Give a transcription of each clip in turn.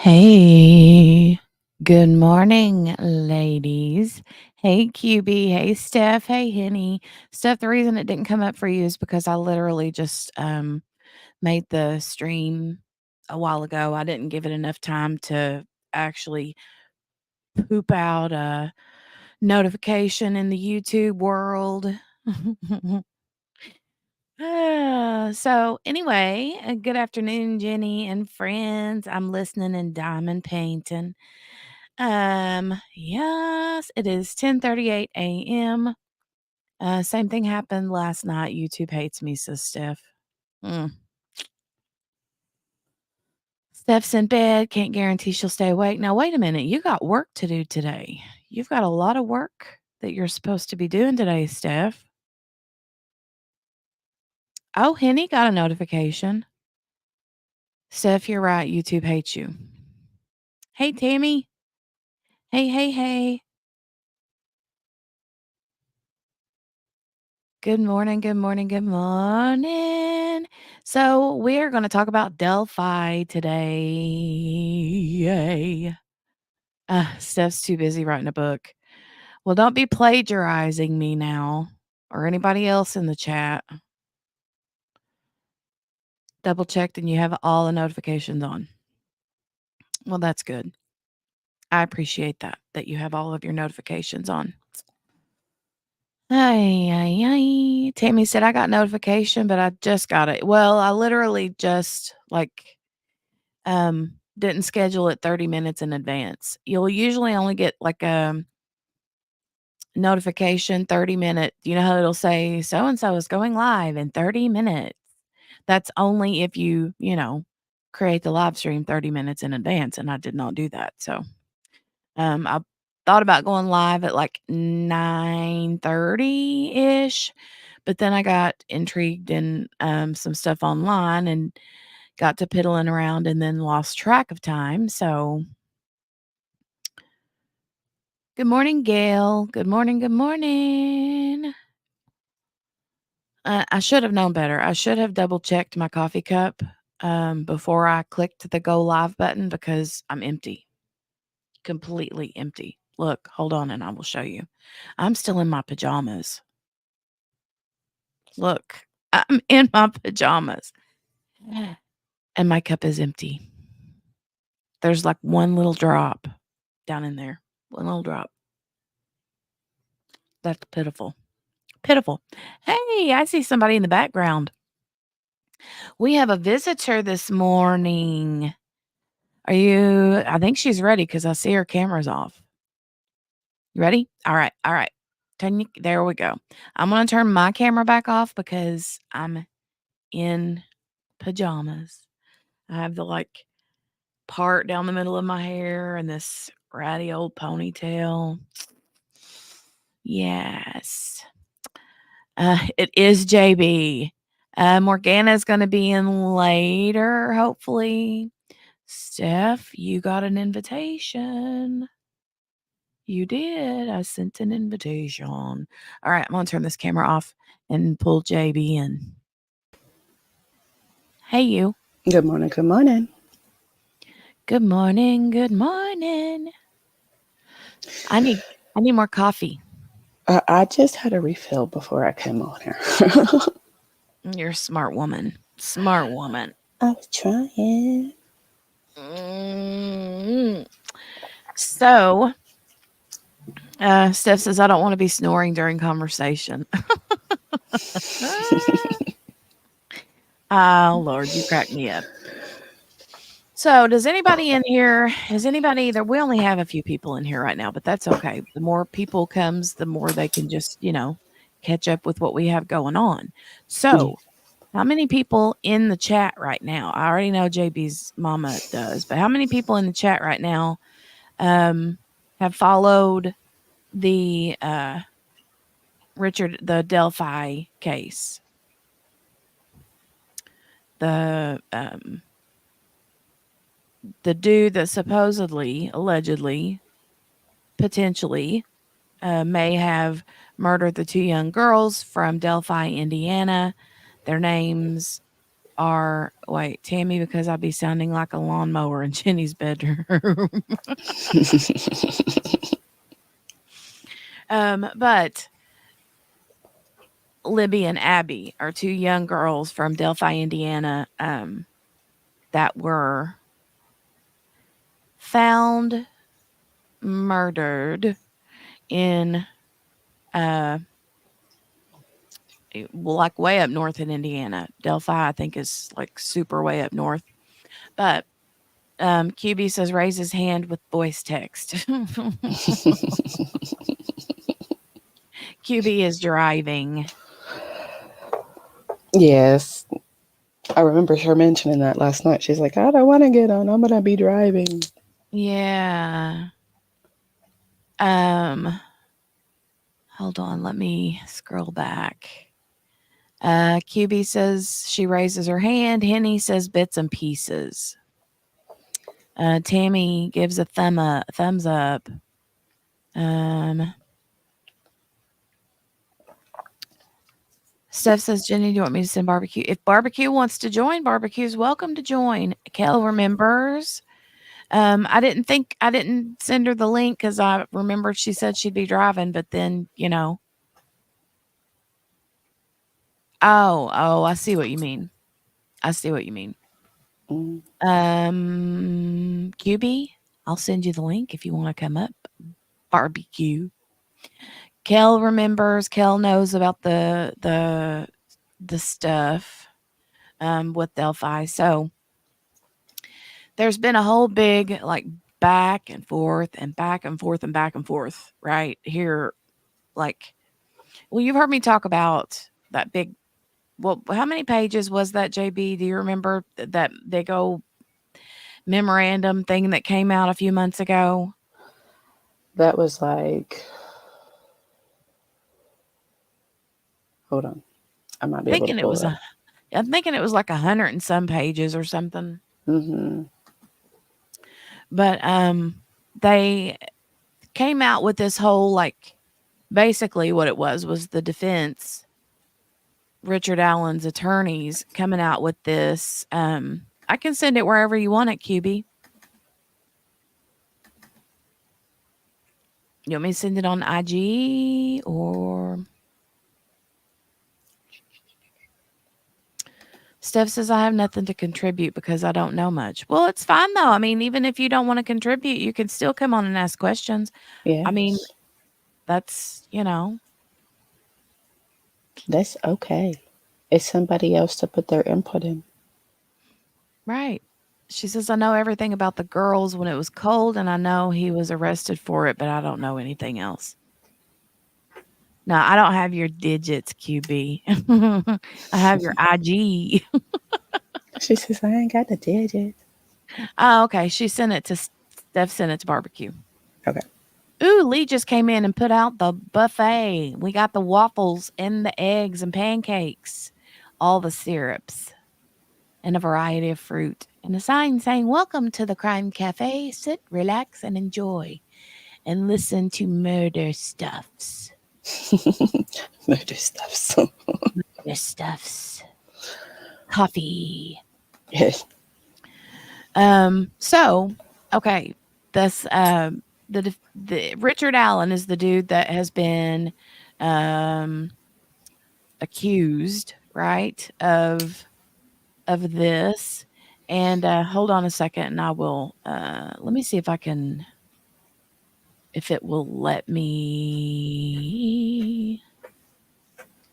Hey, good morning, ladies. Hey, QB. Hey, Steph. Hey, Henny. Steph, the reason it didn't come up for you is because I literally just made the stream a while ago. I didn't give it enough time to actually poop out a notification in the YouTube world. So anyway, good afternoon, Jenny and friends. I'm listening and diamond painting. Yes, it is 10:38 a.m. Same thing happened last night. YouTube hates me, says Steph. Mm. Steph's in bed. Can't guarantee she'll stay awake. Now, wait a minute. You got work to do today. You've got a lot of work that you're supposed to be doing today, Steph. Oh, Henny got a notification. Steph, you're right. YouTube hates you. Hey, Tammy. Hey, hey, hey. Good morning, good morning, good morning. So, we're going to talk about Delphi today. Yay. Steph's too busy writing a book. Well, don't be plagiarizing me now or anybody else in the chat. Double checked and you have all the notifications on. Well, that's good. I appreciate that you have all of your notifications on. Ay, ay, ay. Tammy said, I got notification, but I just got it. Well, I literally just didn't schedule it 30 minutes in advance. You'll usually only get like a notification 30-minute. You know how it'll say so and so is going live in 30 minutes. That's only if you create the live stream 30 minutes in advance, and I did not do that. So, I thought about going live at like 9:30-ish, but then I got intrigued in some stuff online and got to piddling around and then lost track of time. So, good morning, Gail. Good morning. Good morning. I should have known better. I should have double checked my coffee cup before I clicked the go live button because I'm empty, completely empty. Look, hold on and I will show you. I'm still in my pajamas. Look, I'm in my pajamas and my cup is empty. There's like one little drop down in there, one little drop. That's pitiful. Pitiful. Hey, I see somebody in the background. We have a visitor this morning. I think she's ready because I see her camera's off. You ready? All right. All right. There we go. I'm going to turn my camera back off because I'm in pajamas. I have the part down the middle of my hair and this ratty old ponytail. Yes. It is JB. Morgana's going to be in later, hopefully. Steph, you got an invitation. You did. I sent an invitation. All right, I'm going to turn this camera off and pull JB in. Hey, you. Good morning. Good morning. Good morning. Good morning. I need more coffee. I just had a refill before I came on here. You're a smart woman. Smart woman. I was trying. Mm. So, Steph says, I don't want to be snoring during conversation. Oh, Lord, you cracked me up. So, does anybody in here, there? We only have a few people in here right now, but that's okay. The more people comes, the more they can just, catch up with what we have going on. So, how many people in the chat right now? I already know JB's mama does, but how many people in the chat right now have followed the the Delphi case? The dude that supposedly, allegedly, potentially may have murdered the two young girls from Delphi, Indiana. Their names are wait, Tammy, because I'd be sounding like a lawnmower in Jenny's bedroom. But Libby and Abby are two young girls from Delphi, Indiana, that were found murdered in uh well, like way up north in Indiana. Delphi, I think, is like super way up north. But QB says raise his hand with voice text. QB is driving. Yes. I remember her mentioning that last night. She's like, I don't want to get on. I'm going to be driving. Yeah. Um hold on, let me scroll back. QB says she raises her hand. Henny says bits and pieces. Tammy gives a thumbs up. Um, Steph says, Jenny, do you want me to send barbecue? If barbecue wants to join, barbecue is welcome to join. Kel remembers. I didn't send her the link because I remembered she said she'd be driving, but then, oh, I see what you mean. I see what you mean. Mm. QB, I'll send you the link if you want to come up. Barbecue. Kel remembers. Kel knows about the stuff with Delphi. So there's been a whole big like back and forth and back and forth and back and forth right here. Like, well, you've heard me talk about that big. Well, how many pages was that, JB? Do you remember that big old memorandum thing that came out a few months ago? That was like, hold on. I might be able to Thinking it pull was it up. a I'm thinking it was like 100 and some pages or something. Mm-hmm. But they came out with this whole like basically what it was the defense, Richard Allen's attorneys coming out with this. I can send it wherever you want it, QB. You want me to send it on IG or Steph says I have nothing to contribute because I don't know much. Well, it's fine though. I mean, even if you don't want to contribute, you can still come on and ask questions. I mean, Yes. that's, That's okay. It's somebody else to put their input in. right. She says, I know everything about the girls when it was cold, and I know he was arrested for it, but I don't know anything else. No, I don't have your digits, QB. I have your IG. She says, I ain't got the digits. Oh, okay. She sent it to Steph, sent it to barbecue. Okay. Ooh, Lee just came in and put out the buffet. We got the waffles and the eggs and pancakes, all the syrups, and a variety of fruit. And a sign saying, Welcome to the Crime Cafe. Sit, relax, and enjoy. And listen to murder stuffs. Murder stuff. So, Murder stuffs. Coffee. yes. So, okay, this the Richard Allen is the dude that has been um accused, right, of this. And hold on a second and I will let me see if I can if it will let me.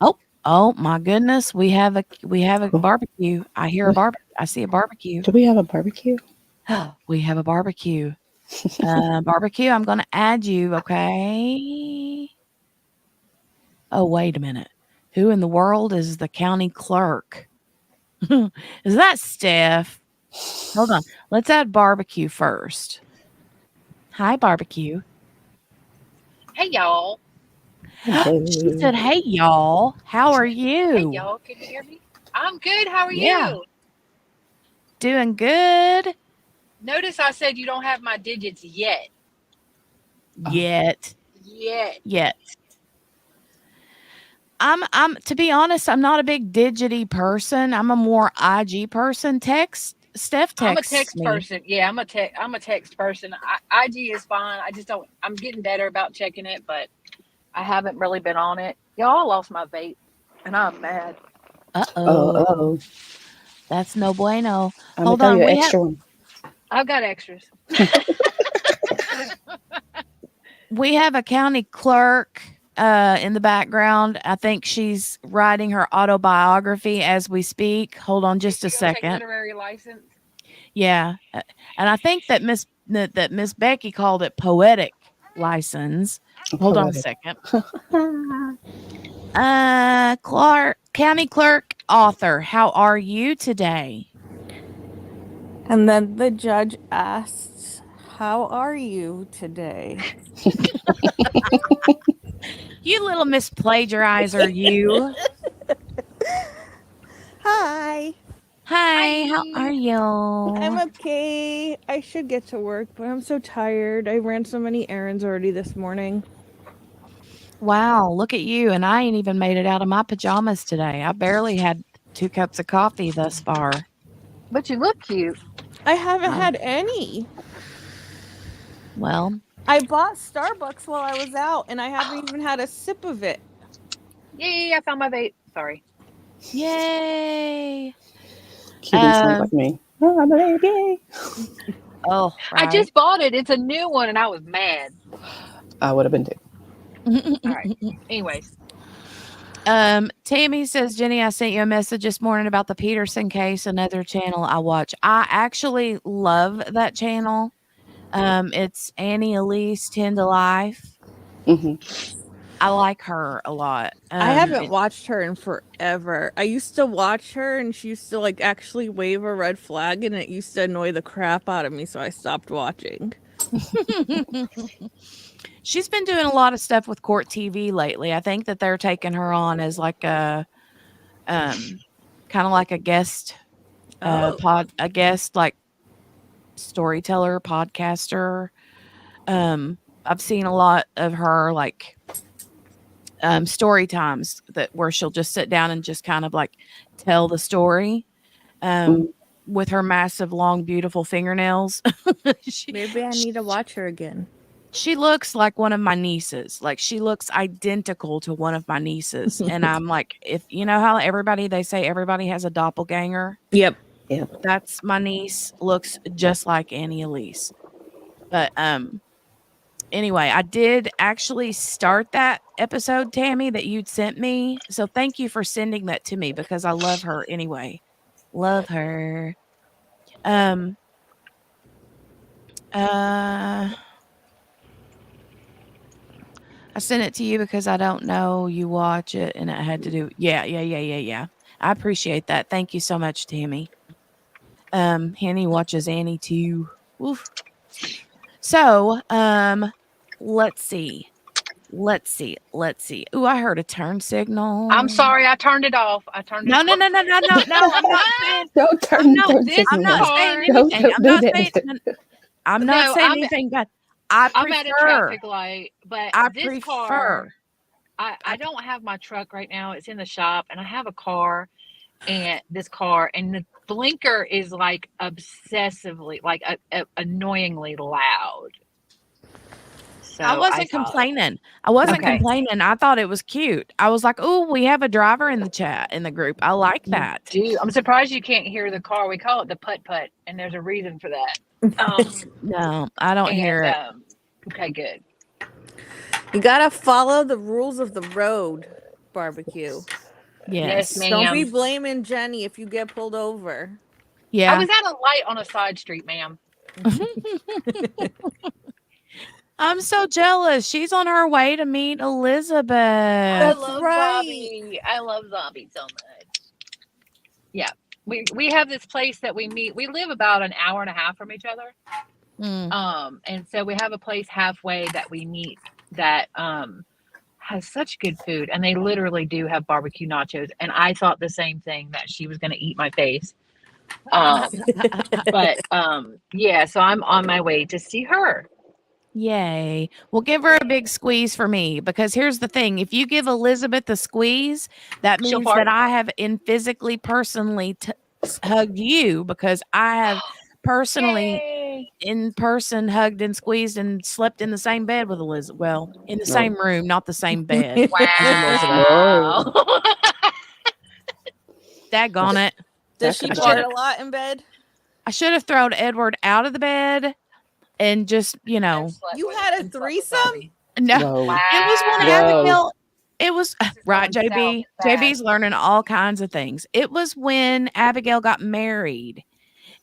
Oh, oh my goodness, we have a Oh, barbecue. I hear a what? barbecue. I see a barbecue. Do we have a barbecue? We have a barbecue. Barbecue, I'm gonna add you, okay? Oh, wait a minute. Who in the world is the county clerk? Is that Steph? Hold on. Let's add barbecue first. Hi, barbecue. Hey y'all. She Hello. said, "Hey, y'all. How are Hey you?" y'all, can you hear me? I'm good. How are Yeah, you? doing good. Notice I said you don't have my digits yet. Oh, Yet, Yet. yet. I'm to be honest, I'm not a big digity person. I'm a more IG person. Steph I'm a texts text me. person. Yeah, I'm a text person. IG is fine. I just don't. I'm getting better about checking it, but I haven't really been on it. Y'all, I lost my vape, and I'm mad. Oh, Uh-oh. oh. That's no bueno. I'm gonna Hold throw you on. an We have extra one. I've got extras. we have a county clerk in the background. I think she's writing her autobiography as we speak. Hold on Is just a she gonna take second. literary license? Yeah. And I think that Miss Becky called it poetic license. Hold on a Poetic. second. Clark, county clerk, author. How are you today? And then the judge asks, "How are you today?" You little Miss Plagiarizer, you. Hi. Hi, how are Hi. I'm you? okay. I should get to work, but I'm so tired. I ran so many errands already this morning. Wow, look at you. And I ain't even made it out of my pajamas today. I barely had 2 cups of coffee thus far. But you look cute. I haven't Uh, had any. well, I bought Starbucks while I was out, and I haven't even had a sip of it. Yay! I found my vape. Sorry. yay. Cutie sounds Um, like me. Oh, I'm a baby. oh, I right. just bought it. It's a new one, and I was mad. I would have been too. All right. Anyways, Tammy says, Jenny, I sent you a message this morning about the Peterson case, another channel I watch. I actually love that channel. It's Annie Elise, 10 to Life. Hmm. I like her a lot. I haven't watched her in forever. I used to watch her, and she used to like actually wave a red flag, and it used to annoy the crap out of me, so I stopped watching. She's been doing a lot of stuff with Court TV lately. I think that they're taking her on as like a kind of like a guest a guest like storyteller, podcaster. I've seen a lot of her like story times that where she'll just sit down and just kind of like tell the story Mm. with her massive long beautiful fingernails. she, Maybe I need to watch her again. she looks like one of my nieces. Like she looks identical to one of my nieces. And I'm like, if you know how they say everybody has a doppelganger. Yep. Yeah. That's my niece, looks just like Annie Elise. But anyway, I did actually start that episode, Tammy, that you'd sent me. So thank you for sending that to me because I love her anyway. Love her. Um uh I sent it to you because I don't know you watch it and it had to do yeah. I appreciate that. Thank you so much, Tammy. Henny watches Annie too. Oof. So, let's see. Let's see. Ooh, I heard a turn signal. I'm sorry. I turned it off. I turned it No, no, off. no, no, no, no, no. I'm not saying. Don't I'm turn, not. don't This I'm not signal. saying car. anything. I'm Do not that. saying. I'm not No, saying anything. But I I'm at a prefer. traffic light, but I this prefer. car, I don't have my truck right now. It's in the shop, and I have a car, and this car, and the blinker is like obsessively, like annoyingly loud. So I wasn't complaining. I wasn't okay, complaining. I thought it was cute. I was like, "Oh, we have a driver in the chat in the group. I like you that." do. I'm surprised you can't hear the car. We call it the putt putt, and there's a reason for that. No, I don't hear And it. okay, good. You gotta follow the rules of the road, barbecue. Yes, Yes. Don't be ma'am. blaming Jenny if you get pulled over. I Yeah. was at a light on a side street, ma'am. I'm so jealous. She's on her way to meet I Elizabeth. love right. Zombie. I love Zombie so much. Yeah. We have this place that we meet. We live about an hour and a half from each other. And so we have a place halfway that we meet that has such good food, and they literally do have barbecue nachos. And I thought the same thing, that she was going to eat my face. But yeah, so I'm on my way to see her. Yay. Well, give her a big squeeze for me because here's the thing. If you give Elizabeth a squeeze, that She'll means fart. that I have personally hugged you because I have personally Yay! in person hugged and squeezed and slept in the same bed with Elizabeth. Well, in the No. same room, not the same bed as Elizabeth. Wow. Daggone it. Does That she could've fart been- a lot in bed? I should have thrown Edward out of the bed and just, you know, You had a threesome? no. Whoa. It was when Whoa. Abigail. It was This is right, going JB. south fast. JB's learning all kinds of things. It was when Abigail got married,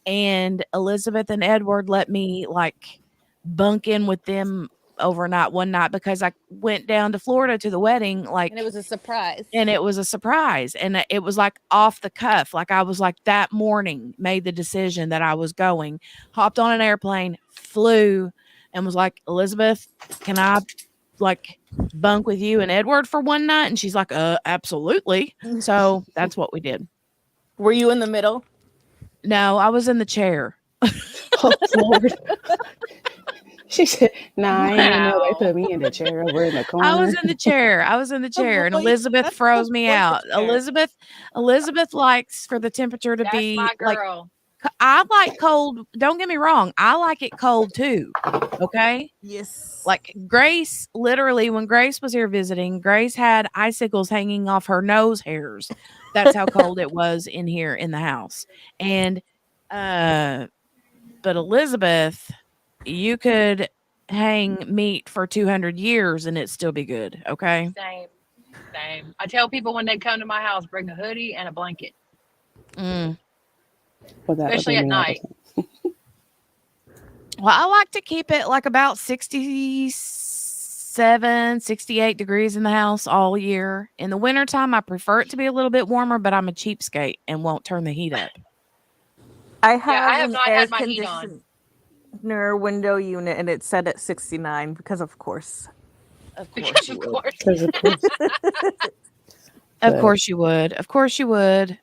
and Elizabeth and Edward let me like bunk in with them overnight one night because I went down to Florida to the wedding, like, And it was a surprise. and it was a surprise, and it was like off the cuff. Like I was like that morning made the decision that I was going, hopped on an airplane, flew, and was like, Elizabeth, can I like bunk with you and Edward for one night? And she's like, absolutely. So that's what we did. Were you in the middle? No, I was in the chair. Oh, Lord. She said, nah, I ain't even know they Wow. put me in the chair over in the corner. I was in the chair. I was in the chair, and boy- Elizabeth that's froze the me boy out. chair. Elizabeth likes for the temperature to That's be my like, girl. I like cold. Don't get me wrong. I like it cold too. Okay. Yes. Like Grace, literally, when Grace was here visiting, Grace had icicles hanging off her nose hairs. That's how cold it was in here in the house. And, but Elizabeth, you could hang meat for 200 years and it still be good. Okay. Same. I tell people when they come to my house, bring a hoodie and a blanket, Mm. Well, that would especially be at me all the night. time. Well, I like to keep it like about 67, 68 degrees in the house all year. In the wintertime, I prefer it to be a little bit warmer, but I'm a cheapskate and won't turn the heat up. I have, I have an not air had my heat on. conditioner window unit and it's set at 69 because of course. Of course Because you of would. course. Because of course. Of course you would. Of course you would.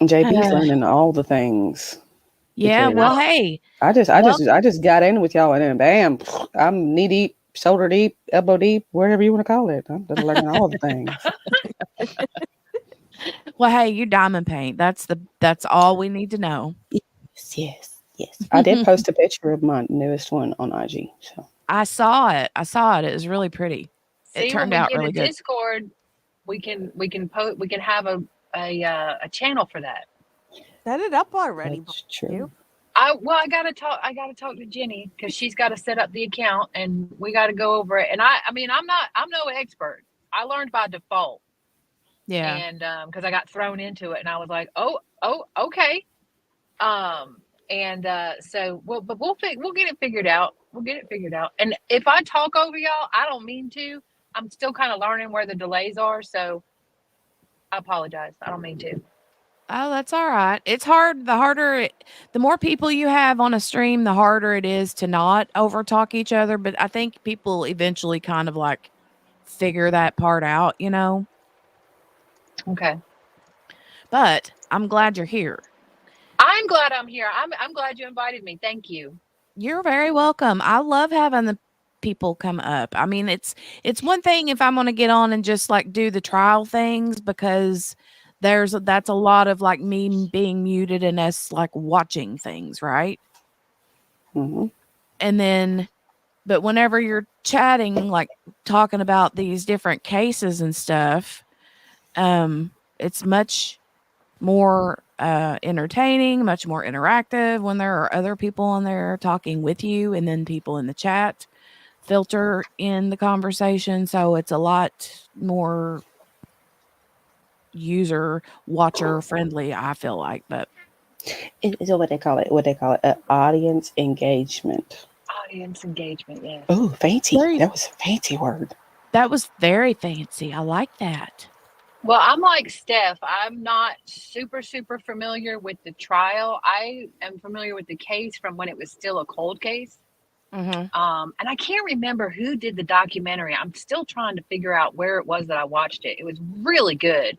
JB's learning all the things. Yeah, Because well, hey. I just got in with y'all and then bam, I'm knee deep, shoulder deep, elbow deep, whatever you want to call it. I'm just learning all the things. Well, hey, you diamond paint. That's all we need to know. Yes. I did post a picture of my newest one on IG. So I saw it. It was really pretty. It See, turned when we out get really a good. Discord, we can have a channel for that. Set it up already. that's true. I gotta talk to Jenny because she's got to set up the account and we got to go over it. And I mean, I'm no expert. I learned by default. Yeah. And because I got thrown into it and I was like, oh, okay. So we'll get it figured out. And if I talk over y'all, I don't mean to. I'm still kind of learning where the delays are, so I apologize. I don't mean to. Oh, that's all right. It's hard. The more people you have on a stream, the harder it is to not overtalk each other. But I think people eventually kind of like figure that part out, you know? Okay. But I'm glad you're here. I'm glad I'm here. I'm glad you invited me. Thank you. You're very welcome. I love having the people come up. I mean, it's one thing if I'm going to get on and just like do the trial things because that's a lot of like me being muted and us like watching things, right? Mm-hmm. And then, but whenever you're chatting, like talking about these different cases and stuff, it's much more entertaining, much more interactive when there are other people on there talking with you and then people in the chat filter in the conversation. So it's a lot more user watcher friendly, I feel like. But It's what they call it. Audience engagement. Audience engagement, yeah. Oh, fancy. Very- That was a fancy word. that was very fancy. I like that. Well, I'm like Steph. I'm not super familiar with the trial. I am familiar with the case from when it was still a cold case. Mm-hmm. And I can't remember who did the documentary. I'm still trying to figure out where it was that I watched it. It was really good.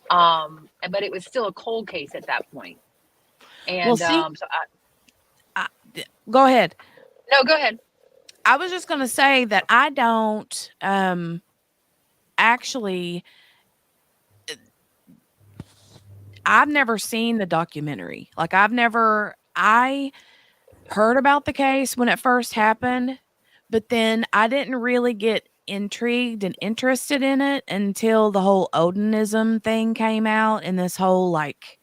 But it was still a cold case at that point. And Well, see, so go ahead. no, go ahead. I was just going to say that I don't actually, I've never seen the documentary. Like I heard about the case when it first happened, but then I didn't really get intrigued and interested in it until the whole Odinism thing came out, and this whole like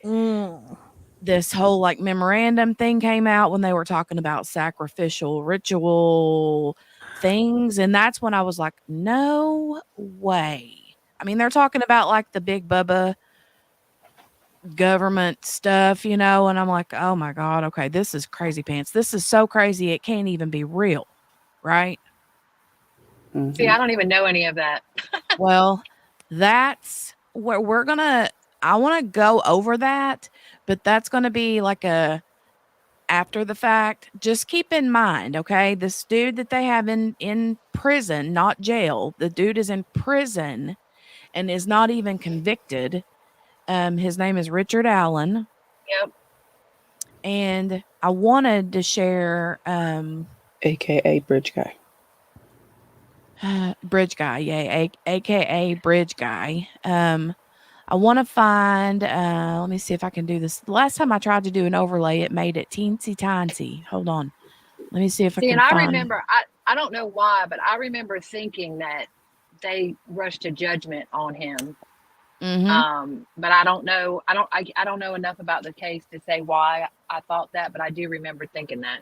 memorandum thing came out when they were talking about sacrificial ritual things, and that's when I was like, no way. I mean, they're talking about like the big bubba government stuff, and I'm like, oh my God, okay, this is crazy pants. This is so crazy it can't even be real, right? See, I don't even know any of that. Well, that's where I want to go over that, but that's going to be like a after the fact. Just keep in mind, okay, this dude that they have in prison, not jail, the dude is in prison and is not even convicted. His name is Richard Allen. Yep. And I wanted to share AKA Bridge Guy. Bridge Guy, yeah, AKA Bridge Guy. I want to find, let me see if I can do this. The last time I tried to do an overlay, it made it teensy tiny. Hold on. Let me see if I can And I find. remember, I don't know why, but I remember thinking that they rushed to judgment on him. But I don't know. I don't know enough about the case to say why I thought that, but I do remember thinking that.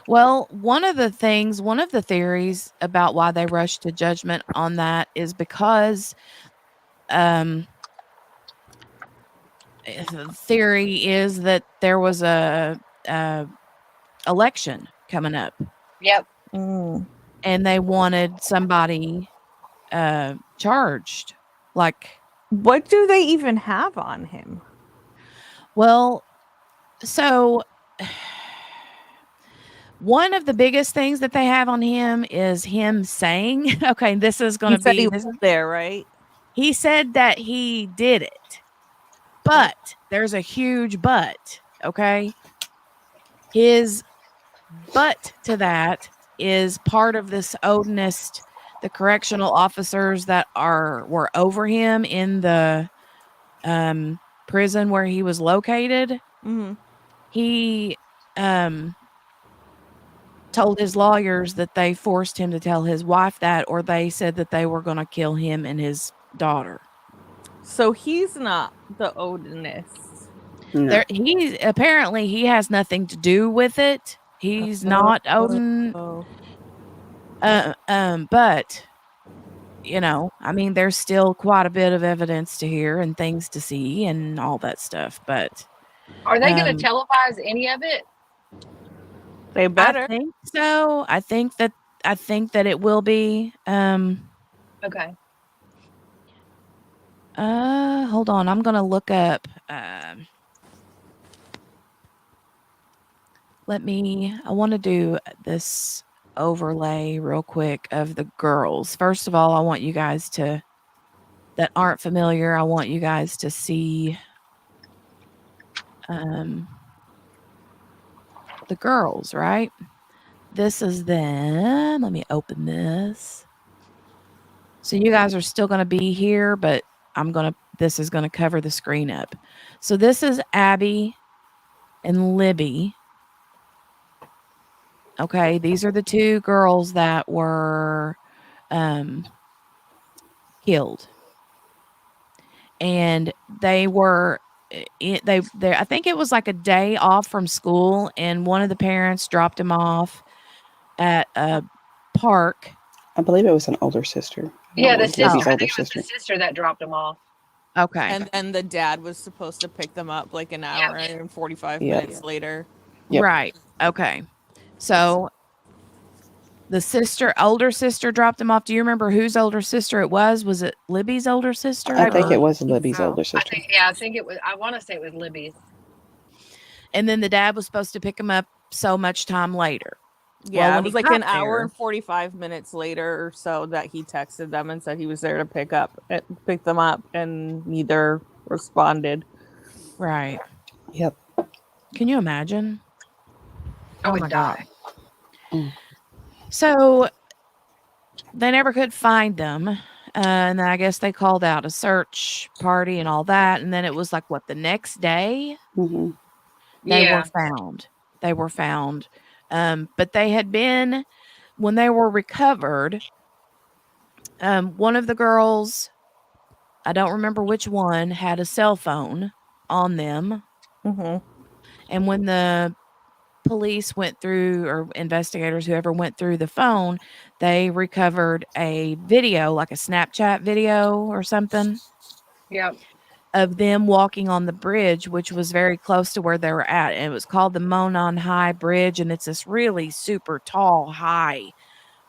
Well, one of the theories about why they rushed to judgment on that is because the theory is that there was a election coming up. Yep. And they wanted somebody charged. Like, what do they even have on him? Well, so one of the biggest things that they have on him is him saying, okay, this is going to be this is there, right? He said that he did it, but there's a huge but, okay? His but to that is part of this Odinist, the correctional officers that were over him in the prison where he was located. He told his lawyers that they forced him to tell his wife that, or they said that they were going to kill him and his daughter. So he's not the Odinist. No. Apparently he has nothing to do with it. He's not Odin. But I mean, there's still quite a bit of evidence to hear and things to see and all that stuff. But are they going to televise any of it? They better. I think so. I think that it will be. Okay. Hold on. I'm gonna look up. I want to do this overlay real quick of the girls. First of all, I want you guys that aren't familiar, I want you guys to see the girls, right? This is them. Let me open this. So you guys are still going to be here, but this is going to cover the screen up. So this is Abby and Libby. Okay, these are the two girls that were killed. And they were I think it was like a day off from school, and one of the parents dropped them off at a park. I believe it was an older sister. Yeah, the sister. I think it was the sister that dropped them off. Okay. And then the dad was supposed to pick them up like an hour and 45 minutes later. Yep. Right. Okay. So the older sister dropped them off. Do you remember whose older sister it was? Was it Libby's older sister? I think it was Libby's older sister. I think it was. I want to say it was Libby's. And then the dad was supposed to pick them up so much time later. Yeah, it was like an hour and 45 minutes later or so that he texted them and said he was there to pick them up, and neither responded. Right. Yep. Can you imagine? I would die. So they never could find them. And then I guess they called out a search party and all that. And then it was like, what, the next day Hmm. they were Yeah. found. They were found. But they had been, when they were recovered, one of the girls, I don't remember which one, had a cell phone on them. Mm-hmm. And when the police went through, or investigators, whoever went through the phone, they recovered a video, like a Snapchat video or something, Yep. of them walking on the bridge, which was very close to where they were at. And it was called the Monon High Bridge. And it's this really super tall, high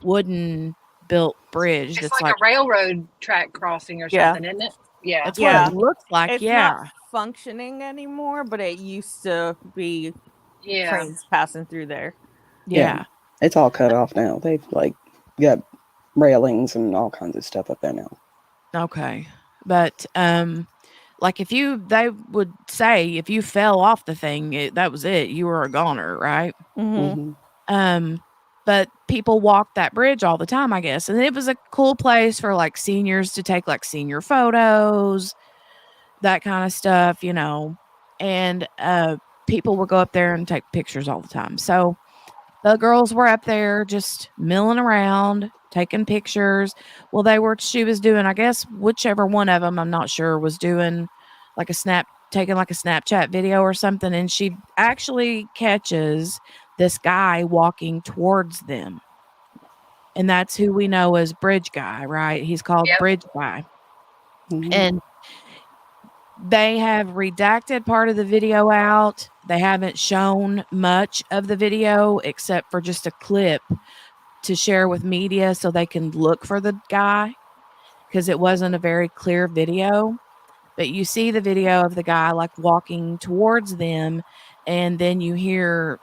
wooden built bridge It's that's like like, a railroad track crossing or Yeah. something, isn't it? Yeah. that's what it Yeah. looks like. It's Yeah. not functioning anymore, but it used to be Yeah. trains passing through there. Yeah. It's all cut off now. They've like got railings and all kinds of stuff up there now. Okay. But like they would say if you fell off the thing, that was it. You were a goner, right? Mm-hmm. Hmm. But people walk that bridge all the time, I guess. And it was a cool place for like seniors to take like senior photos, that kind of stuff, And people would go up there and take pictures all the time. So the girls were up there just milling around, taking pictures. Well, she was doing, I guess, whichever one of them, I'm not sure, was doing like taking like a Snapchat video or something. And she actually catches this guy walking towards them. And that's who we know as Bridge Guy, right? He's called Yep. Bridge Guy. Hmm. And they have redacted part of the video out. They haven't shown much of the video except for just a clip to share with media so they can look for the guy, because it wasn't a very clear video. But you see the video of the guy like walking towards them, and then you hear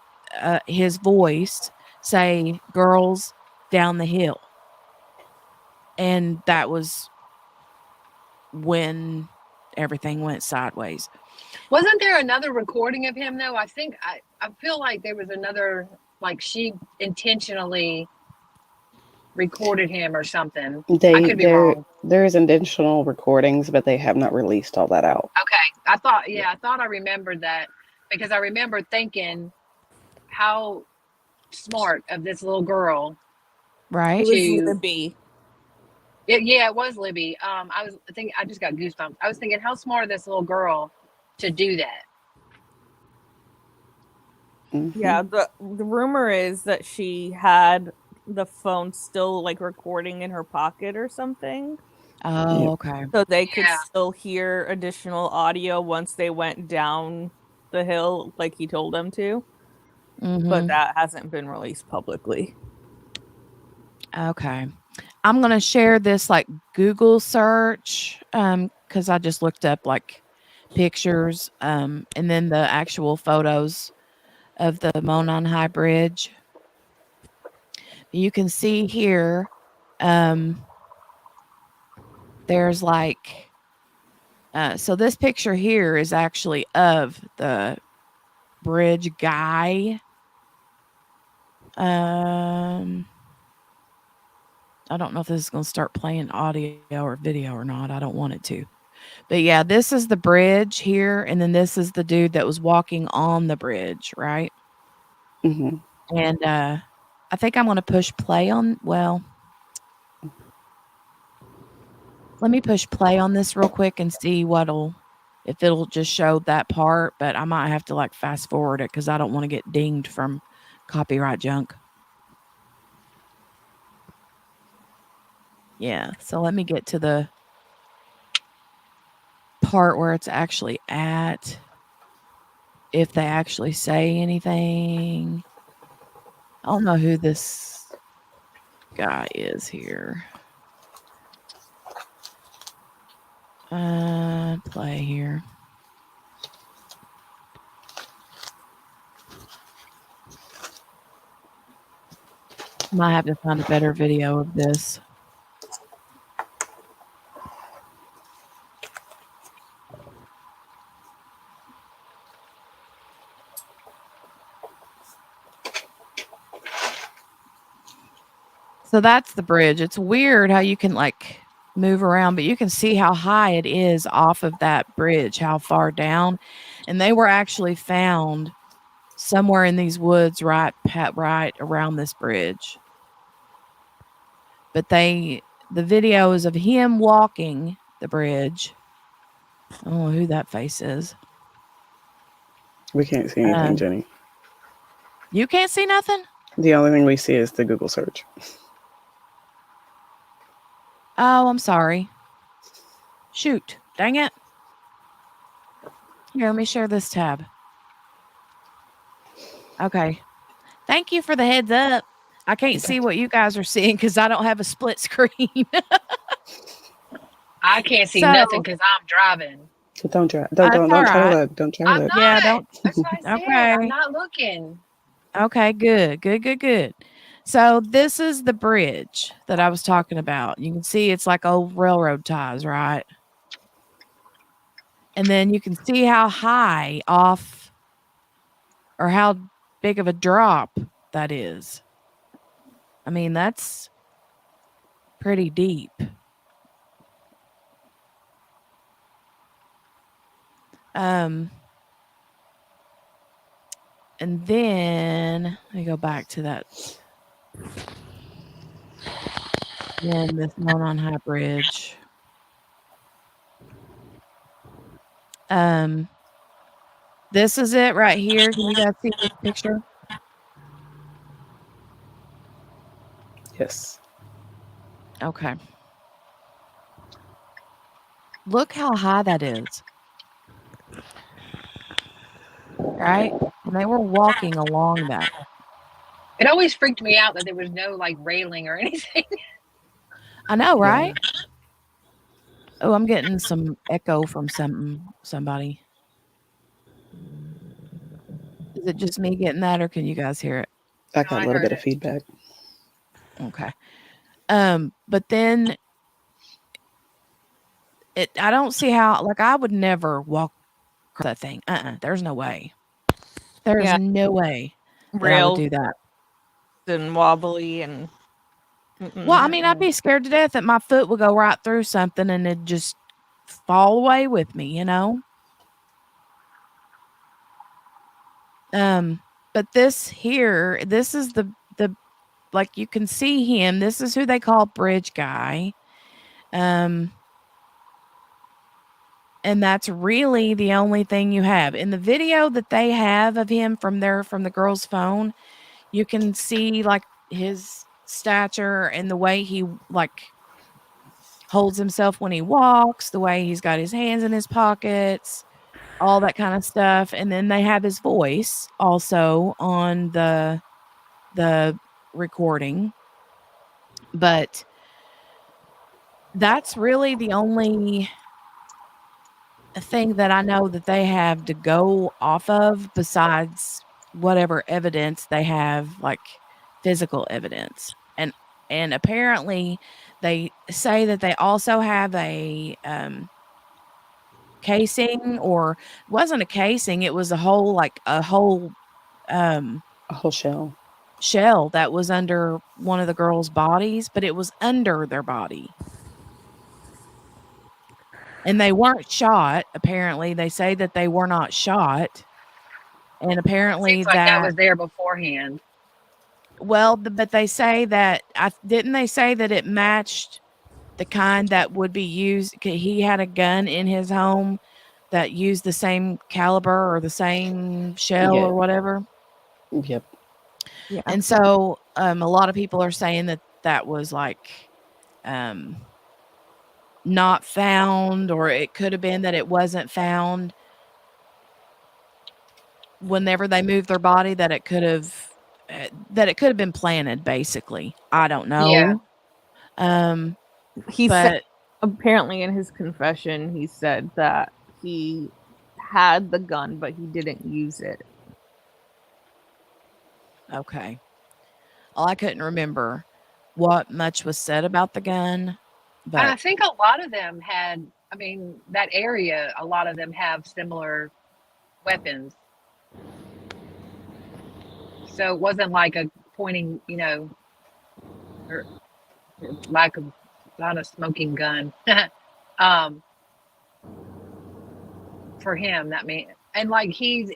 his voice say, "Girls down the hill." And that was when everything went sideways. Wasn't there another recording of him though? I feel like there was another, like she intentionally recorded him or something. I could be wrong. There's intentional recordings, but they have not released all that out. Okay. I thought I remembered that because I remember thinking how smart of this little girl. Right? It was To Libby. it was Libby. I was thinking, I just got goosebumps. I was thinking how smart of this little girl to do that. Mhm. Yeah, the rumor is that she had the phone still like recording in her pocket or something. Oh, Yep. okay. So they could Yeah. still hear additional audio once they went down the hill like he told them to. But Mhm. that hasn't been released publicly. Okay. I'm gonna share this like Google search, because I just looked up like pictures, and then the actual photos of the Monon High Bridge. You can see here, there's like, so this picture here is actually of the bridge guy. I don't know if this is going to start playing audio or video or not. I don't want it to. But yeah, this is the bridge here. And then this is the dude that was walking on the bridge, right? Hmm. And I think I'm going to push play on, well, let me push play on this real quick and see if it'll just show that part. But I might have to like fast forward it because I don't want to get dinged from copyright junk. Yeah, so let me get to the part where it's actually at, if they actually say anything. I don't know who this guy is here. Play here. Might have to find a better video of this. So that's the bridge. It's weird how you can like move around, but you can see how high it is off of that bridge, how far down. And they were actually found somewhere in these woods right around this bridge. But the video is of him walking the bridge. I don't know who that face is. We can't see anything, Jenny. You can't see nothing? The only thing we see is the Google search. Oh, I'm sorry. Shoot. Dang it. Here, let me share this tab. Okay. Thank you for the heads up. I can't see what you guys are seeing because I don't have a split screen. I can't see So- nothing because I'm driving. So don't try. That's Don't all try right. to look. Don't try to I'm look. not. Yeah, don't. That's what I said. Okay. I'm not looking. Okay, good. So this is the bridge that I was talking about. You can see it's like old railroad ties, right? And then you can see how high off or how big of a drop that is. I mean, that's pretty deep. And then let me go back to that. Then this one on High Bridge. This is it right here. Can you guys see this picture? Yes. Okay. Look how high that is. Right? And they were walking along that. It always freaked me out that there was no like railing or anything. I know, Yeah. right? Oh, I'm getting some echo from somebody. Is it just me getting that or can you guys hear it? I got a little bit of feedback. Okay. But then I don't see how, like, I would never walk across that thing. There's no way. There's Yeah. no way that I would Rails do that. and wobbly and. Well, I mean, I'd be scared to death that my foot would go right through something and it'd just fall away with me, you know? But this here, this is the like you can see him. This is who they call Bridge Guy. And that's really the only thing you have. In the video that they have of him from the girl's phone, you can see like his stature and the way he like holds himself when he walks, the way he's got his hands in his pockets, all that kind of stuff. And then they have his voice also on the recording. But that's really the only thing that I know that they have to go off of besides whatever evidence they have, like physical evidence. And apparently they say that they also have a casing, or it wasn't a casing, it was a whole shell that was under one of the girls' bodies, but it was under their body. And they weren't shot. Apparently, they say that they were not shot. And apparently Seems like that was there beforehand. Well, but they say that didn't they say that it matched the kind that would be used? He had a gun in his home that used the same caliber or the same shell or whatever. Yep. Yeah. And so a lot of people are saying that was like not found, or it could have been that it wasn't found whenever they moved their body, that it could have been planted, basically. I don't know. Yeah. He said, apparently in his confession, he said that he had the gun, but he didn't use it. Okay. Well, I couldn't remember what much was said about the gun, but I think a lot of them had, I mean, that area, a lot of them have similar weapons. So it wasn't like a pointing, you know, or lack of not a smoking gun. um, for him, that mean, and like he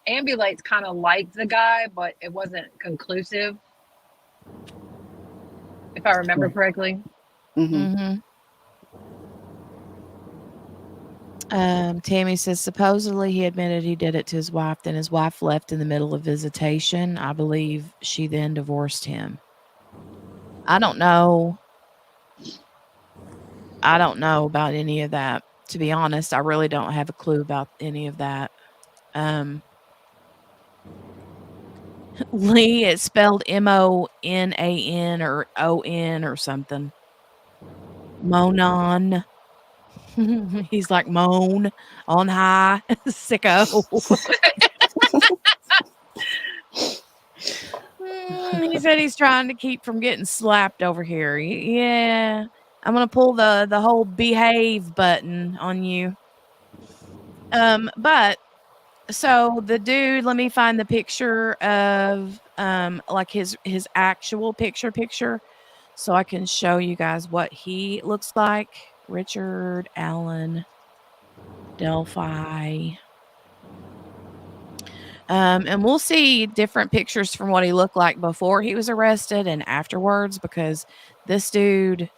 ambulates kind of like the guy, but it wasn't conclusive, if I remember Right. correctly. Mm-hmm. Tammy says supposedly he admitted he did it to his wife. Then his wife left in the middle of visitation. I believe she then divorced him. I don't know. I don't know about any of that. To be honest, I really don't have a clue about any of that. Lee, it's spelled Monan or On or something. Monon. He's like moan on high, sicko. He said he's trying to keep from getting slapped over here. Yeah, I'm gonna pull the whole behave button on you. But so the dude, let me find the picture of like his actual picture so I can show you guys what he looks like. Richard Allen Delphi. And we'll see different pictures from what he looked like before he was arrested and afterwards, because this dude,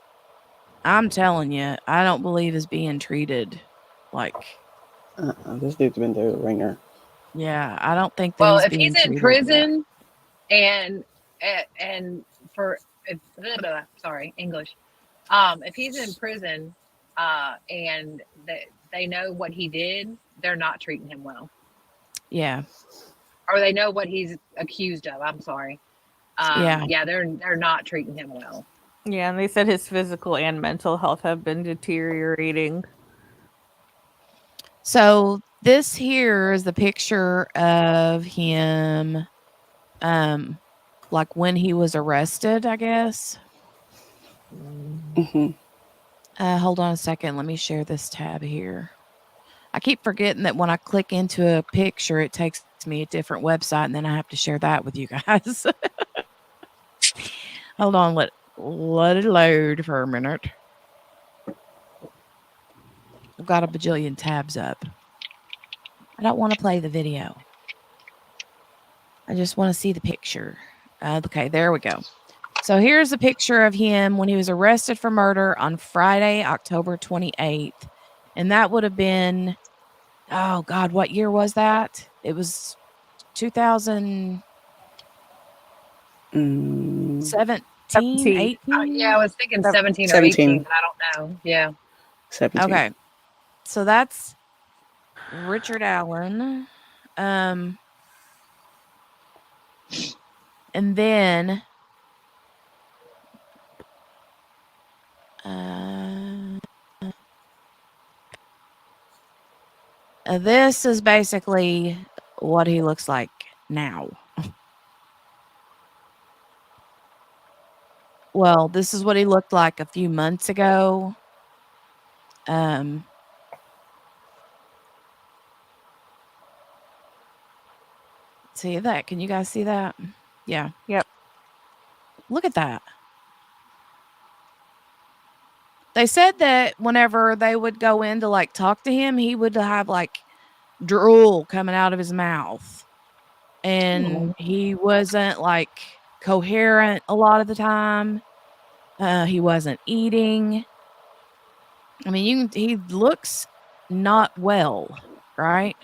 I'm telling you, I don't believe is being treated like, This dude's been through the ringer. yeah, I don't think that Well, he's if he's being in treated right. prison and for sorry, English. If he's in prison and they know what he did, they're not treating him well. Yeah. Or they know what he's accused of. I'm sorry. Yeah, they're not treating him well. Yeah, and they said his physical and mental health have been deteriorating. So this here is the picture of him, like when he was arrested, I guess. Mm-hmm. Hold on a second. Let me share this tab here. I keep forgetting that when I click into a picture, it takes me a different website, and then I have to share that with you guys. Hold on, let it load for a minute. I've got a bajillion tabs up. I don't want to play the video. I just want to see the picture. Okay, there we go. So here's a picture of him when he was arrested for murder on Friday, October 28th. And that would have been, oh God, what year was that? It was 2017, 18? Yeah, I was thinking 17 or 17. 18, but I don't know. Yeah. 17. Okay. So that's Richard Allen. And then this is basically what he looks like now. Well, this is what he looked like a few months ago. See that? Can you guys see that? Yeah. Yep. Look at that. They said that whenever they would go in to like talk to him, he would have like drool coming out of his mouth. And he wasn't like coherent a lot of the time. He wasn't eating. I mean, he looks not well, right?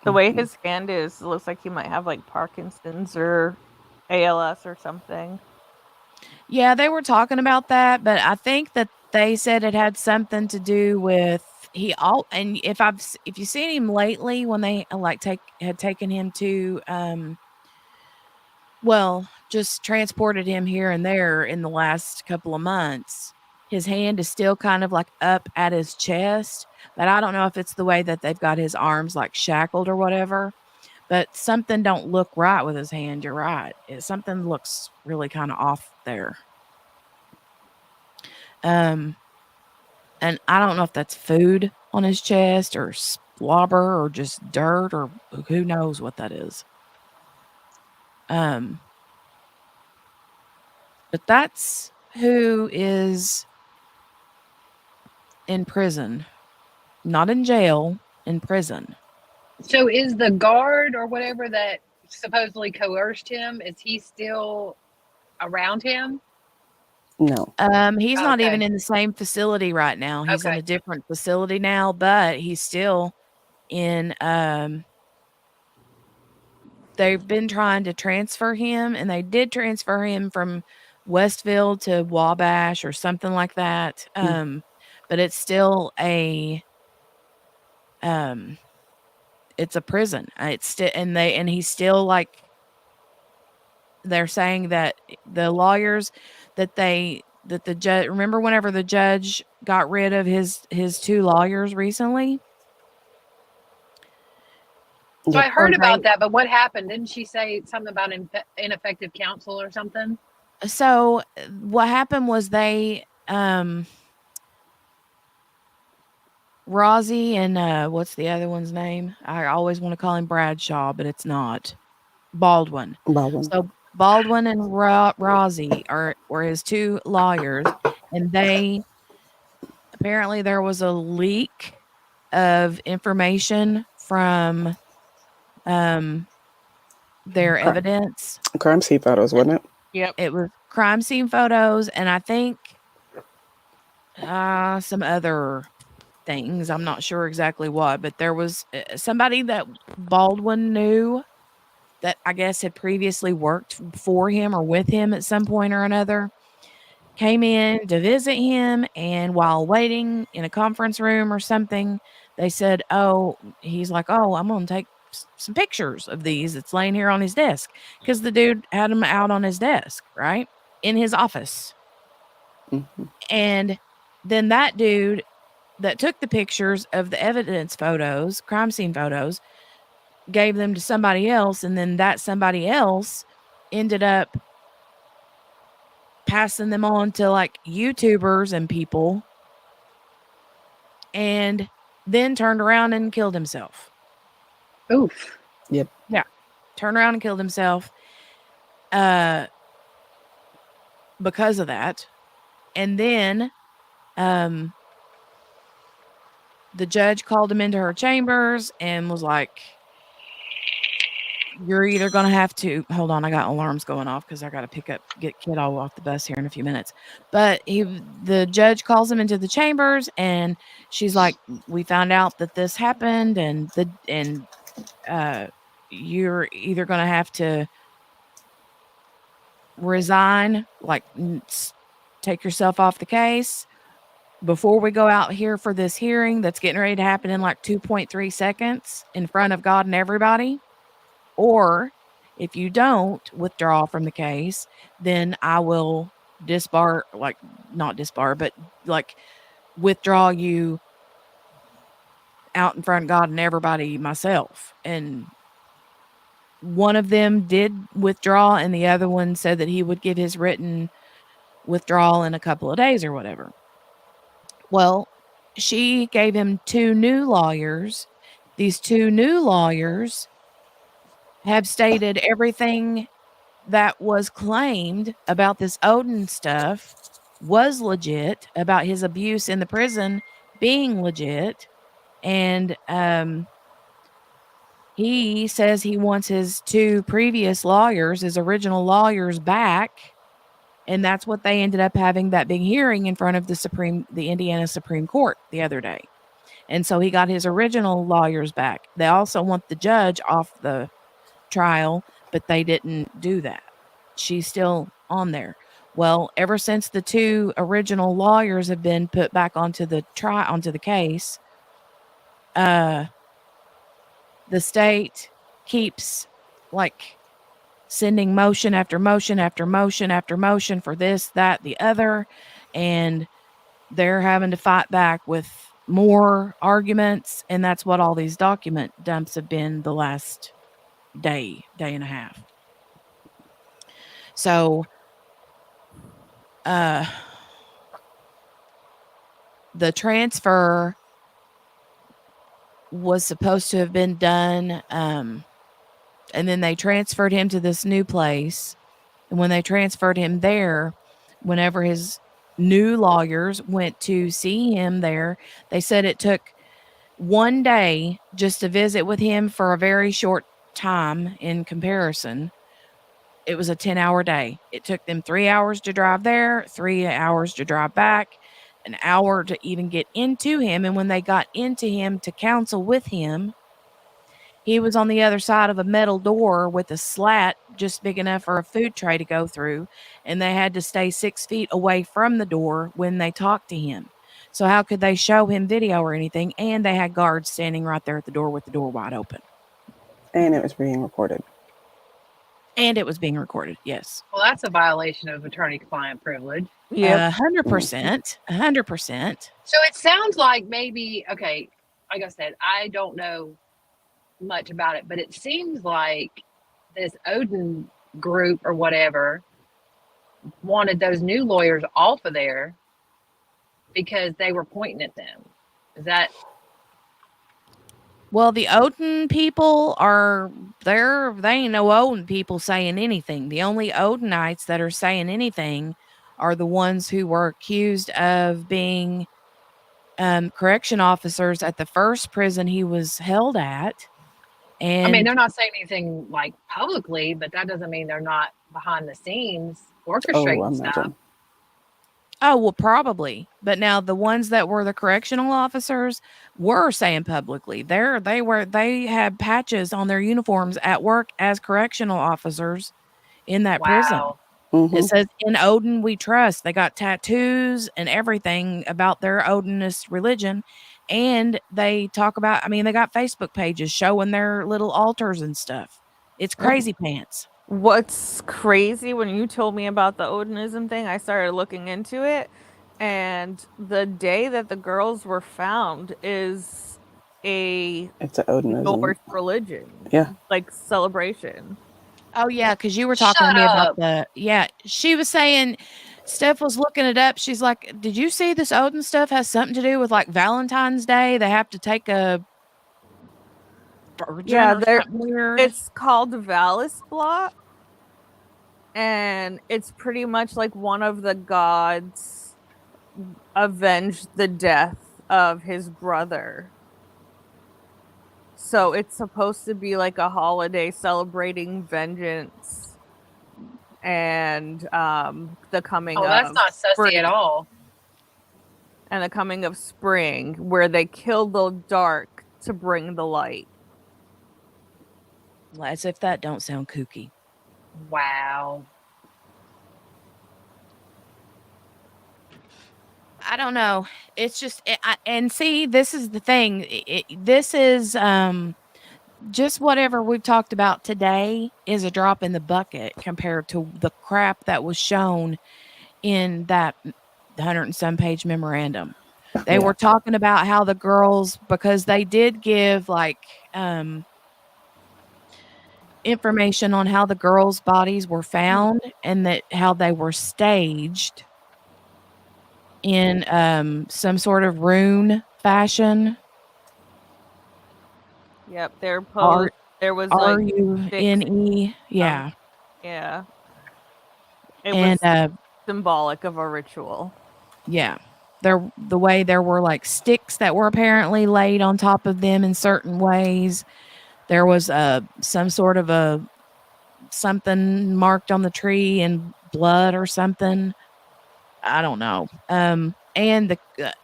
The way his hand is, it looks like he might have like Parkinson's or ALS or something. Yeah, they were talking about that, but I think that they said it had something to do with and if you've seen him lately when they had taken him to just transported him here and there in the last couple of months, his hand is still kind of like up at his chest, but I don't know if it's the way that they've got his arms like shackled or whatever, but something don't look right with his hand. You're right. Something looks really kind of off there. And I don't know if that's food on his chest or slobber or just dirt or who knows what that is. But that's who is in prison, not in jail, in prison. So is the guard or whatever that supposedly coerced him, is he still around him? No. He's not Okay. even in the same facility right now. He's in Okay. a different facility now, but he's still in they've been trying to transfer him, and they did transfer him from Westville to Wabash or something like that. But it's still it's a prison. It's still and he's still like they're saying that the lawyers that the judge, remember whenever the judge got rid of his 2 lawyers recently? So I Yep. heard Or about that, but what happened? Didn't she say something about ineffective counsel or something? So what happened was they Rozzy and what's the other one's name? I always want to call him Bradshaw, but it's not. Baldwin. Baldwin. So Baldwin and Rozzy were his 2 lawyers, and they apparently there was a leak of information from their Crime, evidence. crime scene photos, wasn't it? Yep. It was crime scene photos, and I think some other things. I'm not sure exactly what, but there was somebody that Baldwin knew that I guess had previously worked for him or with him at some point or another, came in to visit him, and while waiting in a conference room or something, they said, "Oh," he's like, "Oh, I'm gonna take some pictures of these. It's laying here on his desk," because the dude had them out on his desk, right in his office, Mm-hmm. and then that dude that took the pictures of the evidence photos, crime scene photos, gave them to somebody else, and then that somebody else ended up passing them on to like YouTubers and people, and then turned around and killed himself. Oof. Yep. Yeah. Turned around and killed himself because of that. And then the judge called him into her chambers and was like, "You're either going to have to hold on. I got alarms going off because I got to get kid all off the bus here in a few minutes." But the judge calls him into the chambers, and she's like, "We found out that this happened, and you're either going to have to resign, like take yourself off the case before we go out here for this hearing that's getting ready to happen in like 2.3 seconds in front of God and everybody. Or if you don't withdraw from the case, then I will disbar, like not disbar, but like withdraw you out in front of God and everybody myself." And one of them did withdraw, and the other one said that he would give his written withdrawal in a couple of days or whatever. Well, she gave him 2 new lawyers. These 2 new lawyers have stated everything that was claimed about this Odin stuff was legit, about his abuse in the prison being legit. And he says he wants his 2 previous lawyers, his original lawyers, back. And that's what they ended up having that big hearing in front of the Indiana Supreme Court the other day. And so he got his original lawyers back. They also want the judge off the trial, but they didn't do that. She's still on there. Well, ever since the 2 original lawyers have been put back onto the case, the state keeps like sending motion after motion after motion after motion for this, that, the other, and they're having to fight back with more arguments, and that's what all these document dumps have been the last day and a half. So the transfer was supposed to have been done, and then they transferred him to this new place. And when they transferred him there, whenever his new lawyers went to see him there, they said it took 1 day just to visit with him for a very short time in comparison. It was a 10-hour day. It took them 3 hours to drive there, 3 hours to drive back, an hour to even get into him, and when they got into him to counsel with him, he was on the other side of a metal door with a slat just big enough for a food tray to go through, and they had to stay 6 feet away from the door when they talked to him. So how could they show him video or anything? And they had guards standing right there at the door with the door wide open. And it was being recorded. And it was being recorded, yes. Well, that's a violation of attorney-client privilege. Yep. 100%. 100%. So it sounds like maybe, okay, like I said, I don't know much about it, but it seems like this Odin group or whatever wanted those new lawyers off of there because they were pointing at them. Is that? Well, the Odin people they ain't no Odin people saying anything. The only Odinites that are saying anything are the ones who were accused of being correction officers at the first prison he was held at. And I mean, they're not saying anything like publicly, but that doesn't mean they're not behind the scenes orchestrating stuff. Oh, well, probably. But now the ones that were the correctional officers were saying publicly. They had patches on their uniforms at work as correctional officers in that prison. Wow. Mm-hmm. It says, "In Odin we trust." They got tattoos and everything about their Odinist religion. And they talk about, I mean, they got Facebook pages showing their little altars and stuff. It's crazy pants. What's crazy, when you told me about the Odinism thing, I started looking into it, and the day that the girls were found is it's an Odinism Norse religion. Yeah. Like celebration. Oh, yeah, because you were talking to me Shut about she was saying, Steph was looking it up. She's like, did you see this Odin stuff has something to do with like Valentine's Day? They have to take a virgin or something weird. It's called Valisblot, and it's pretty much like one of the gods avenged the death of his brother. So it's supposed to be like a holiday celebrating vengeance and the coming of that's not sussy spring. at all. And the coming of spring, where they kill the dark to bring the light. As if that don't sound kooky. Wow. I don't know. It's just, and see, this is the thing. This is just whatever we've talked about today is a drop in the bucket compared to the crap that was shown in that 100 and some page memorandum. They were talking about how the girls, because they did give like information on how the girls' bodies were found and that how they were staged in some sort of rune fashion. Yep, they're posed. There was like RUNE. Yeah. Yeah. It was symbolic of a ritual. Yeah. The way there were like sticks that were apparently laid on top of them in certain ways. There was some sort of something marked on the tree in blood or something. I don't know. And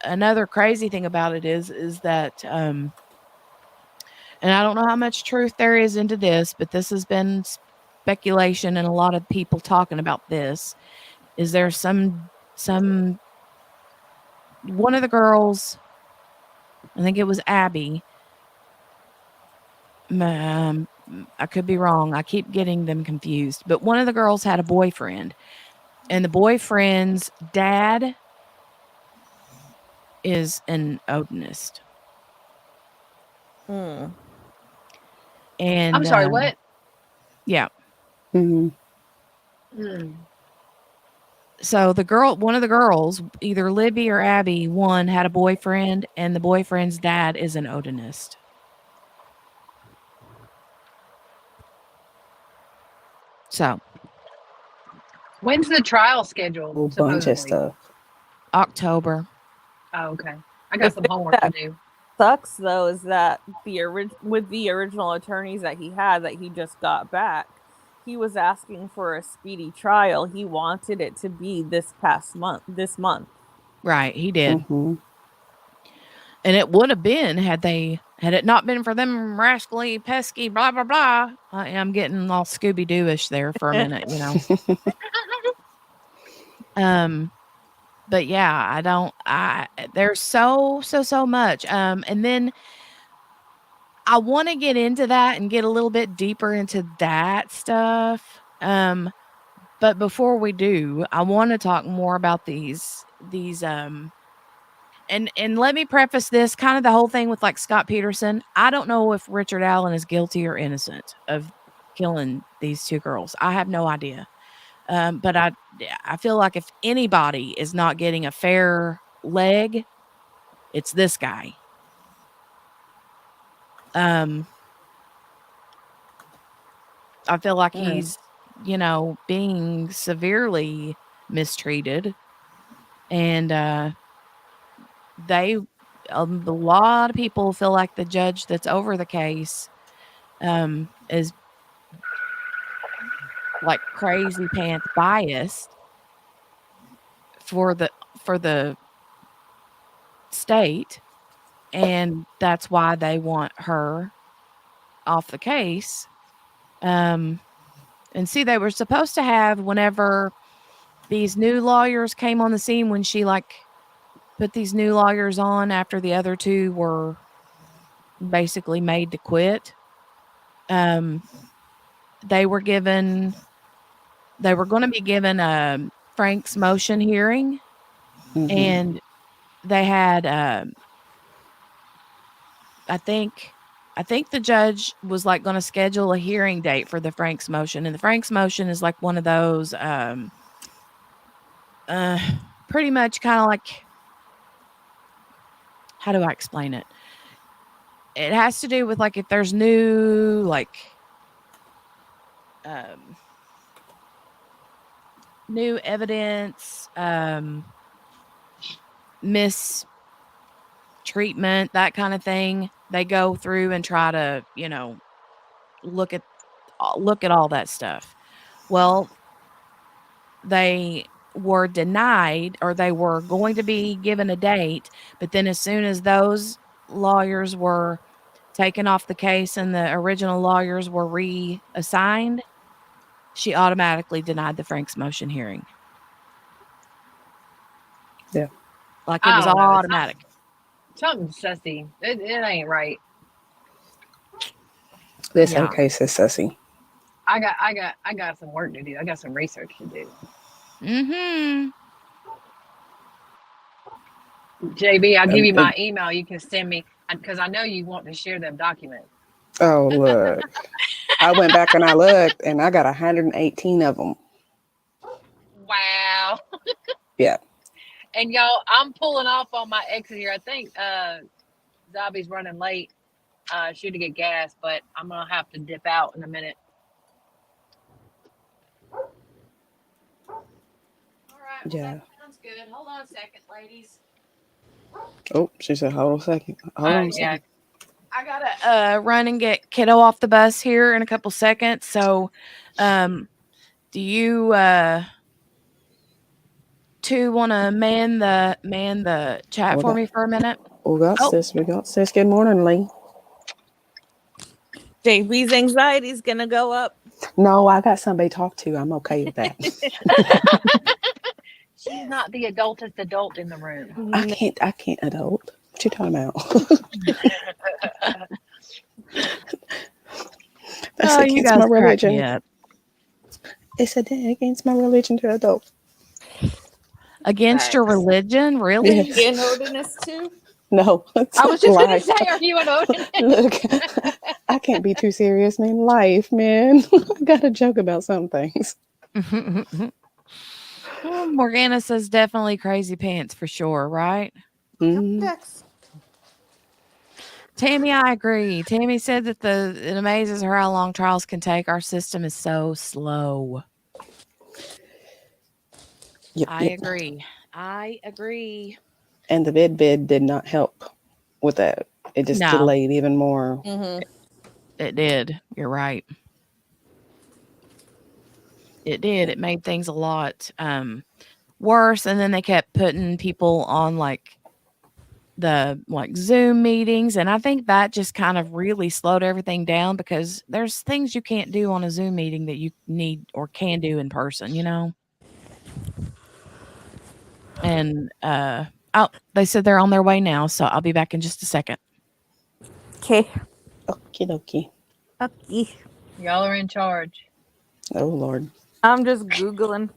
another crazy thing about it is that and I don't know how much truth there is into this, but this has been speculation and a lot of people talking about this. Is there some one of the girls, I think it was Abby. I could be wrong. I keep getting them confused. But one of the girls had a boyfriend, and the boyfriend's dad is an Odinist. Mm. And I'm sorry, what? Yeah. Mm-hmm. Mm. So one of the girls, either Libby or Abby, one had a boyfriend, and the boyfriend's dad is an Odinist. So When's the trial A scheduled? whole bunch of Supposedly. stuff. October. Oh, okay. I got The some thing homework to that do. sucks though is that with the original attorneys that he had that he just got back, he was asking for a speedy trial. He wanted it to be this month. Right, he did. Hmm. And it would have been had it not been for them rascally, pesky, blah blah blah. I'm getting all Scooby Doo-ish there for a minute, you know. But yeah, there's so much. And then I want to get into that and get a little bit deeper into that stuff. But before we do, I want to talk more about these and let me preface this kind of the whole thing with like Scott Peterson. I don't know if Richard Allen is guilty or innocent of killing these two girls. I have no idea. But I feel like if anybody is not getting a fair leg, it's this guy. I feel like he's, being severely mistreated, and a lot of people feel like the judge that's over the case is like crazy pants biased for the state, and that's why they want her off the case. And see, they were supposed to have, whenever these new lawyers came on the scene, when she like put these new lawyers on after the other two were basically made to quit. They were going to be given a Frank's motion hearing, and they had I think the judge was like going to schedule a hearing date for the Frank's motion, and the Frank's motion is like one of those pretty much kind of like, how do I explain it? It has to do with like if there's new like new evidence, mistreatment, that kind of thing. They go through and try to, look at all that stuff. Well, they were denied, or they were going to be given a date, but then as soon as those lawyers were taken off the case and the original lawyers were reassigned, she automatically denied the Frank's motion hearing. Yeah. Like it was I don't know. automatic. Something's sussy. It ain't right. This Yeah. whole case is sussy. I got some work to do. I got some research to do. Mm-hmm. JB, I'll give you my email. You can send me, because I know you want to share them documents. Oh, look. I went back and I looked, and I got 118 of them. Wow. Yeah. And y'all, I'm pulling off on my exit here. I think Zombie's running late. Should to get gas, but I'm gonna have to dip out in a minute. All right. Well, Yeah. that sounds good. Hold on a second, ladies. Oh, she said, hold on a second. Hold on a Yeah. second. I gotta run and get kiddo off the bus here in a couple seconds. So, do you two want to man the chat for me for a minute? We got sis. We got sis. Good morning, Lee. JB's anxiety is gonna go up. No, I got somebody to talk to. I'm okay with that. She's not the adultest adult in the room. I can't adult. What you talking about? That's against my religion. It's against my religion to adult. Against your religion? Really? Yes. You an Odinist too? No. I was just going to say, are you an Odinist? Look, I can't be too serious, man. Life, man. I got to joke about some things. Well, Morgana says definitely crazy pants for sure, right? Next. Tammy, I agree. Tammy said that it amazes her how long trials can take. Our system is so slow. Yep, I yep. agree. I agree. And the bid did not help with that. It just No, delayed even more. Mm-hmm. it did. You're right. It did. It made things a lot worse. And then they kept putting people on like Zoom meetings. And I think that just kind of really slowed everything down because there's things you can't do on a Zoom meeting that you need or can do in person, you know? And oh, they said they're on their way now, so I'll be back in just a second. Okay. Okie dokie. Okay. Y'all are in charge. Oh, Lord. I'm just Googling.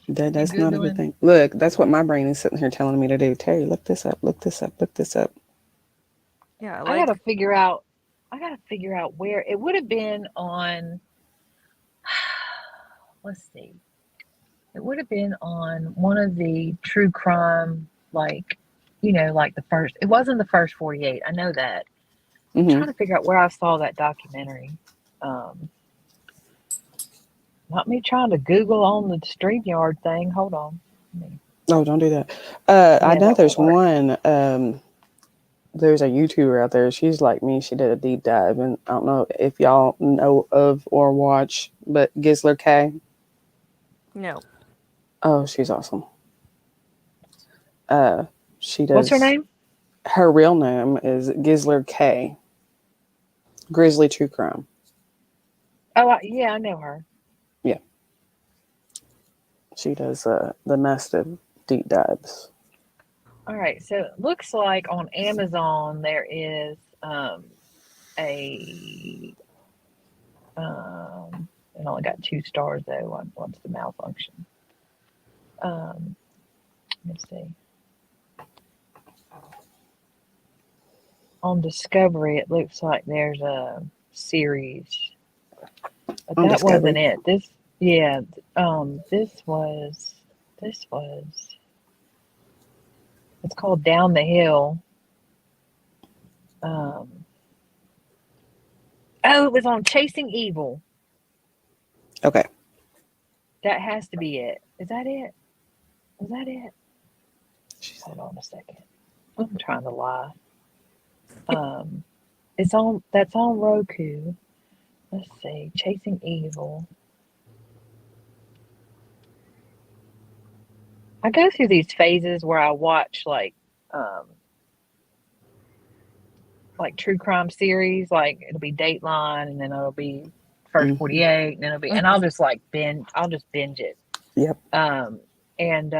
That's You not a good Googling? thing. Look, that's what my brain is sitting here telling me to do. Terry, look this up, look this up, look this up. Yeah, I like gotta figure out. Where it would have been on. Let's see. It would have been on one of the true crime, like, like the first. It wasn't the first 48. I know that. I'm Mm-hmm. trying to figure out where I saw that documentary. Um, Not me trying to Google on the StreamYard thing. Hold on. Oh, don't do that. I Yeah, know that won't there's work. one. There's a YouTuber out there. She's like me. She did a deep dive, and I don't know if y'all know of or watch, but Gisler K. no. Oh, she's awesome. She What's her does. name? Her real name is Gisler K. Grizzly True Crime. Oh, yeah, I know her. Yeah, she does the massive deep dives. All right, so it looks like on Amazon there is a it only got 2 stars though. What's the malfunction? Let's see. On Discovery, it looks like there's a series, but On that wasn't Discovery. it. Yeah, this was. It's called Down the Hill. Um, oh, it was on Chasing Evil. Okay. That has to be it. Is that it? Was that it? Hold on a second. I'm trying to lie. That's on Roku. Let's see. Chasing Evil. I go through these phases where I watch like true crime series, like it'll be Dateline and then it'll be First Mm-hmm. 48 and then it'll be and I'll just binge it. Yep. And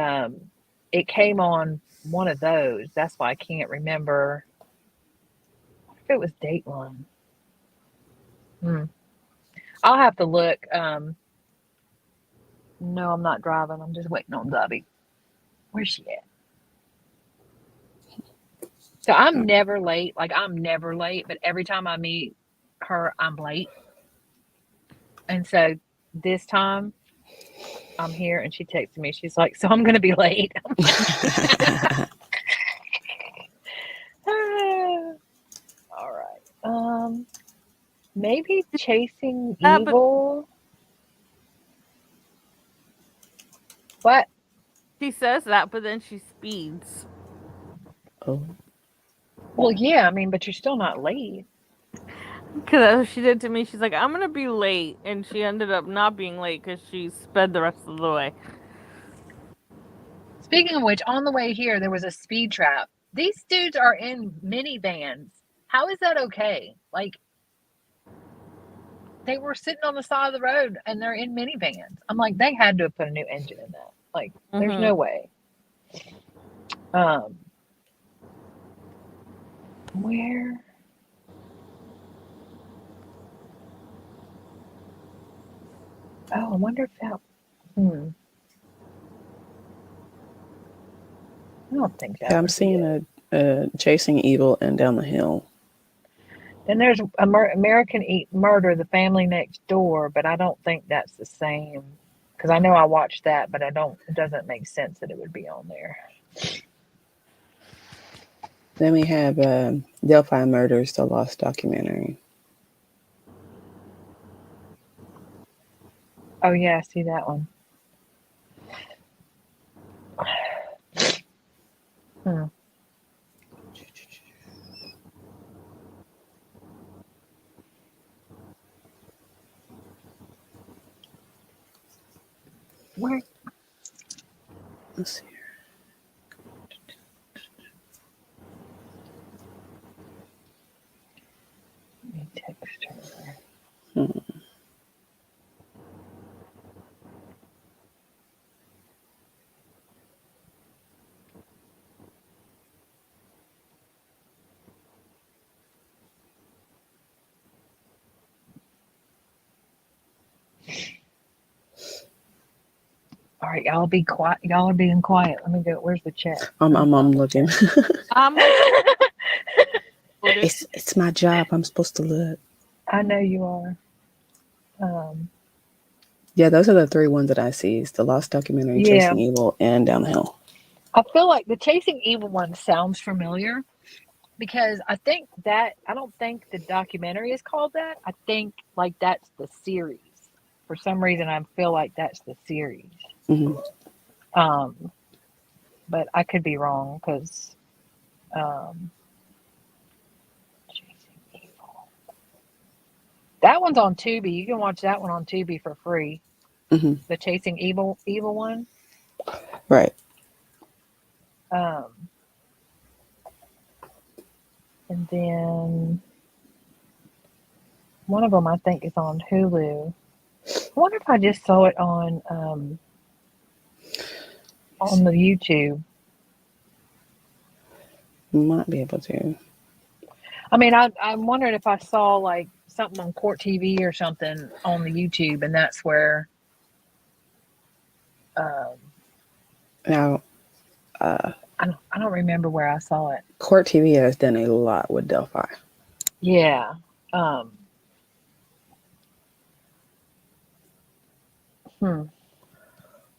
it came on one of those. That's why I can't remember if it was Dateline. I'll have to look. No, I'm not driving. I'm just waiting on Zubby. Where's she at? So I'm never late. Like I'm never late, but every time I meet her, I'm late. And so this time I'm here and she texted me. She's like, so I'm gonna be late. I'm like, all right. Maybe Chasing Evil. What? She says that, but then she speeds. Oh. Well, yeah, I mean, but you're still not late. Because that's what she did to me. She's like, I'm going to be late. And she ended up not being late because she sped the rest of the way. Speaking of which, on the way here, there was a speed trap. These dudes are in minivans. How is that okay? Like, they were sitting on the side of the road and they're in minivans. I'm like, they had to have put a new engine in that. Like, there's no way. Where? Oh, I wonder if that. I don't think that. Yeah, I'm would seeing a Chasing Evil and Down the Hill. Then there's American Murder, The Family Next Door, but I don't think that's the same. Because I know I watched that, but it doesn't make sense that it would be on there. Then we have Delphi Murders, the Lost documentary. Oh, yeah, I see that one. Where? Let's see. Let me text her. All right, y'all be quiet. Y'all are being quiet. Let me go. Where's the chat? I'm looking. I'm It's my job. I'm supposed to look. I know you are. Yeah, those are the 3 ones that I see. It's the Lost Documentary, Yeah. Chasing Evil, and Down the Hill. I feel like the Chasing Evil one sounds familiar because I don't think the documentary is called that. I think like that's the series. For some reason, I feel like that's the series. Mm-hmm. But I could be wrong because Chasing Evil. That one's on Tubi. You can watch that one on Tubi for free. Mm-hmm. The Chasing Evil one. Right. And then one of them I think is on Hulu. I wonder if I just saw it on the YouTube. Might be able to. I mean, I wondered if I saw like something on Court TV or something on the YouTube, and that's where. Now, I don't remember where I saw it. Court TV has done a lot with Delphi. Yeah. I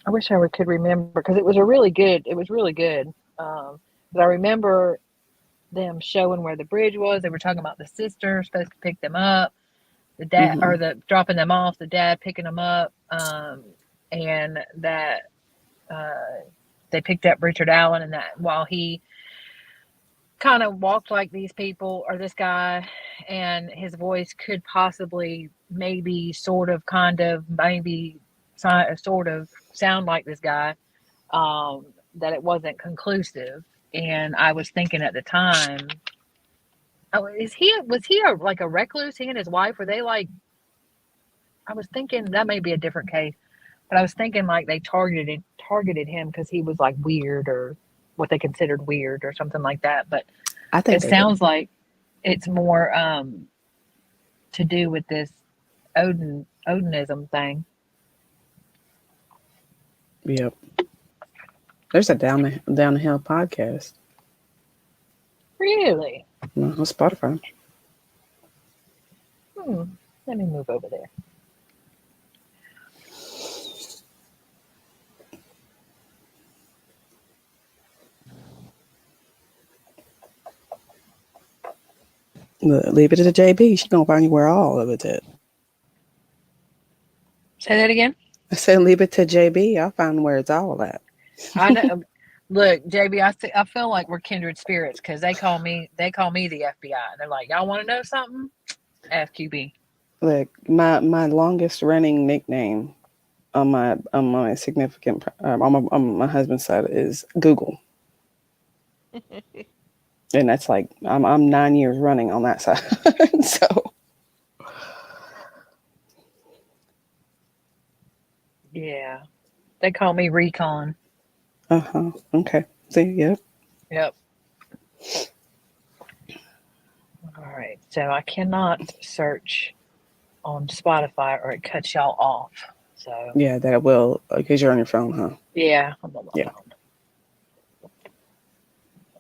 wish I could remember because it was really good. But I remember them showing where the bridge was. They were talking about the sister supposed to pick them up, the dad or the dropping them off, the dad picking them up, and that they picked up Richard Allen, and that while he kind of walked like these people or this guy, and his voice could possibly maybe sort of sound like this guy, that it wasn't conclusive. And I was thinking at the time, was he like a recluse? He and his wife, were they like? I was thinking that may be a different case, but I was thinking like they targeted him because he was like weird or what they considered weird or something like that. But I think it sounds like it's more to do with this Odinism thing. Yep. There's a Down the Hill podcast. Really? On Spotify. Let me move over there. Leave it to JB. She's gonna find you where all of it's at. Say that again. I said leave it to JB. I'll find where it's all at. I know. Look, JB, I feel like we're kindred spirits because they call me the FBI. They're like, y'all want to know something? Ask QB. Look, my longest running nickname on my significant on my husband's side is Google, and that's like I'm 9 years running on that side. So Yeah, they call me Recon. Okay. See, yep. Yep. All right. So I cannot search on Spotify or it cuts y'all off. So Yeah, that will because you're on your phone, huh? yeah, I'm on my Yeah.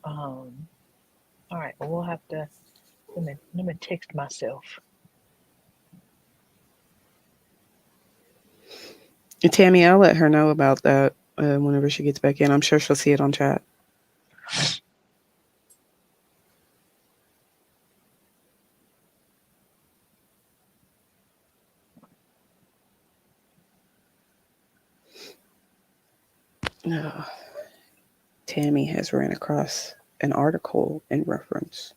phone. All right. Well, we'll have to let me text myself. Tammy, I'll let her know about that whenever she gets back in. I'm sure she'll see it on chat. Tammy has ran across an article in reference.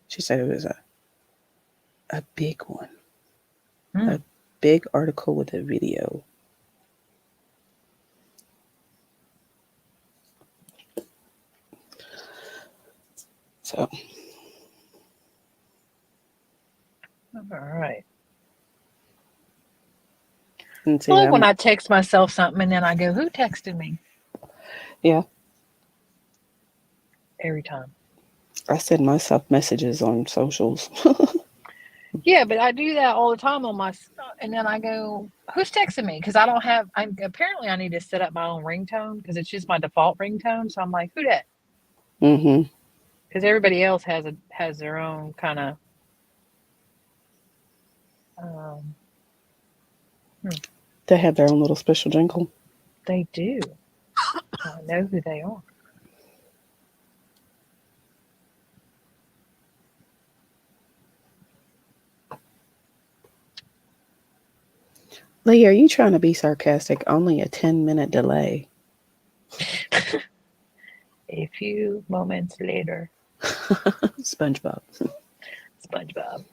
She said it was a big one. A big article with a video. So, All right. and see, I like when I text myself something and then I go, "Who texted me?" Yeah. Every time. I send myself messages on socials. Yeah, but I do that all the time on my, and then I go, "Who's texting me?" Because I don't have. Apparently I need to set up my own ringtone because it's just my default ringtone. So I'm like, "Who that?" Mm-hmm. Because everybody else has their own kind of. They have their own little special jingle. They do. So I know who they are. Lee, are you trying to be sarcastic? Only a 10-minute delay. A few moments later, SpongeBob. SpongeBob.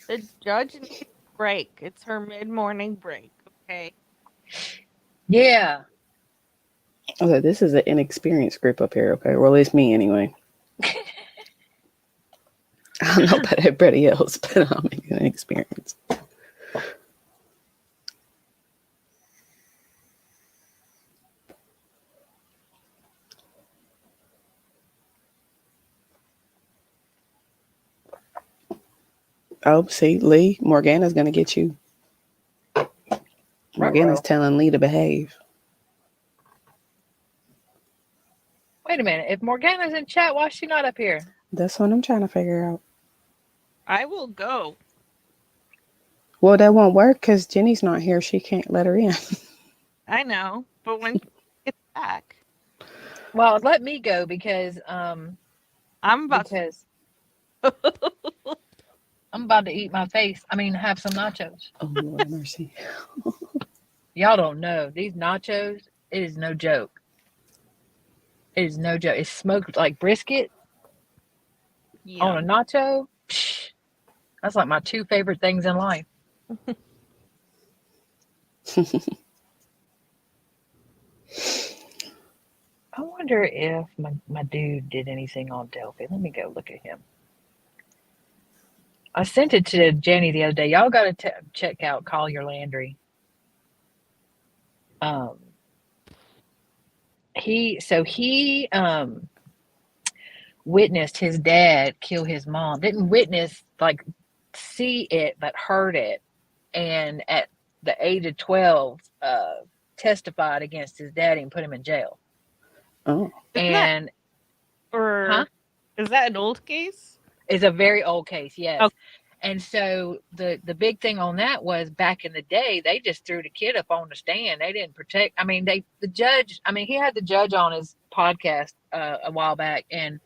The judge needs a break. It's her mid-morning break. Okay. Yeah. Okay, this is an inexperienced group up here. Okay, well, it's me anyway. I don't know about everybody else, but I'm inexperienced. Oh, see, Lee, Morgana's going to get you. Morgana's telling Lee to behave. Wait a minute. If Morgana's in chat, why is she not up here? That's what I'm trying to figure out. I will go. Well, that won't work because Jenny's not here. She can't let her in. I know, but when she gets back, Well, let me go because I'm about because I'm about to eat my face. I mean, have some nachos. Oh, Lord have mercy. Y'all don't know these nachos. It is no joke. It is no joke. It's smoked like brisket on a nacho. Psh, that's like my two favorite things in life. I wonder if my dude did anything on Delphi. Let me go look at him. I sent it to Jenny the other day. Y'all got to check out Collier Landry. He witnessed his dad kill his mom. Didn't witness, like, see it, but heard it. And at the age of 12, testified against his daddy and put him in jail. Oh. And is that an old case? It's a very old case, yes. Okay. And so the big thing on that was back in the day, they just threw the kid up on the stand. They didn't protect. I mean, he had the judge on his podcast a while back, and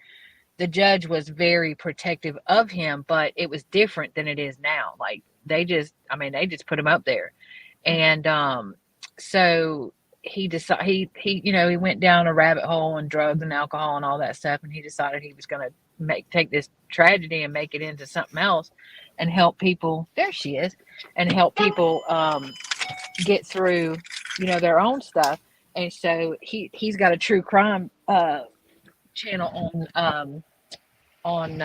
the judge was very protective of him, but it was different than it is now. Like they just put him up there. And so he decided he went down a rabbit hole and drugs and alcohol and all that stuff, and he decided he was going to take this tragedy and make it into something else and help people. There she is. And help people get through their own stuff. And so he's got a true crime channel on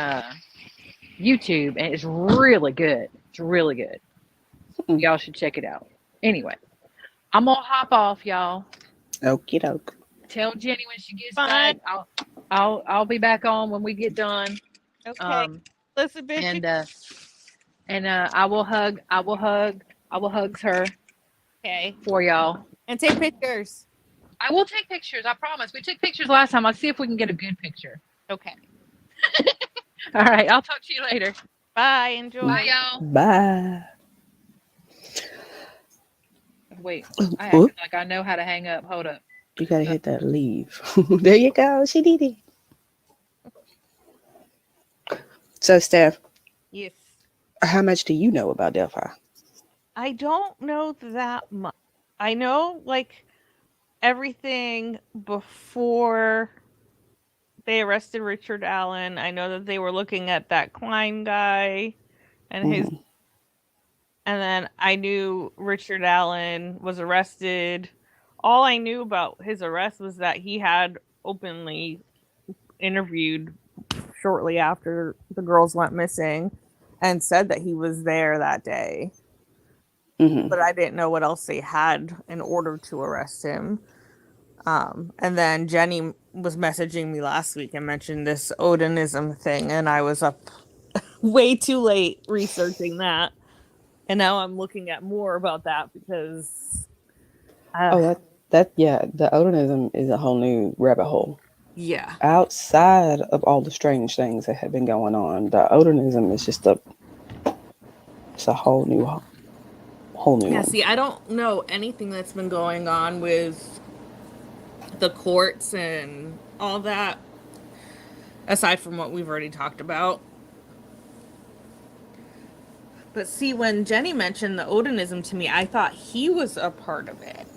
YouTube, and it's really good. It's really good. Y'all should check it out. Anyway, I'm gonna hop off, y'all. Okie doke. Tell Jenny when she gets back. I'll be back on when we get done. Okay. Elizabeth. And I will hug her. Okay. For y'all. And take pictures. I will take pictures. I promise. We took pictures last time. I'll see if we can get a good picture. Okay. All right. I'll talk to you later. Bye. Enjoy. Bye, y'all. Bye. Wait. I act like I know how to hang up. Hold up. You gotta hit that leave. There you go. She did it. So, Steph. Yes. How much do you know about Delphi? I don't know that much. I know, like, everything before they arrested Richard Allen. I know that they were looking at that Klein guy and his. And then I knew Richard Allen was arrested. All I knew about his arrest was that he had openly interviewed shortly after the girls went missing and said that he was there that day. Mm-hmm. But I didn't know what else they had in order to arrest him. And then Jenny was messaging me last week and mentioned this Odinism thing, and I was up way too late researching that. And now I'm looking at more about that because Oh, the Odinism is a whole new rabbit hole. yeah. Outside of all the strange things that have been going on, the Odinism is just it's a whole new Yeah, one. see, I don't know anything that's been going on with the courts and all that, aside from what we've already talked about. But see, when Jenny mentioned the Odinism to me, I thought he was a part of it.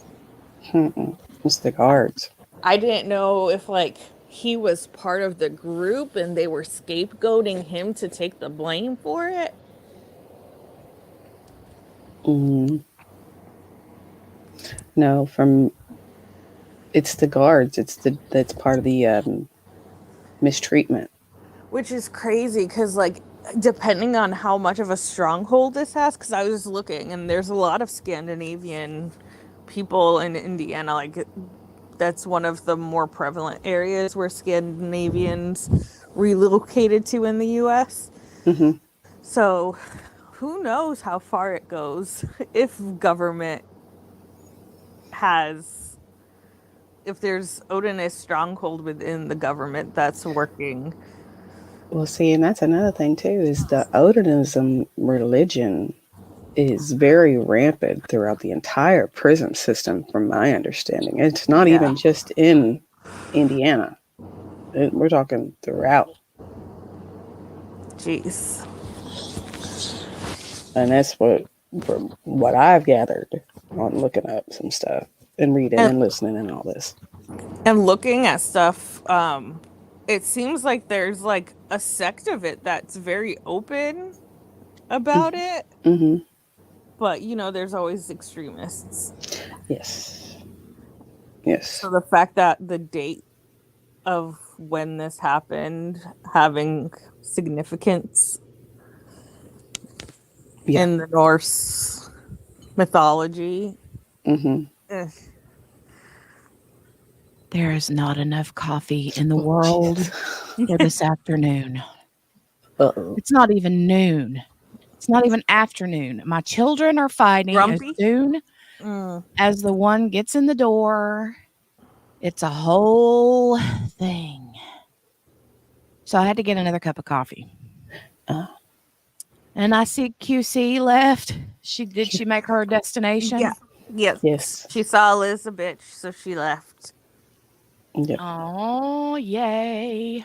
It's the guards. I didn't know if, like, he was part of the group and they were scapegoating him to take the blame for it. No, it's the guards. That's part of the mistreatment. Which is crazy because, like, depending on how much of a stronghold this has, because I was looking and there's a lot of Scandinavian people in Indiana. Like, that's one of the more prevalent areas where Scandinavians relocated to in the US. Mm-hmm. So, who knows how far it goes if government has, if there's Odinist stronghold within the government that's working. Well, see, and that's another thing too, is the Odinism religion is very rampant throughout the entire prison system, from my understanding. It's not even just in Indiana. We're talking throughout. Jeez. And that's from what I've gathered on looking up some stuff and reading and listening and all this. And looking at stuff, it seems like there's like a sect of it that's very open about it. Mm-hmm. But, you know, there's always extremists. Yes. So the fact that the date of when this happened having significance in the Norse mythology. Mm-hmm. There is not enough coffee in the world for this afternoon. Uh-oh. It's not even noon. It's not even afternoon. My children are fighting. Grumpy? As soon as the one gets in the door, it's a whole thing. So I had to get another cup of coffee. And I see QC left. Did she make her destination? Yeah. Yes. She saw Elizabeth, so she left. Yeah. Oh, yay.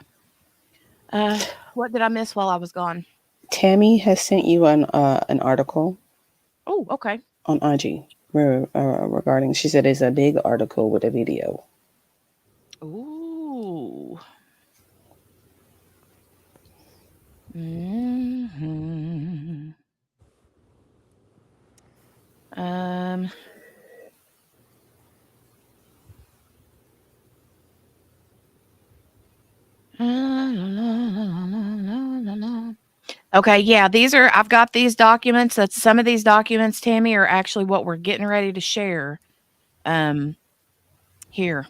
What did I miss while I was gone? Tammy has sent you an article. Oh, okay. On IG regarding, she said it's a big article with a video. Ooh. Mm-hmm. Okay, yeah, I've got these documents. Some of these documents, Tammy, are actually what we're getting ready to share here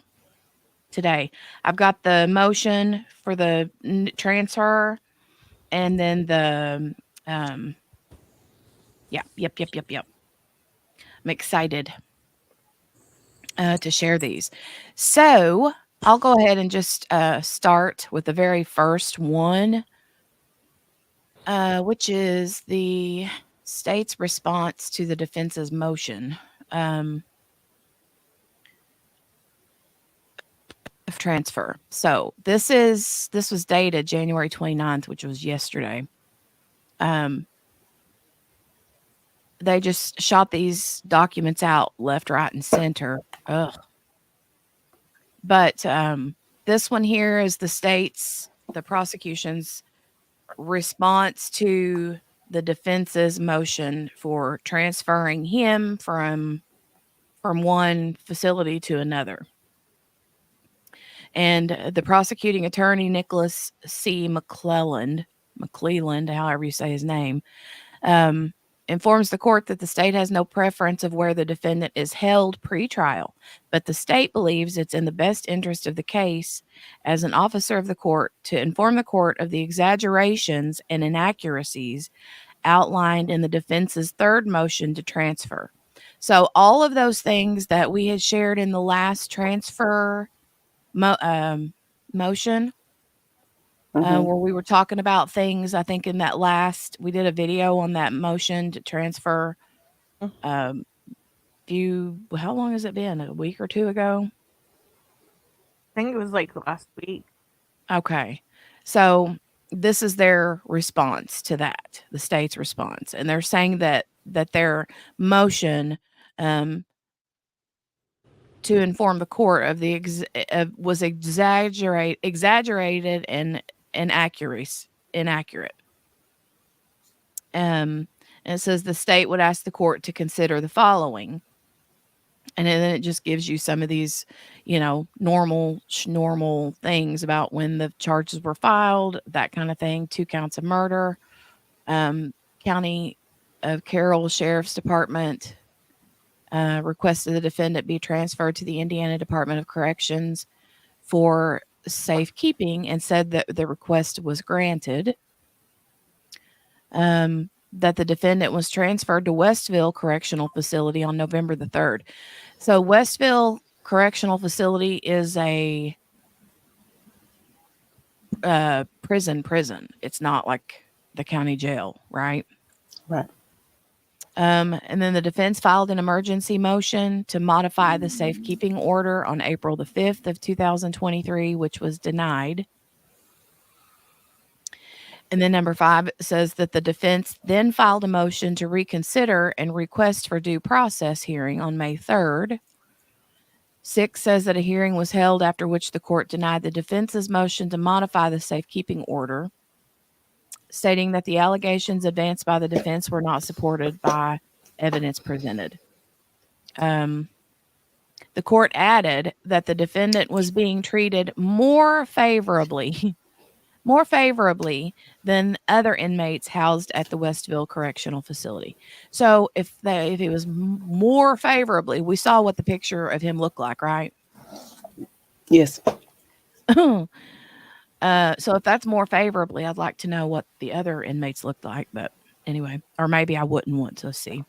today. I've got the motion for the transfer, and then the yep. I'm excited to share these. So I'll go ahead and just start with the very first one, which is the state's response to the defense's motion of transfer. So this was dated January 29th, which was yesterday. They just shot these documents out left, right, and center. Ugh. But this one here is the prosecution's response to the defense's motion for transferring him from one facility to another. And the prosecuting attorney, Nicholas C. McClelland, however you say his name, informs the court that the state has no preference of where the defendant is held pre-trial, but the state believes it's in the best interest of the case as an officer of the court to inform the court of the exaggerations and inaccuracies outlined in the defense's third motion to transfer. So all of those things that we had shared in the last transfer motion, where we were talking about things, I think in that last, we did a video on that motion to transfer. How long has it been? A week or two ago? I think it was like last week. Okay. So this is their response to that, the state's response. And they're saying that their motion to inform the court of the was exaggerated and inaccurate. And it says the state would ask the court to consider the following. And then it just gives you some of these, normal things about when the charges were filed, that kind of thing. 2 counts of murder. County of Carroll Sheriff's Department requested the defendant be transferred to the Indiana Department of Corrections for safekeeping and said that the request was granted. That the defendant was transferred to Westville Correctional Facility on November the 3rd. So Westville Correctional Facility is a prison. It's not like the county jail, right? Right. And then the defense filed an emergency motion to modify the safekeeping order on April the 5th of 2023, which was denied. And then number 5 says that the defense then filed a motion to reconsider and request for due process hearing on May 3rd. 6 says that a hearing was held after which the court denied the defense's motion to modify the safekeeping order, stating that the allegations advanced by the defense were not supported by evidence presented. The court added that the defendant was being treated more favorably than other inmates housed at the Westville Correctional Facility. So if it was more favorably, we saw what the picture of him looked like, right? Yes. So if that's more favorably, I'd like to know what the other inmates looked like. But anyway, or maybe I wouldn't want to see.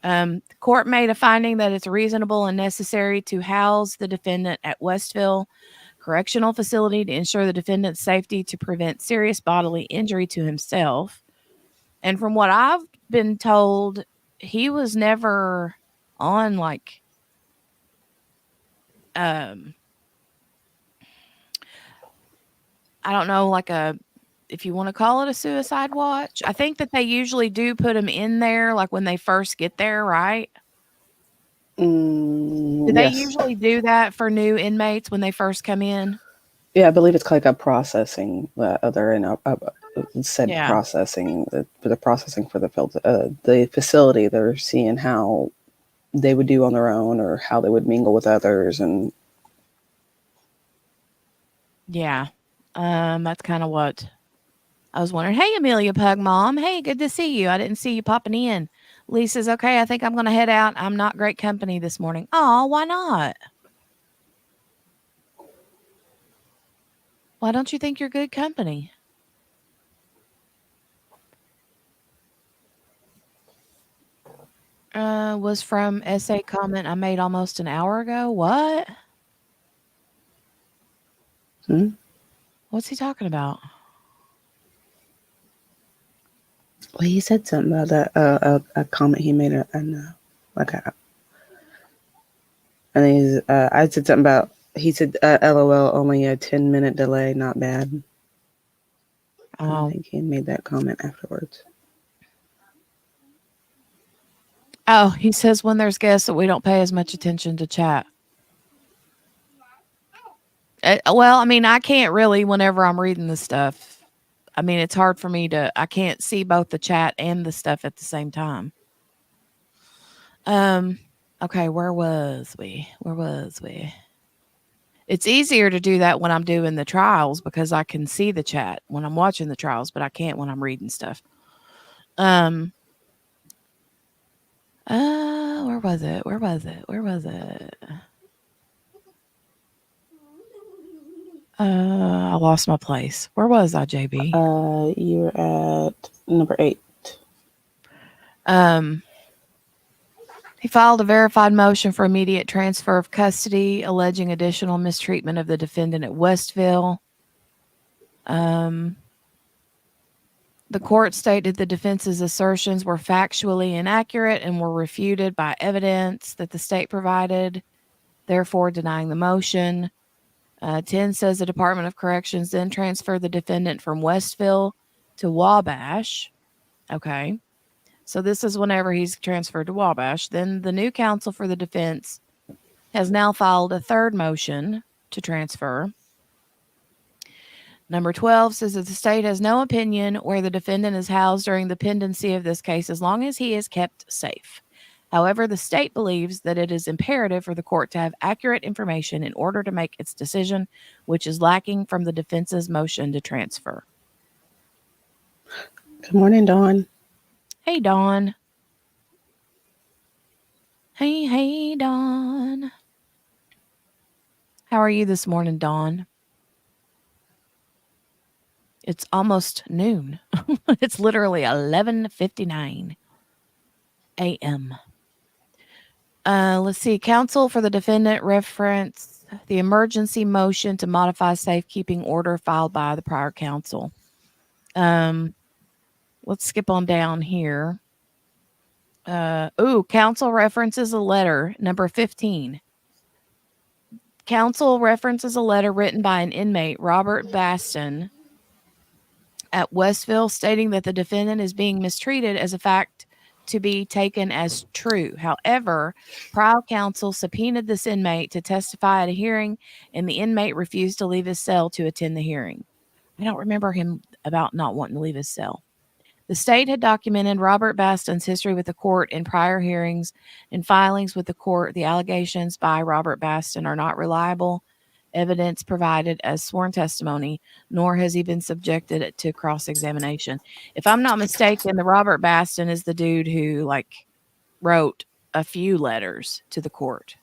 The court made a finding that it's reasonable and necessary to house the defendant at Westville Correctional Facility to ensure the defendant's safety to prevent serious bodily injury to himself. And from what I've been told, he was never on I don't know, if you want to call it a suicide watch. I think that they usually do put him in there when they first get there, right? Do they Yes. usually do that for new inmates when they first come in? Yeah, I believe it's like a processing. They're in said processing. The processing for the facility. They're seeing how they would do on their own or how they would mingle with others, and yeah, that's kind of what I was wondering. Hey, Amelia Pug Mom. Hey, good to see you. I didn't see you popping in. Lisa's okay. I think I'm going to head out. I'm not great company this morning. Oh, why not? Why don't you think you're good company? Was from essay comment I made almost an hour ago. What? What's he talking about? Well, he said something about that. A comment he made, and I said something about. He said, "LOL, only a 10-minute delay, not bad." I think he made that comment afterwards. Oh, he says when there's guests that we don't pay as much attention to chat. Well, I mean, I can't really whenever I'm reading the stuff. I mean, it's hard for me I can't see both the chat and the stuff at the same time. Okay, where was we? It's easier to do that when I'm doing the trials because I can see the chat when I'm watching the trials, but I can't when I'm reading stuff. Where was it? Where was it? Where was it? I lost my place. Where was I, JB? You're at number 8. He filed a verified motion for immediate transfer of custody, alleging additional mistreatment of the defendant at Westville. The court stated the defense's assertions were factually inaccurate and were refuted by evidence that the state provided, therefore denying the motion. 10 says the Department of Corrections then transferred the defendant from Westville to Wabash. Okay. So this is whenever he's transferred to Wabash. Then the new counsel for the defense has now filed a third motion to transfer. Number 12 says that the state has no opinion where the defendant is housed during the pendency of this case as long as he is kept safe. However, the state believes that it is imperative for the court to have accurate information in order to make its decision, which is lacking from the defense's motion to transfer. Good morning, Dawn. Hey, Dawn. Hey, Dawn. How are you this morning, Dawn? It's almost noon. It's literally 11:59 a.m. Let's see. Counsel for the defendant referenced the emergency motion to modify safekeeping order filed by the prior counsel. Let's skip on down here. Counsel references a letter, number 15. Counsel references a letter written by an inmate, Robert Baston, at Westville, stating that the defendant is being mistreated as a fact to be taken as true. However, prior counsel subpoenaed this inmate to testify at a hearing, and the inmate refused to leave his cell to attend the hearing. I don't remember him about not wanting to leave his cell. The state had documented Robert Baston's history with the court in prior hearings and filings with the court. The allegations by Robert Baston are not reliable evidence provided as sworn testimony, nor has he been subjected to cross-examination. If I'm not mistaken, the Robert Baston is the dude who wrote a few letters to the court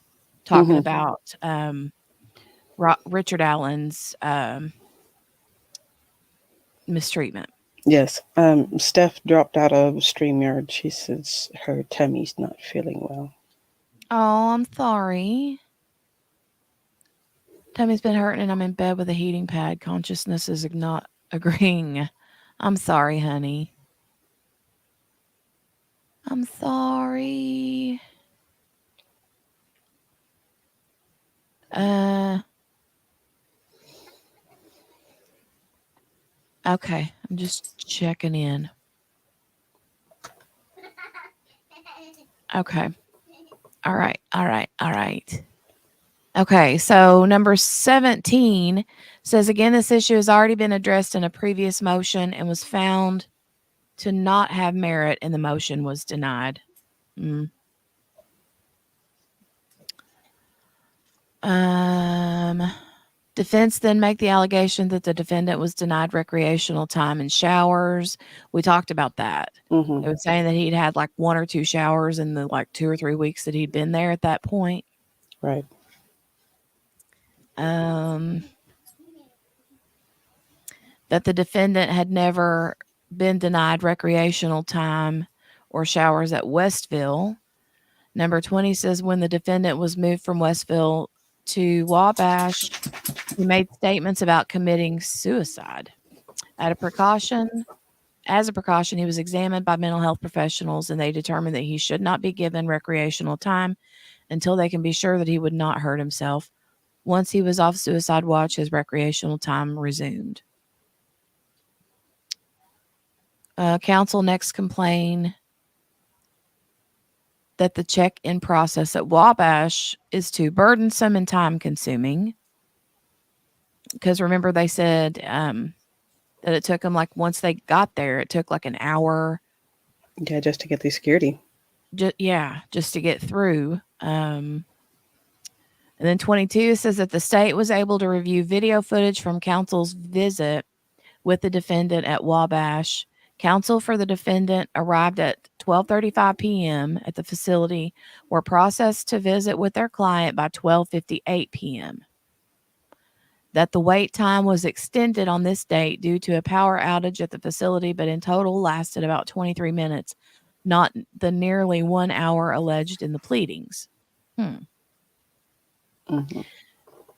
talking about Richard Allen's mistreatment. Yes. Steph dropped out of StreamYard. She says her tummy's not feeling well. Oh, I'm sorry. Tummy's been hurting and I'm in bed with a heating pad. Consciousness is not agreeing. I'm sorry, honey. I'm sorry. Okay, I'm just checking in. Okay. All right. Okay, so number 17 says, again, this issue has already been addressed in a previous motion and was found to not have merit, and the motion was denied. Defense then make the allegation that the defendant was denied recreational time and showers. We talked about that. Mm-hmm. They were saying that he'd had 1 or 2 showers in the 2 or 3 weeks that he'd been there at that point. Right. That the defendant had never been denied recreational time or showers at Westville. Number 20 says when the defendant was moved from Westville to Wabash, he made statements about committing suicide. As a precaution, he was examined by mental health professionals, and they determined that he should not be given recreational time until they can be sure that he would not hurt himself. Once he was off suicide watch, his recreational time resumed. Counsel next complained that the check-in process at Wabash is too burdensome and time-consuming. Because remember, they said that it took them once they got there, it took an hour. Yeah, just to get the security. Just to get through. And then 22 says that the state was able to review video footage from counsel's visit with the defendant at Wabash. Counsel for the defendant arrived at 12:35 p.m. at the facility, were processed to visit with their client by 12:58 p.m. That the wait time was extended on this date due to a power outage at the facility, but in total lasted about 23 minutes, not the nearly 1 hour alleged in the pleadings. Mhm.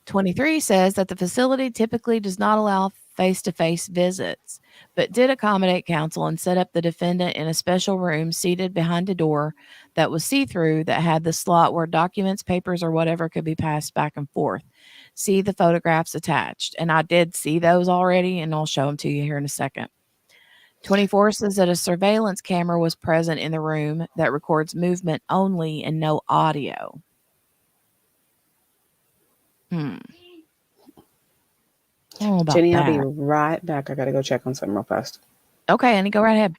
23 says that the facility typically does not allow face-to-face visits, but did accommodate counsel and set up the defendant in a special room seated behind a door that was see-through that had the slot where documents, papers, or whatever could be passed back and forth. See the photographs attached. And I did see those already, and I'll show them to you here in a second. 24 says that a surveillance camera was present in the room that records movement only and no audio. I don't know about Jenny, that. I'll be right back. I got to go check on something real fast. Okay, Annie, go right ahead.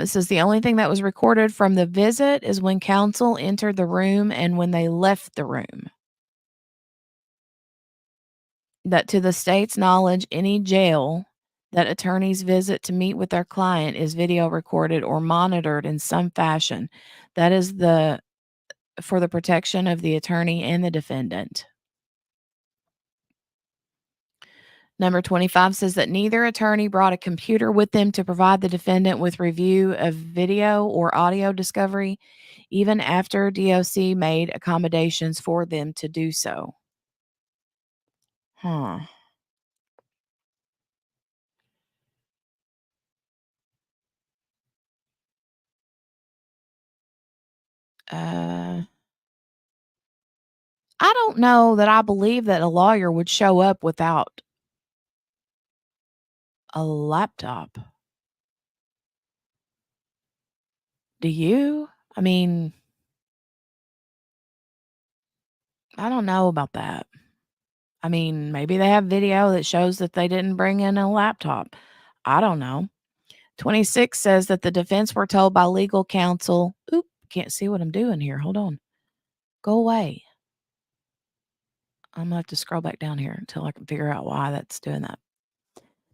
It says the only thing that was recorded from the visit is when counsel entered the room and when they left the room. That to the state's knowledge, any jail that attorneys visit to meet with their client is video recorded or monitored in some fashion. That is for the protection of the attorney and the defendant. Number 25 says that neither attorney brought a computer with them to provide the defendant with review of video or audio discovery, even after DOC made accommodations for them to do so. I don't know that I believe that a lawyer would show up without a laptop. Do you? I mean, I don't know about that. I mean, maybe they have video that shows that they didn't bring in a laptop. I don't know. 26 says that the defense were told by legal counsel, oop, can't see what I'm doing here. Hold on. Go away. I'm going to have to scroll back down here until I can figure out why that's doing that.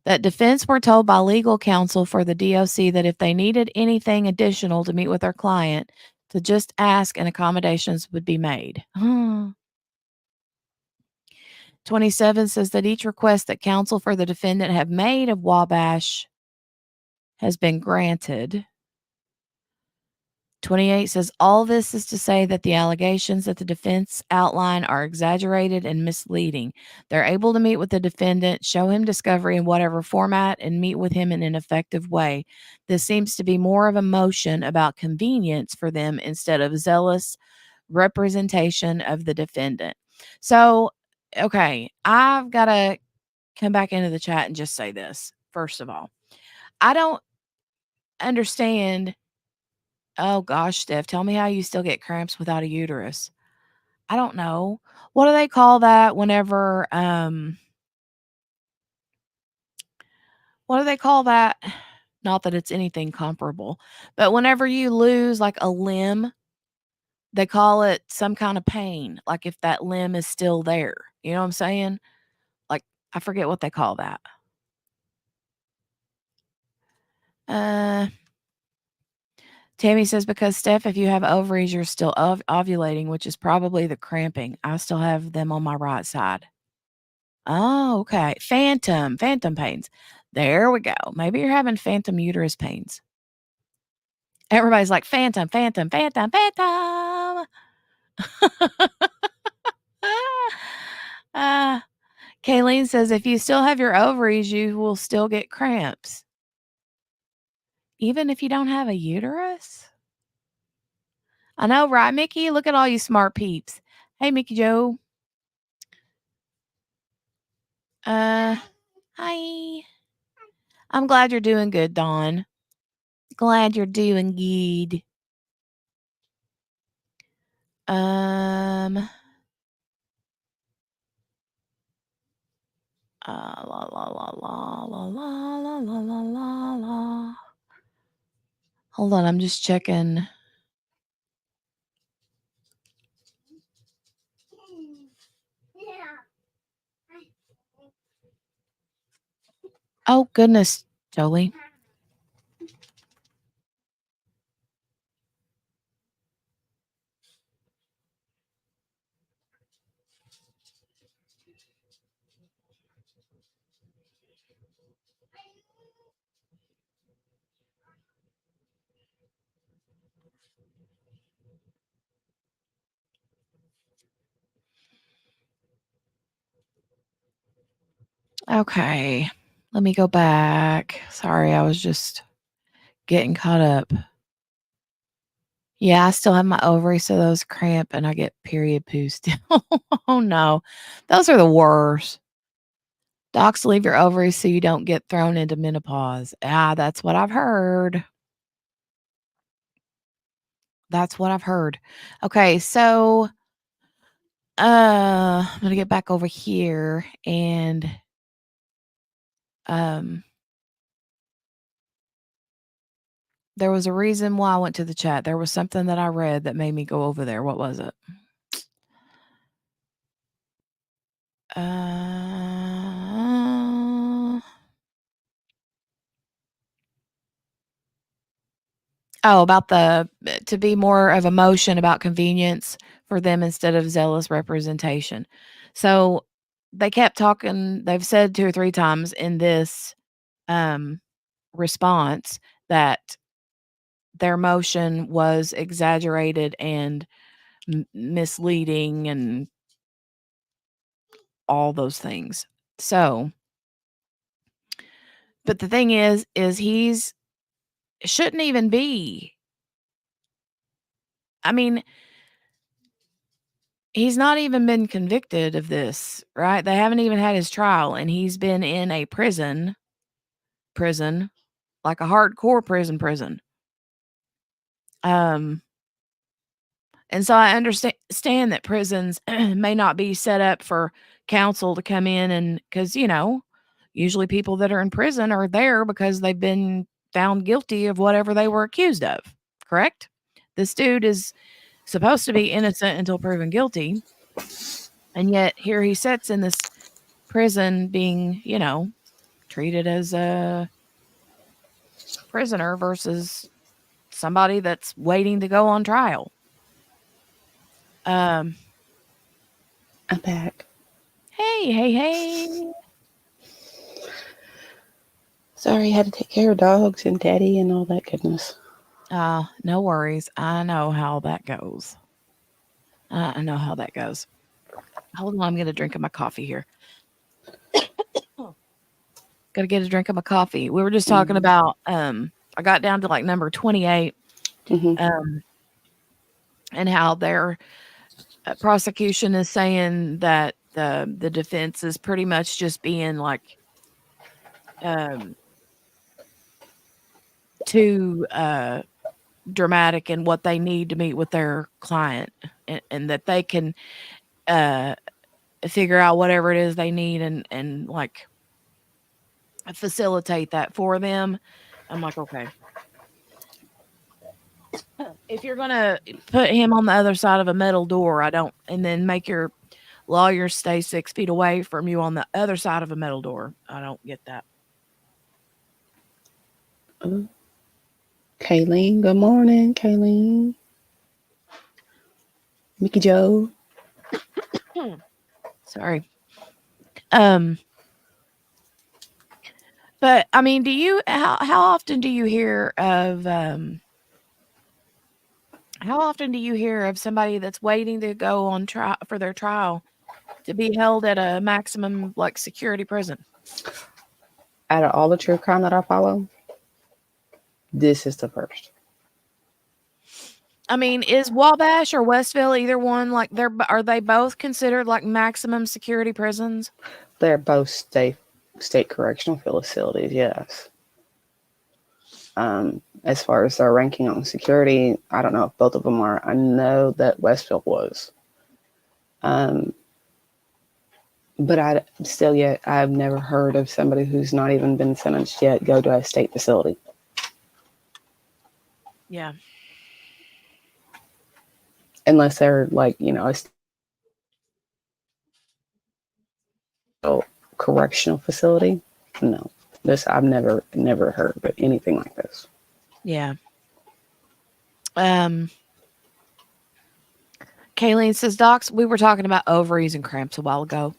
That defense were told by legal counsel for the DOC that if they needed anything additional to meet with their client, to just ask and accommodations would be made. 27 says that each request that counsel for the defendant have made of Wabash has been granted. 28 says all this is to say that the allegations that the defense outline are exaggerated and misleading. They're able to meet with the defendant, show him discovery in whatever format, and meet with him in an effective way. This seems to be more of a motion about convenience for them instead of zealous representation of the defendant. So, okay, I've got to come back into the chat and just say this. First of all, I don't understand. Oh gosh, Steph, tell me how you still get cramps without a uterus. I don't know. What do they call that whenever what do they call that? Not that it's anything comparable, but whenever you lose like a limb, they call it some kind of pain, like if that limb is still there. You know what I'm saying? Like I forget what they call that. Tammy says, because Steph, if you have ovaries, you're still ovulating, which is probably the cramping. I still have them on my right side. Oh, okay. Phantom pains. There we go. Maybe you're having phantom uterus pains. Everybody's like, phantom. Kayleen says, if you still have your ovaries, you will still get cramps. Even if you don't have a uterus? I know, right, Mickey? Look at all you smart peeps. Hey, Mickey Joe. Hi. I'm glad you're doing good, Dawn. Glad you're doing good. La la la la la la la la la la. Hold on, I'm just checking. Oh, goodness, Jolie. Okay, let me go back. Sorry, I was just getting caught up. Yeah, I still have my ovaries, so those cramp and I get period poo still. Oh no, those are the worst. Docs leave your ovaries so you don't get thrown into menopause. Ah, that's what I've heard. That's what I've heard. Okay, so I'm gonna get back over here and um there was a reason why I went to the chat. There was something that I read that made me go over there. What was it? Oh, about to be more of emotion about convenience for them instead of zealous representation. So they kept talking. They've said 2 or 3 times in this response that their motion was exaggerated and misleading and all those things. So, but the thing is he's shouldn't even be. I mean, he's not even been convicted of this, right? They haven't even had his trial, and he's been in a prison, like a hardcore prison. Um, and so I understand that prisons may not be set up for counsel to come in and because, usually people that are in prison are there because they've been found guilty of whatever they were accused of, correct? This dude is supposed to be innocent until proven guilty. And yet here he sits in this prison being, treated as a prisoner versus somebody that's waiting to go on trial. I'm back. Hey. Sorry, I had to take care of dogs and daddy and all that goodness. No worries. I know how that goes. Hold on, I'm going to drink my coffee here. Got to get a drink of my coffee. We were just talking about, I got down to like number 28, and how their prosecution is saying that the defense is pretty much just being like, too dramatic in what they need to meet with their client, and that they can figure out whatever it is they need and like facilitate that for them. I'm like, okay. If you're gonna put him on the other side of a metal door, and then make your lawyers stay 6 feet away from you on the other side of a metal door, I don't get that. Kayleen, good morning, Kayleen. Mickey Joe. Sorry. But I mean, how often do you hear of somebody that's waiting to go on trial for their trial to be held at a maximum like security prison? Out of all the true crime that I follow, this is the first. I mean, is Wabash or Westville either one like are they both considered like maximum security prisons? They're both state correctional facilities, yes. As far as their ranking on security, I don't know if both of them are. I know that Westville was. But I've never heard of somebody who's not even been sentenced yet go to a state facility. Yeah. Unless they're like, a correctional facility. No. This I've never heard of anything like this. Yeah. Kayleen says, Docs, we were talking about ovaries and cramps a while ago.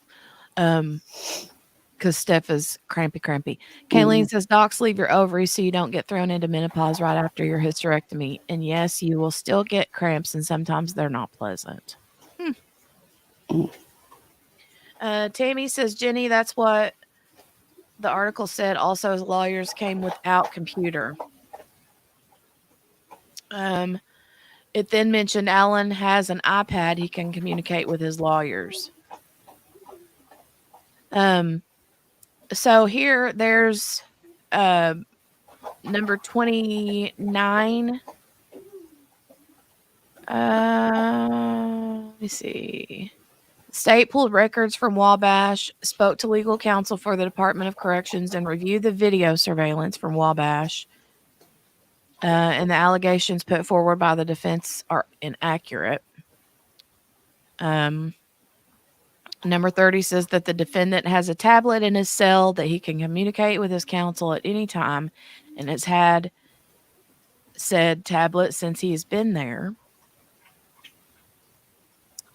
Because Steph is crampy. Kayleen says, Docs, leave your ovaries so you don't get thrown into menopause right after your hysterectomy. And yes, you will still get cramps, and sometimes they're not pleasant. Tammy says, Jenny, that's what the article said. Also, his lawyers came without computer. It then mentioned Alan has an iPad he can communicate with his lawyers. So here there's number 29. Let me see. State pulled records from Wabash, spoke to legal counsel for the Department of Corrections, and reviewed the video surveillance from Wabash. And the allegations put forward by the defense are inaccurate. Number 30 says that the defendant has a tablet in his cell that he can communicate with his counsel at any time and has had said tablet since he's been there.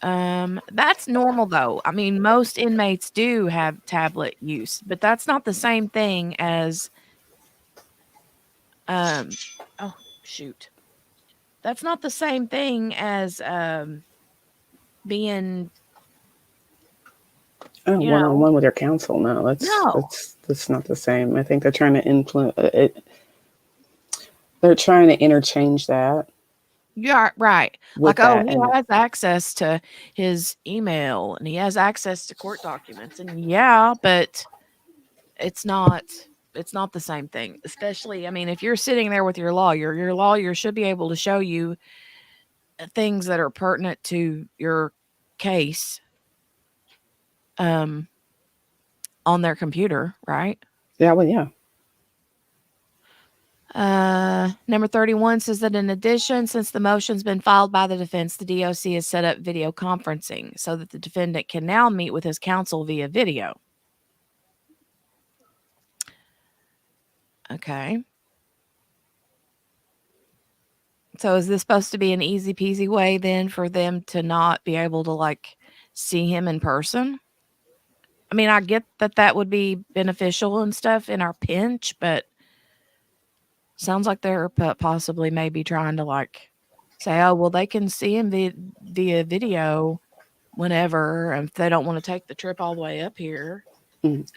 That's normal though. I mean, most inmates do have tablet use, but that's not the same thing as oh shoot. That's not the same thing as being one-on-one with your counsel. No, that's not the same. I think they're trying to influence it. They're trying to interchange that. Yeah, right. Like, that he has access to his email and he has access to court documents. And yeah, but it's not the same thing. Especially, I mean, if you're sitting there with your lawyer should be able to show you things that are pertinent to your case on their computer, right? Yeah, well, yeah. Number 31 says that in addition, since the motion's been filed by the defense, the DOC has set up video conferencing so that the defendant can now meet with his counsel via video. Okay. So is this supposed to be an easy peasy way then for them to not be able to like see him in person? I mean, I get that would be beneficial and stuff in our pinch, but sounds like they're possibly maybe trying to like say, oh, well, they can see him via video whenever if they don't want to take the trip all the way up here.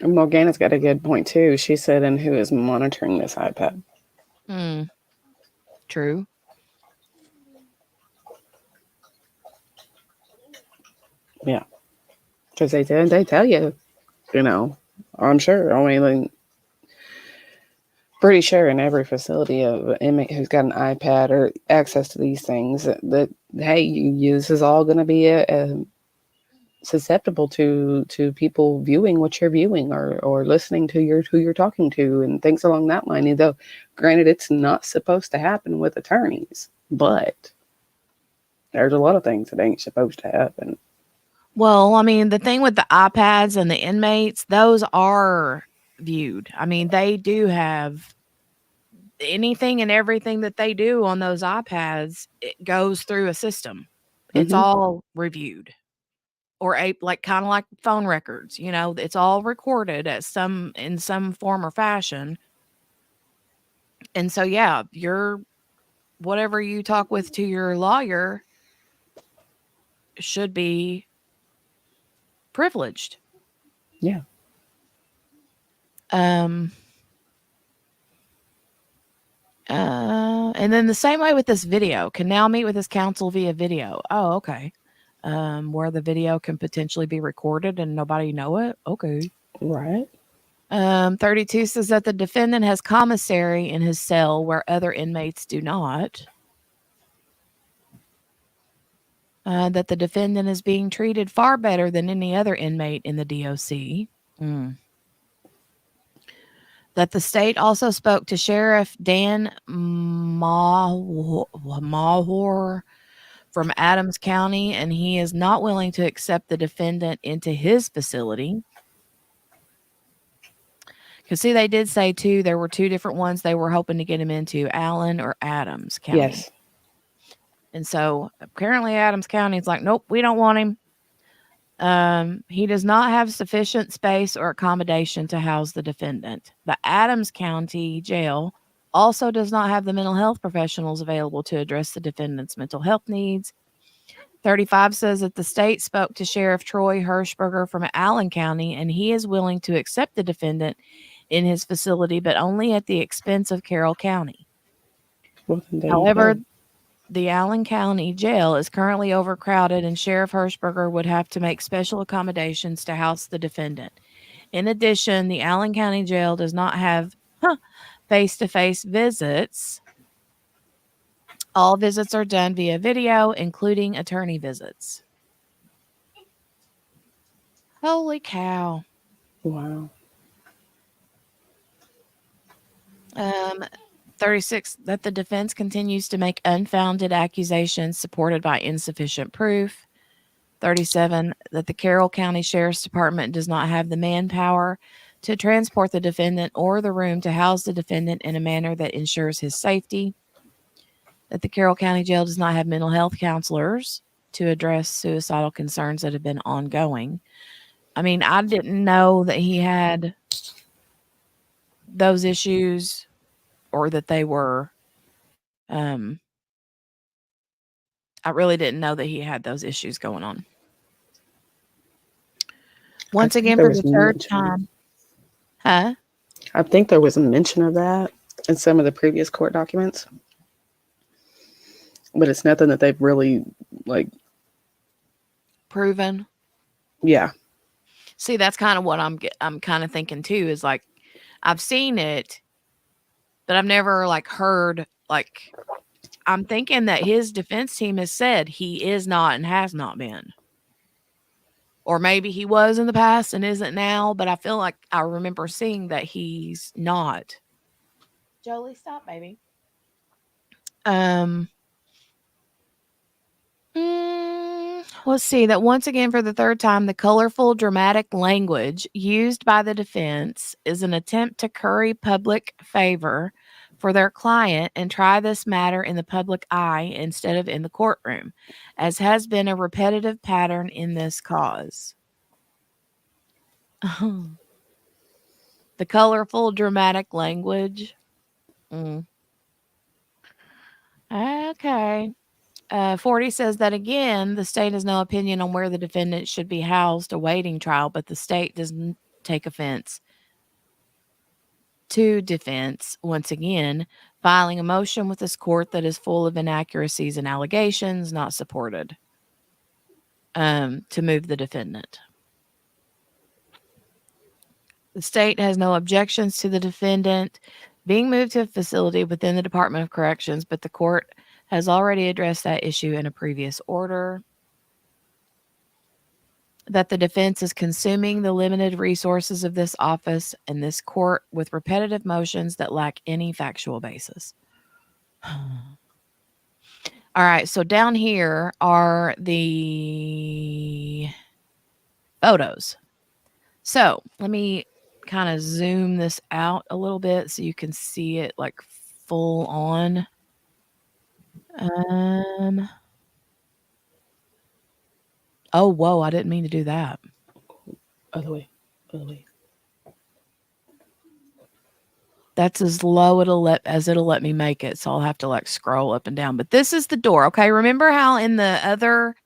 Morgana's got a good point too. She said, and who is monitoring this iPad? True. Yeah. Because they tell you, I'm sure. I mean, like, pretty sure in every facility of an inmate who's got an iPad or access to these things that hey, this is all going to be susceptible to people viewing what you're viewing or listening to who you're talking to and things along that line. Though, granted, it's not supposed to happen with attorneys, but there's a lot of things that ain't supposed to happen. Well, I mean, the thing with the iPads and the inmates, those are viewed. I mean, they do have anything and everything that they do on those iPads. It goes through a system. It's all reviewed, or like kind of like phone records. It's all recorded in some form or fashion. And so, yeah, whatever you talk with to your lawyer should be privileged. Yeah. And then the same way with this video, can now meet with his counsel via video. Oh, okay. Where the video can potentially be recorded and nobody know it. Okay. Right. 32 says that the defendant has commissary in his cell where other inmates do not. That the defendant is being treated far better than any other inmate in the DOC. That the state also spoke to Sheriff Dan Mahor from Adams County, and he is not willing to accept the defendant into his facility. Because see, they did say too, there were 2 different ones they were hoping to get him into, Allen or Adams County. Yes. And so apparently Adams County is like, nope, we don't want him. He does not have sufficient space or accommodation to house the defendant. The Adams County Jail also does not have the mental health professionals available to address the defendant's mental health needs. 35 says that the state spoke to Sheriff Troy Hirschberger from Allen County, and he is willing to accept the defendant in his facility, but only at the expense of Carroll County. Well, then there you However, go. the Allen County Jail is currently overcrowded, and Sheriff Hirschberger would have to make special accommodations to house the defendant. In addition, the Allen County Jail does not have face-to-face visits. All visits are done via video, including attorney visits. Holy cow. Wow. 36, that the defense continues to make unfounded accusations supported by insufficient proof. 37, that the Carroll County Sheriff's Department does not have the manpower to transport the defendant or the room to house the defendant in a manner that ensures his safety. That the Carroll County Jail does not have mental health counselors to address suicidal concerns that have been ongoing. I mean, I didn't know that he had those issues or that they were, I really didn't know that he had those issues going on. Once think again, there for was the third mention. time. Huh? I think there was a mention of that in some of the previous court documents, but it's nothing that they've really like. Proven. Yeah. See, that's kind of what I'm kind of thinking too, is like, I've seen it, but I've never like heard, like, I'm thinking that his defense team has said he is not and has not been. Or maybe he was in the past and isn't now, but I feel like I remember seeing that he's not. Jolie, stop, baby. Let's see, that once again, for the third time, the colorful, dramatic language used by the defense is an attempt to curry public favor for their client and try this matter in the public eye instead of in the courtroom, as has been a repetitive pattern in this cause. The colorful, dramatic language. Okay. 40 says that again, the state has no opinion on where the defendant should be housed awaiting trial, but the state doesn't take offense to defense, once again, filing a motion with this court that is full of inaccuracies and allegations not supported to move the defendant. The state has no objections to the defendant being moved to a facility within the Department of Corrections, but the court has already addressed that issue in a previous order. That the defense is consuming the limited resources of this office and this court with repetitive motions that lack any factual basis. All right, so down here are the photos. So let me kind of zoom this out a little bit so you can see it like full on. Oh, whoa, I didn't mean to do that. Other way. Other way. That's as low as it'll let me make it, so I'll have to like scroll up and down. But this is the door, okay? Remember how in the other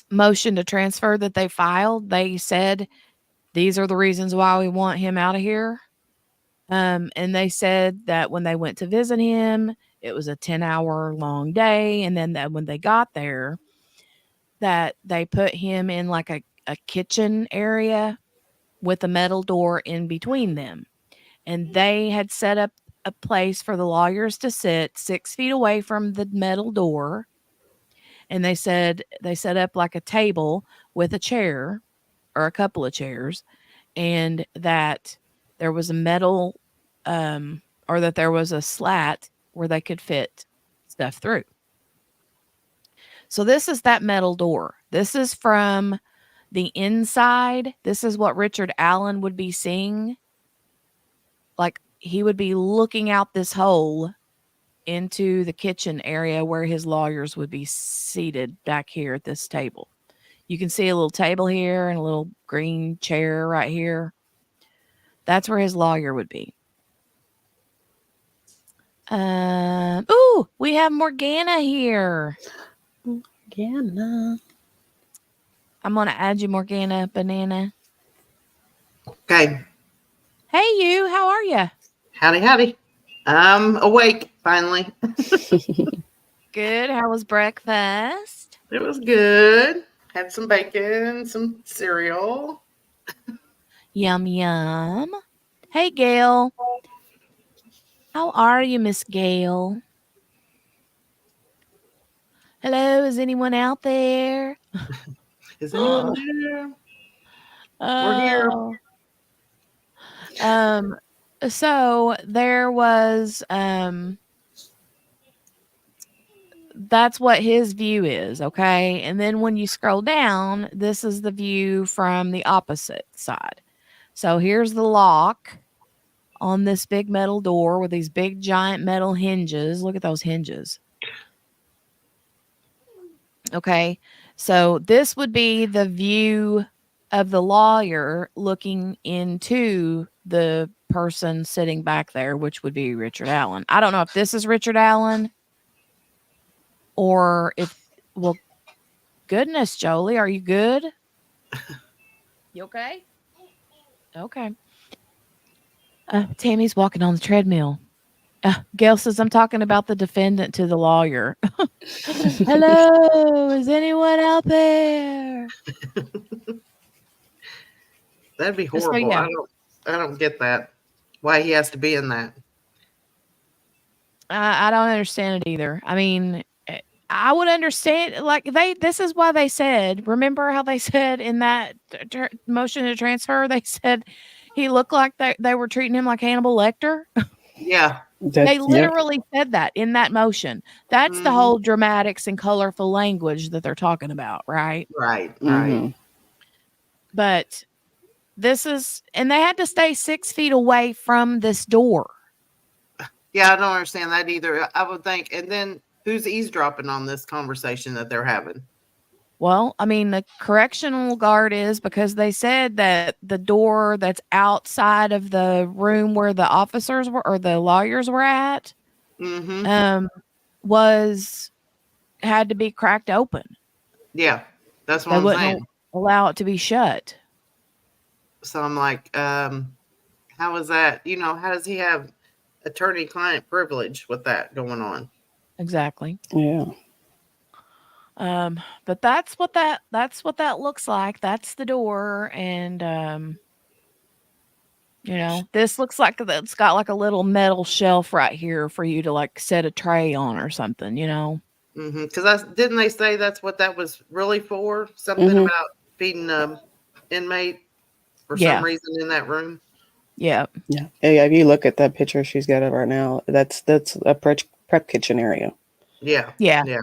motion to transfer that they filed, they said these are the reasons why we want him out of here. And they said that when they went to visit him, it was a 10-hour long day, and then that when they got there, that they put him in like a kitchen area with a metal door in between them. And they had set up a place for the lawyers to sit 6 feet away from the metal door. And they said they set up like a table with a chair or a couple of chairs, and that there was a metal or that there was a slat where they could fit stuff through. So this is that metal door. This is from The inside, this is what Richard Allen would be seeing. Like he would be looking out this hole into the kitchen area where his lawyers would be seated back here at this table. You can see a little table here and a little green chair right here. That's where his lawyer would be. Ooh, we have Morgana here. Morgana. I'm going to add you, Morgana Banana. Okay. Hey, you. How are you? Howdy, howdy. I'm awake finally. Good. How was breakfast? It was good. Had some bacon, some cereal. Yum, yum. Hey, Gail. How are you, Miss Gail? Hello, is anyone out there? Is anyone there? We're here. So there was that's what his view is, okay? And then when you scroll down, this is the view from the opposite side. So here's the lock on this big metal door with these big giant metal hinges. Look at those hinges. Okay. So this would be the view of the lawyer looking into the person sitting back there, which would be Richard Allen. I don't know if this is Richard Allen or if, well, goodness, Jolie, are you good? You okay? Okay. Tammy's walking on the treadmill. Gail says, I'm talking about the defendant to the lawyer. Hello, is anyone out there? That'd be So, horrible. yeah. I don't get that. Why he has to be in that. I don't understand it either. I mean, I would understand, like, this is why they said, remember how they said in that motion to transfer, they said he looked like they were treating him like Hannibal Lecter. Yeah. They literally said that in that motion. That's the Mhm. whole dramatics and colorful language that they're talking about, right? Right. Mhm. But this is, and they had to stay 6 feet away from this door. Yeah, I don't understand that either. I would think, and then who's eavesdropping on this conversation that they're having? Well, I mean, the correctional guard is, because they said that the door that's outside of the room where the officers were or the lawyers were at, Mm-hmm. had to be cracked open. Yeah, that's what They I'm wouldn't saying. allow it to be shut. So I'm like, how is that? You know, how does he have attorney-client privilege with that going on? Exactly. Yeah. But that's what that looks like. That's the door, and this looks like it's got like a little metal shelf right here for you to like set a tray on or something, Mm-hmm. Because didn't they say that's what that was really for? Something Mhm. about feeding inmate for Yeah. some reason in that room. Yeah. Yeah. If you look at that picture she's got it right now, that's a prep kitchen area. Yeah. Yeah. Yeah.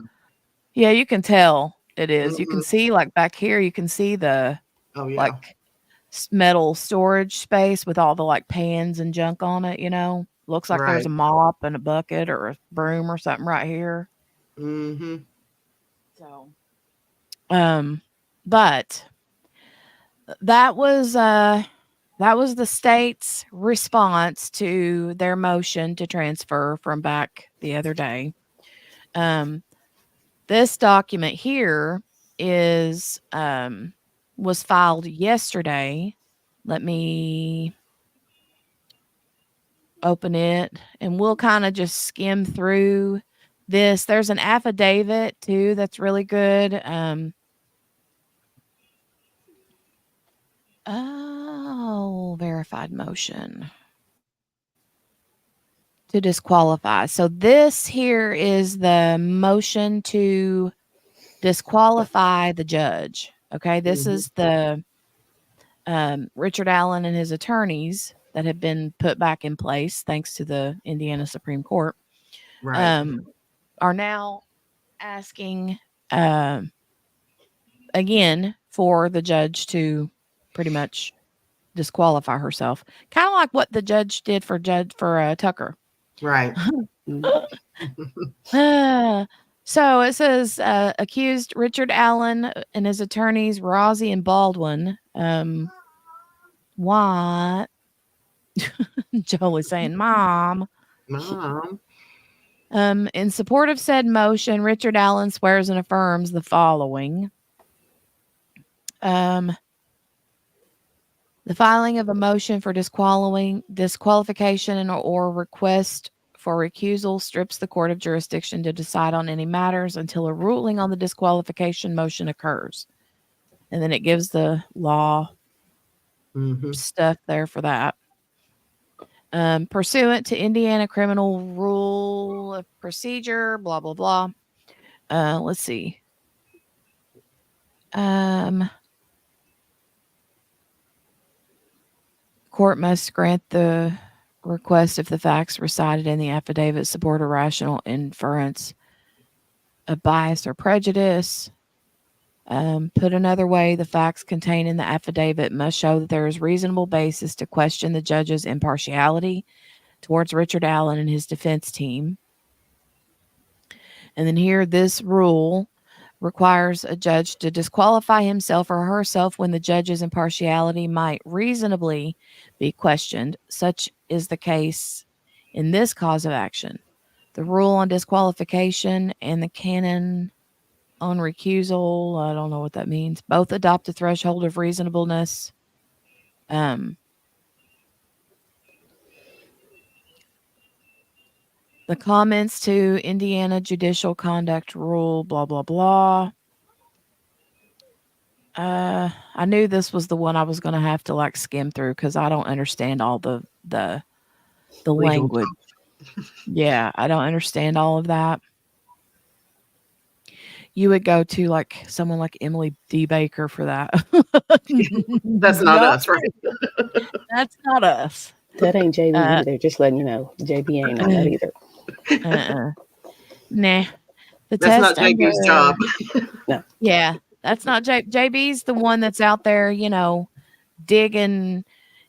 Yeah, you can tell it is. You can Mhm. see like back here, you can see the Oh yeah. like metal storage space with all the like pans and junk on it, Looks like there's a Right. mop and a bucket or a broom or something right here. Mm-hmm. So, but that was the state's response to their motion to transfer from back the other day. This document here was filed yesterday. Let me open it and we'll kind of just skim through this. There's an affidavit too that's really good. Verified motion to disqualify. So this here is the motion to disqualify the judge. Okay, this is the Richard Allen and his attorneys that have been put back in place thanks to the Indiana Supreme Court. Right. Are now asking again for the judge to pretty much disqualify herself. Kind of like what the judge did for Tucker. Right. So it says accused Richard Allen and his attorneys Rozzi and Baldwin. What? Jolie saying, "Mom." Mom. In support of said motion, Richard Allen swears and affirms the following. The filing of a motion for disqualification or request for recusal strips the court of jurisdiction to decide on any matters until a ruling on the disqualification motion occurs. And then it gives the law stuff there for that. Pursuant to Indiana Criminal Rule of Procedure, blah, blah, blah. Let's see. Court must grant the request if the facts recited in the affidavit support a rational inference of bias or prejudice. Put another way, the facts contained in the affidavit must show that there is reasonable basis to question the judge's impartiality towards Richard Allen and his defense team. And then here, this rule requires a judge to disqualify himself or herself when the judge's impartiality might reasonably be questioned. Such is the case in this cause of action. The rule on disqualification and the canon on recusal, I don't know what that means, both adopt a threshold of reasonableness. The comments to Indiana Judicial Conduct Rule, blah, blah, blah. I knew this was the one I was going to have to like skim through because I don't understand all the language. Yeah, I don't understand all of that. You would go to like someone like Emily D. Baker for that. That's not us, right? That's not us. That ain't JB either. Just letting you know, JB ain't on that either. Nah. That's not JB's job. No. Yeah, that's not JB's the one that's out there, digging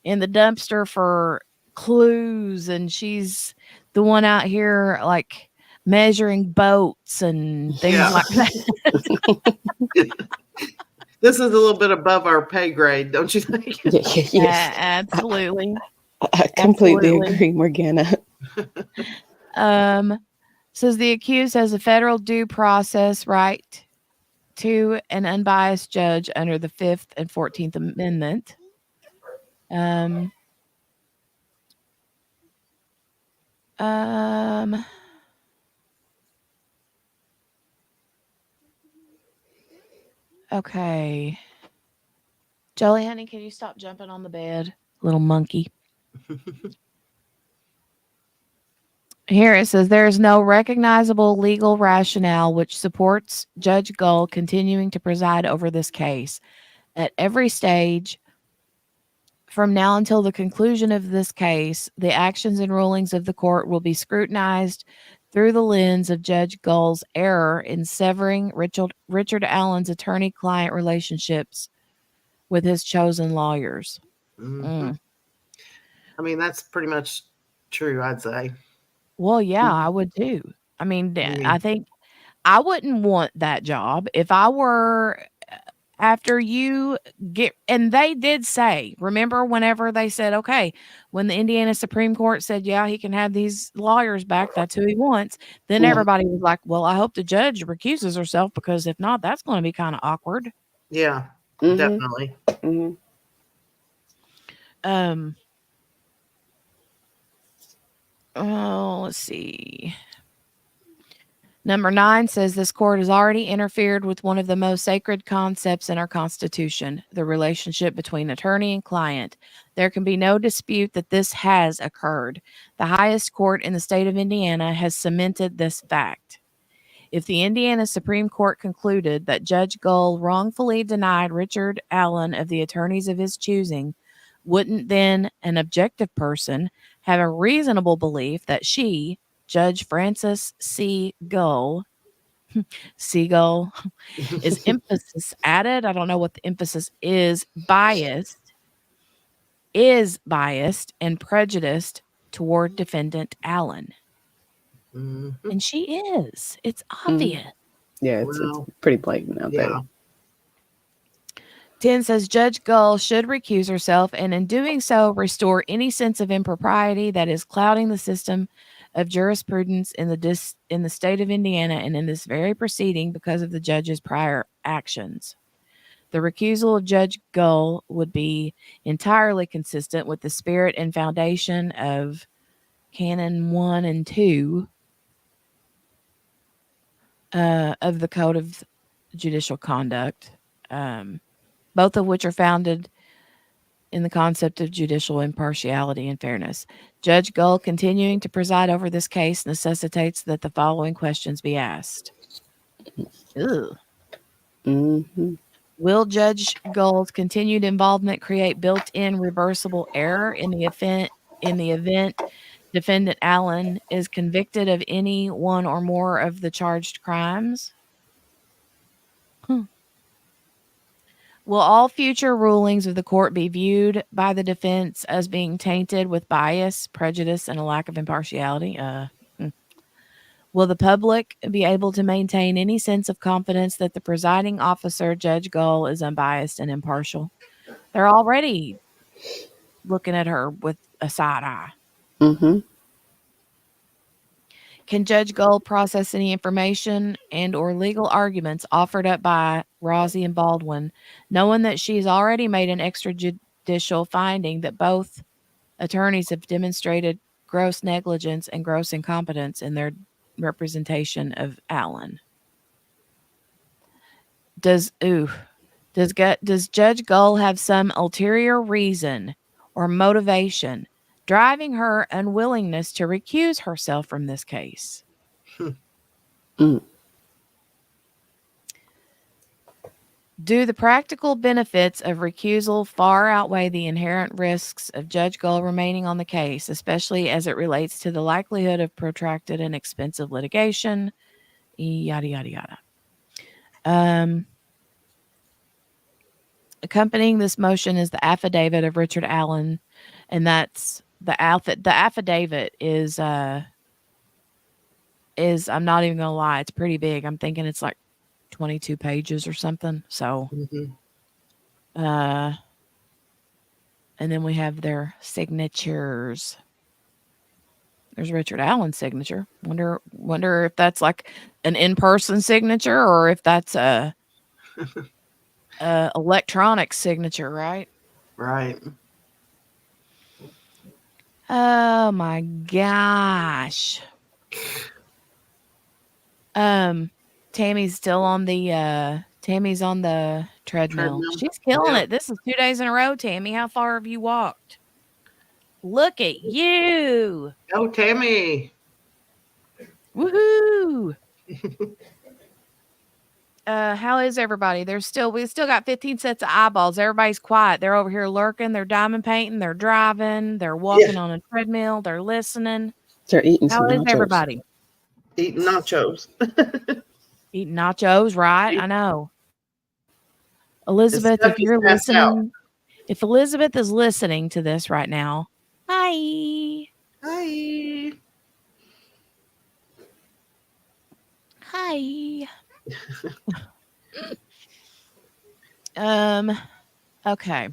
in the dumpster for clues, and she's the one out here like measuring boats and things like that. This is a little bit above our pay grade, don't you think? Yes. Absolutely. I completely agree, Morgana. Says the accused has a federal due process right to an unbiased judge under the 5th and 14th Amendment. Okay. Jolie, honey, can you stop jumping on the bed? Little monkey. Here it says there is no recognizable legal rationale which supports Judge Gull continuing to preside over this case. At every stage, from now until the conclusion of this case, the actions and rulings of the court will be scrutinized through the lens of Judge Gull's error in severing Richard Allen's attorney-client relationships with his chosen lawyers. I mean, that's pretty much true, I'd say. Well, yeah, I would too. I mean, I think I wouldn't want that job if I were after you get, and they did say, remember whenever they said, okay, when the Indiana Supreme Court said, yeah, he can have these lawyers back, that's who he wants. Then everybody was like, well, I hope the judge recuses herself because if not, that's going to be kind of awkward. Yeah, definitely. Oh, let's see. Number 9 says this court has already interfered with one of the most sacred concepts in our Constitution, the relationship between attorney and client. There can be no dispute that this has occurred. The highest court in the state of Indiana has cemented this fact. If the Indiana Supreme Court concluded that Judge Gull wrongfully denied Richard Allen of the attorneys of his choosing, wouldn't then an objective person have a reasonable belief that she, Judge Frances C. Gull, seagull, is emphasis added. I don't know what the emphasis is. Biased and prejudiced toward defendant Allen. Mhm. And she is. It's Mhm. obvious. Yeah, it's Well, pretty blatant out yeah. there. 10 says Judge Gull should recuse herself and in doing so restore any sense of impropriety that is clouding the system of jurisprudence in the state of Indiana and in this very proceeding because of the judge's prior actions. The recusal of Judge Gull would be entirely consistent with the spirit and foundation of Canon 1 and 2 of the Code of Judicial Conduct, both of which are founded in the concept of judicial impartiality and fairness. Judge Gull continuing to preside over this case necessitates that the following questions be asked. Ugh. Mm-hmm. Will Judge Gull's continued involvement create built-in reversible error in the event defendant Allen is convicted of any one or more of the charged crimes? Will all future rulings of the court be viewed by the defense as being tainted with bias, prejudice, and a lack of impartiality? Will the public be able to maintain any sense of confidence that the presiding officer, Judge Gull, is unbiased and impartial? They're already looking at her with a side eye. Mm-hmm. Can Judge Gull process any information and or legal arguments offered up by Rosie and Baldwin, knowing that she's already made an extrajudicial finding that both attorneys have demonstrated gross negligence and gross incompetence in their representation of Allen? Does Judge Gull have some ulterior reason or motivation driving her unwillingness to recuse herself from this case? Mm. Do the practical benefits of recusal far outweigh the inherent risks of Judge Gull remaining on the case, especially as it relates to the likelihood of protracted and expensive litigation? Yada, yada, yada. Accompanying this motion is the affidavit of Richard Allen, and that's the affidavit is I'm not even gonna lie, it's pretty big. I'm thinking it's like 22 pages or something. So Mhm. and then we have their signatures. There's Richard Allen's signature. Wonder if that's like an in-person signature or if that's a electronic signature, right? Right. Oh my gosh. Tammy's on the treadmill. Treadmill. She's killing Yeah. it. This is 2 days in a row, Tammy. How far have you walked? Look at you. Go, Tammy. Woohoo. How is everybody? We still got 15 sets of eyeballs. Everybody's quiet. They're over here lurking. They're diamond painting. They're driving. They're walking on a treadmill. They're listening. They're eating How some is nachos. everybody? Eating nachos. Eating nachos, right? I know. Elizabeth, if you're listening, if Elizabeth is listening to this right now, hi. Hi. Hi. Okay.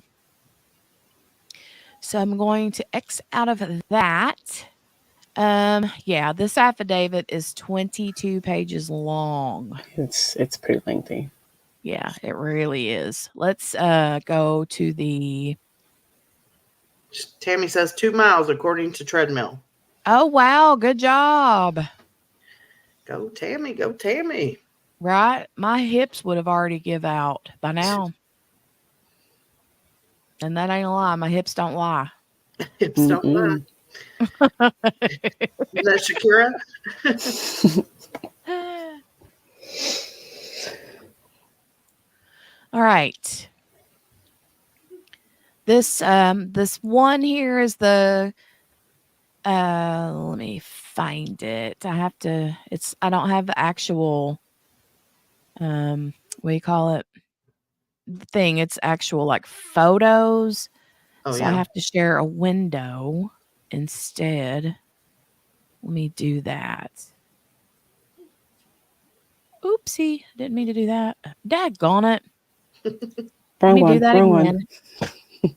So I'm going to X out of that. Yeah, this affidavit is 22 pages long. It's pretty lengthy. Yeah, it really is. Let's go to the Tammy says 2 miles according to treadmill. Oh wow, good job. Go, Tammy. Go, Tammy. Right? My hips would have already give out by now. And that ain't a lie. My hips don't lie. Hips don't lie. Is that Shakira? All right. This one here is the let me find it. I don't have the actual what do you call it? Thing. It's actual like photos. Oh So I yeah. have to share a window instead. Let me do that. Oopsie. Didn't mean to do that. Daggone it. Let Wrong me do one. that Wrong again. one.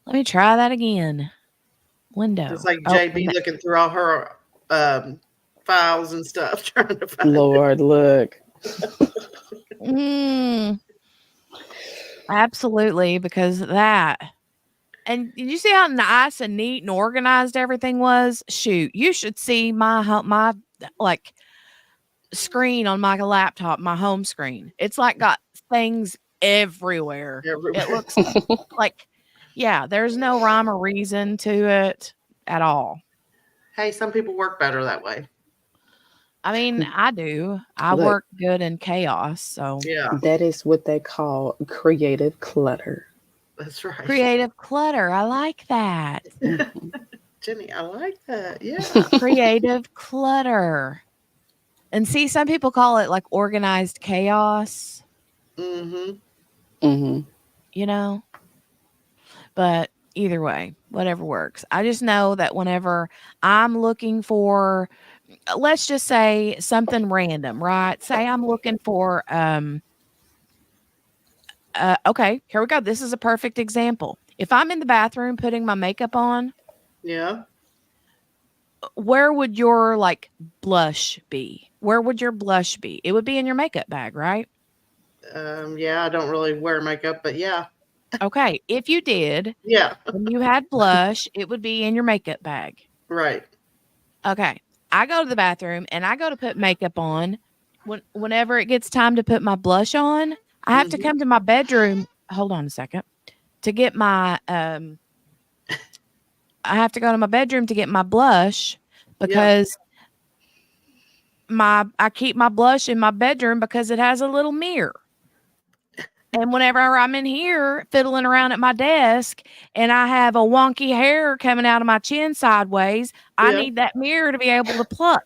Let me try that again. Window. It's like Oh, JB looking through all her files and stuff, trying to find it. Lord, look. Absolutely, because of that. And did you see how nice and neat and organized everything was? Shoot, you should see my like screen on my laptop, my home screen. It's like got things everywhere. Everywhere. It looks like, yeah, there's no rhyme or reason to it at all. Hey, some people work better that way. I mean, I do. I Look. work good in chaos. So Yeah, That is what they call creative clutter. that's right. creative clutter. I like that. Mhm. Jenny, I like that. Yeah. Creative clutter. And see, some people call it like organized chaos, Mm-hmm. Mhm. you know? But either way, whatever works. I just know that whenever I'm looking for, let's just say something random, right? Say I'm looking for, okay, here we go. This is a perfect example. If I'm in the bathroom putting my makeup on, Yeah. where would your like blush be? Where would your blush be? It would be in your makeup bag, right? Yeah, I don't really wear makeup, but yeah. Okay. If you did, Yeah. when you had blush, it would be in your makeup bag. Right. Okay. I go to the bathroom and I go to put makeup on. Whenever it gets time to put my blush on, I have to Mhm. come to my bedroom. Hold on a second. To get my I have to go to my bedroom to get my blush Yeah. because I keep my blush in my bedroom because it has a little mirror. And whenever I'm in here fiddling around at my desk and I have a wonky hair coming out of my chin sideways, I Yeah. need that mirror to be able to pluck,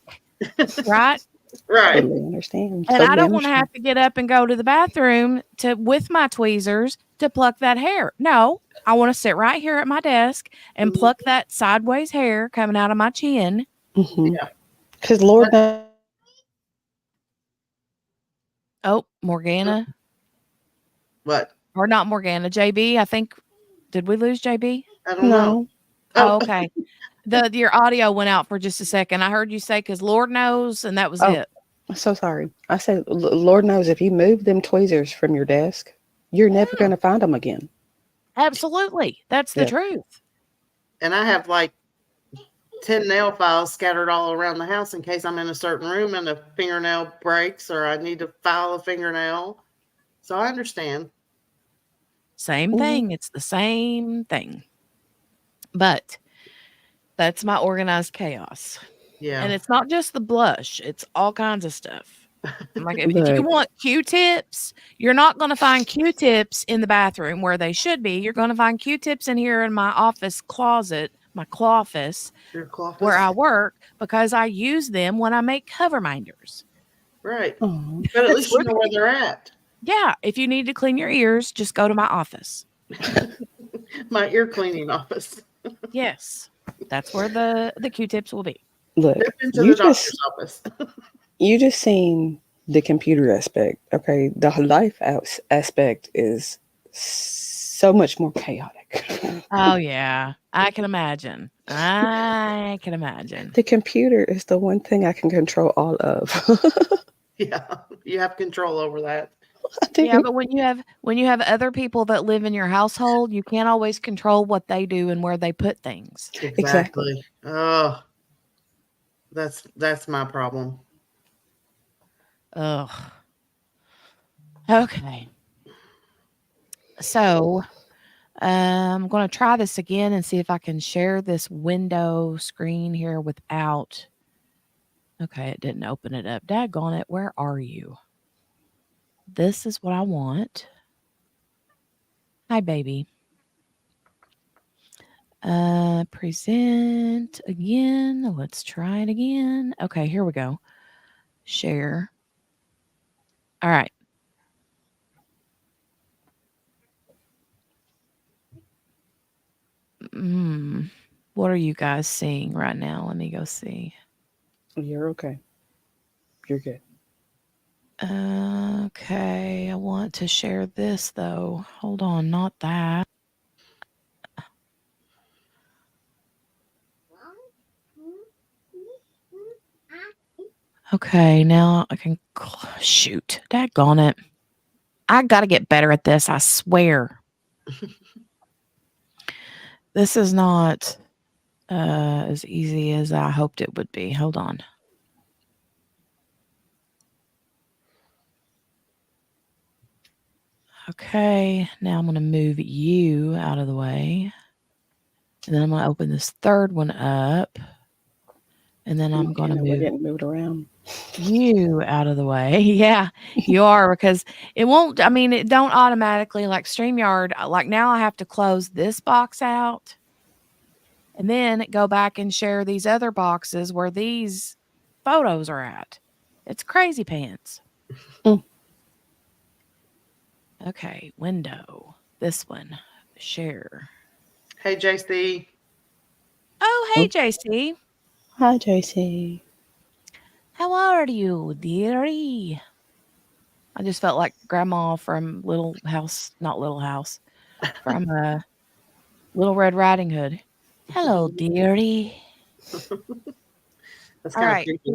right? Right. Totally understand. And I Totally don't want to understand. have to get up and go to the bathroom with my tweezers to pluck that hair. No, I want to sit right here at my desk and Mhm. pluck that sideways hair coming out of my chin. Yeah. Because Lord knows. Oh, Morgana, What? or not Morgana, JB. I think, did we lose JB? I don't know. No. Oh, Oh, okay. Your audio went out for just a second. I heard you say because Lord knows, and that was Oh, it. I'm so sorry. I said, Lord knows if you move them tweezers from your desk, you're never going to find them again. Absolutely. That's the Yeah. truth. and I have like 10 nail files scattered all around the house in case I'm in a certain room and a fingernail breaks or I need to file a fingernail. So I understand. Same Mhm. thing. It's the same thing. But that's my organized chaos. Yeah. And it's not just the blush, it's all kinds of stuff. Like if you Look, want Q-tips, you're not going to find Q-tips in the bathroom where they should be. You're going to find Q-tips in here in my office closet, my clawfice, Your cloth where is I work because I use them when I make cover minders. right. aw. But at That's least you where know where they're at. yeah, if you need to clean your ears, just go to my office. My ear cleaning office. Yes. That's where the Q-tips will be. Look, Step into you the doctor's just office. you just seen the computer aspect. Okay, the life aspect is so much more chaotic. Oh yeah, I can imagine. I can imagine. The computer is the one thing I can control all of. Yeah. You have control over that. I Yeah, do. but when you have other people that live in your household, you can't always control what they do and where they put things. Exactly. Exactly. Oh, that's my problem. Ugh. Okay. So, I'm going to try this again and see if I can share this window screen here without. Okay, it didn't open it up. Daggone it. Where are you? This is what I want. Hi, baby. Present again. Let's try it again. Okay, here we go. Share. All right. What are you guys seeing right now? Let me go see. You're okay. You're good. Okay, I want to share this though. Hold on, not that. Okay, now I can shoot. Daggone it. I got to get better at this, I swear. This is not as easy as I hoped it would be. Hold on. Okay, now I'm going to move you out of the way. And then I'm going to open this third one up. And then I'm going to We're move getting moved around. you out of the way. Yeah, you are, because it won't, I mean, it don't automatically, like StreamYard, like now I have to close this box out and then go back and share these other boxes where these photos are at. It's crazy pants. Okay, window. This one. Share. Hey, JC. Oh, hey, JC. Hi, JC. How are you, dearie? I just felt like Grandma from Little House, not Little House, from Little Red Riding Hood. Hello, dearie. That's All kind of right. creepy.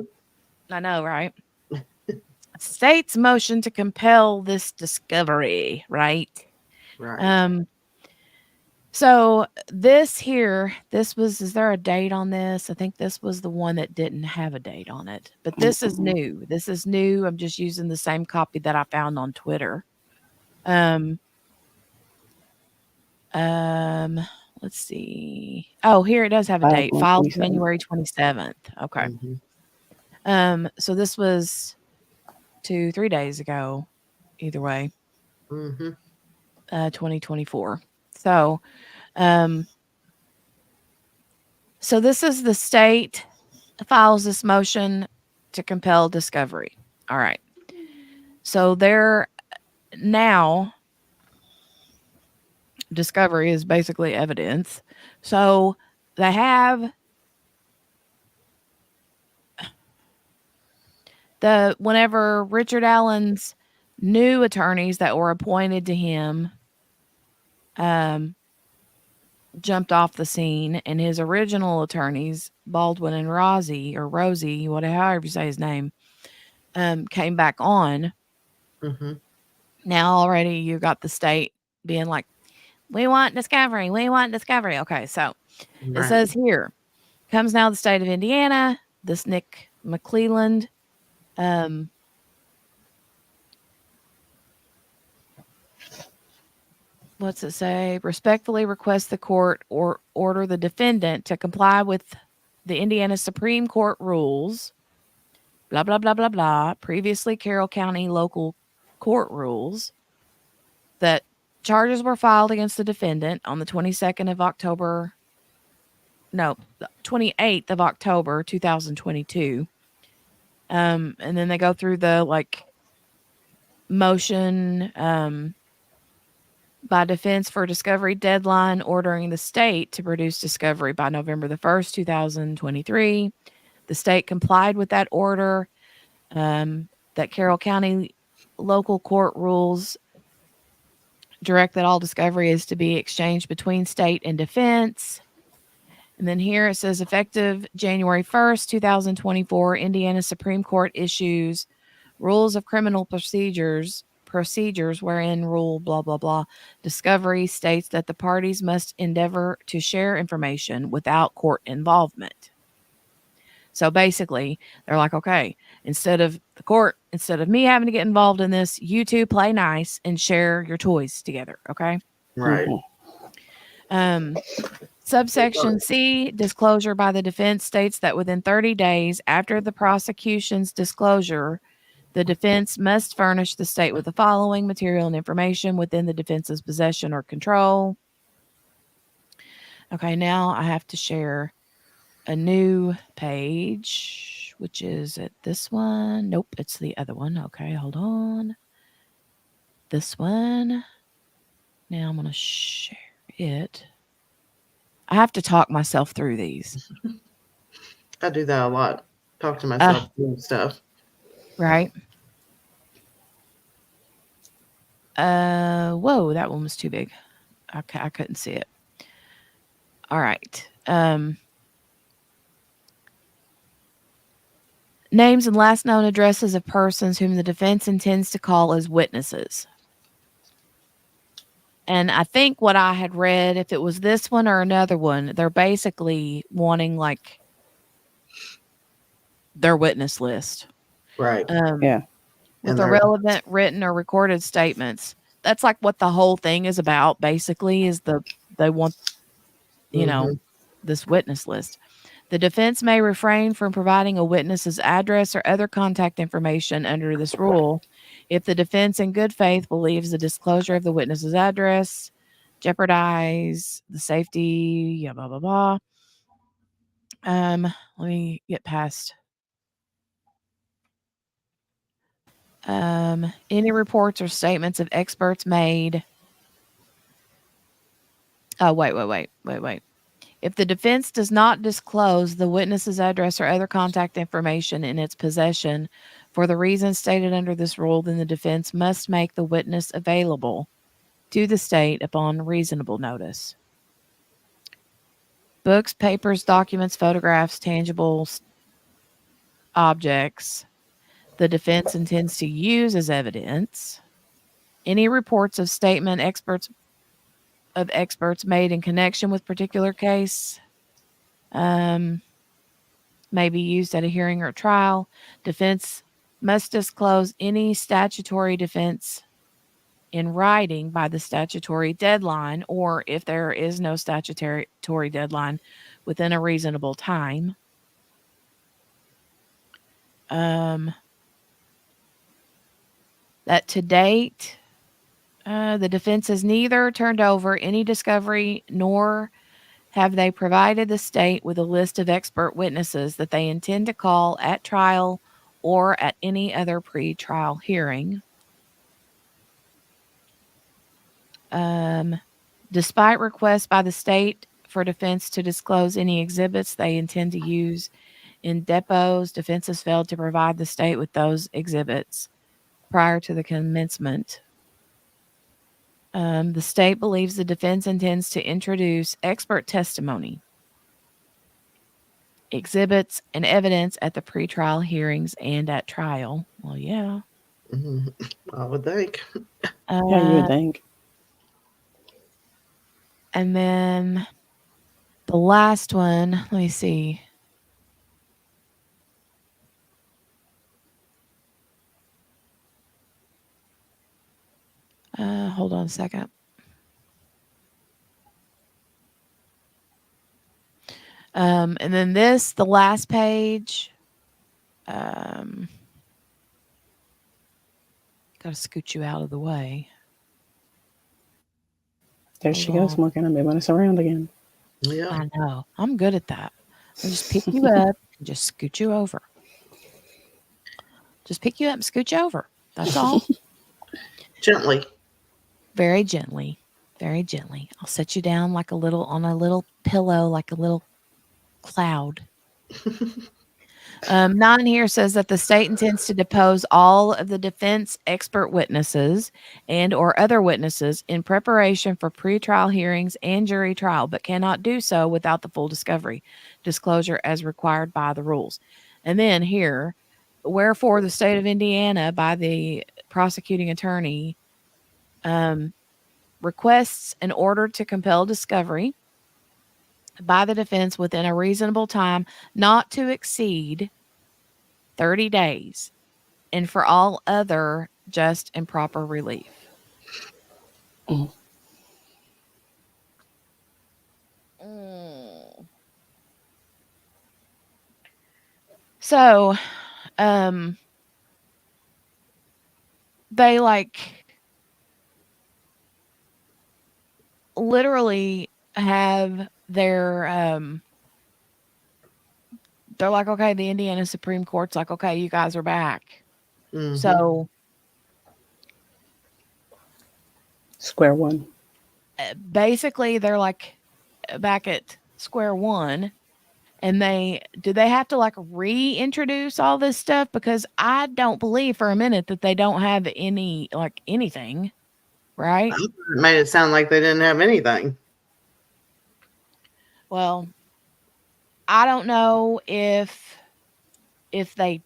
I know, right? State's motion to compel this discovery, right? Right. So this here, is there a date on this? I think this was the one that didn't have a date on it, but this is new. This is new. I'm just using the same copy that I found on Twitter. Let's see. Oh, here it does have a date. Filed 27. January 27th. Okay. So this was 2-3 days ago. Either way. 2024. So, so this is the state files this motion to compel discovery. All right. So they're now discovery is basically evidence. So they have whenever Richard Allen's new attorneys that were appointed to him jumped off the scene, and his original attorneys, Baldwin and Rosie, however you say his name, came back on. Now already you got the state being like, we want discovery. Okay, so it says here, comes now the state of Indiana, this Nick McClelland, what's it say? Respectfully request the court or order the defendant to comply with the Indiana Supreme Court rules, blah, blah, blah, blah, blah, previously Carroll County local court rules, that charges were filed against the defendant on the 28th of October, 2022. And then they go through the motion by defense for discovery deadline, ordering the state to produce discovery by November the 1st, 2023. The state complied with that order. That Carroll County local court rules direct that all discovery is to be exchanged between state and defense. And then here it says, effective January 1st, 2024, Indiana Supreme Court issues rules of criminal procedures wherein rule blah, blah, blah, discovery states that the parties must endeavor to share information without court involvement. So basically, they're like, okay, instead of me having to get involved in this, you two play nice and share your toys together. Okay. Right. Subsection C, disclosure by the defense states that within 30 days after the prosecution's disclosure, the defense must furnish the state with the following material and information within the defense's possession or control. Okay, now I have to share a new page, which is at this one. Nope, it's the other one. Okay, hold on. This one. Now I'm going to share it. I have to talk myself through these. I do that a lot. Talk to myself and stuff. Right. Whoa, that one was too big. Okay, I couldn't see it. All right. Names and last known addresses of persons whom the defense intends to call as witnesses. And I think what I had read, if it was this one or another one, they're basically wanting like their witness list. Right. Yeah. With And they're- irrelevant written or recorded statements. That's like what the whole thing is about, basically, is they want, you know, this witness list. The defense may refrain from providing a witness's address or other contact information under this rule if the defense in good faith believes the disclosure of the witness's address jeopardize the safety, blah, blah, blah. Let me get past. Any reports or statements of experts made. Oh, wait. If the defense does not disclose the witness's address or other contact information in its possession for the reasons stated under this rule, then the defense must make the witness available to the state upon reasonable notice. Books, papers, documents, photographs, tangible objects the defense intends to use as evidence. Any reports of statement experts made in connection with particular case may be used at a hearing or trial. Defense must disclose any statutory defense in writing by the statutory deadline, or if there is no statutory deadline, within a reasonable time. That to date, the defense has neither turned over any discovery nor have they provided the state with a list of expert witnesses that they intend to call at trial or at any other pre-trial hearing. Despite requests by the state for defense to disclose any exhibits they intend to use in depots, defense has failed to provide the state with those exhibits prior to the commencement. The state believes the defense intends to introduce expert testimony, exhibits, and evidence at the pretrial hearings and at trial. Well, yeah. I would think. Yeah, you would think. And then the last one, let me see. Hold on a second. And then the last page. Got to scoot you out of the way. There she goes, looking at me when it's around again. Yeah. I know. I'm good at that. I'll just pick you up and just scoot you over. Just pick you up and scoot you over. That's all. Gently. Very gently. Very gently. I'll set you down like on a little pillow, like a little cloud. 9 here says that the state intends to depose all of the defense expert witnesses and or other witnesses in preparation for pretrial hearings and jury trial, but cannot do so without the full disclosure as required by the rules. And then here, wherefore the state of Indiana by the prosecuting attorney requests an order to compel discovery by the defense within a reasonable time not to exceed 30 days and for all other just and proper relief. So, they literally have their they're like, okay, the Indiana Supreme Court's like, okay, you guys are back. So square one. Basically they're like back at square one. And do they have to like reintroduce all this stuff? Because I don't believe for a minute that they don't have anything, right? It made it sound like they didn't have anything. Well, I don't know if they.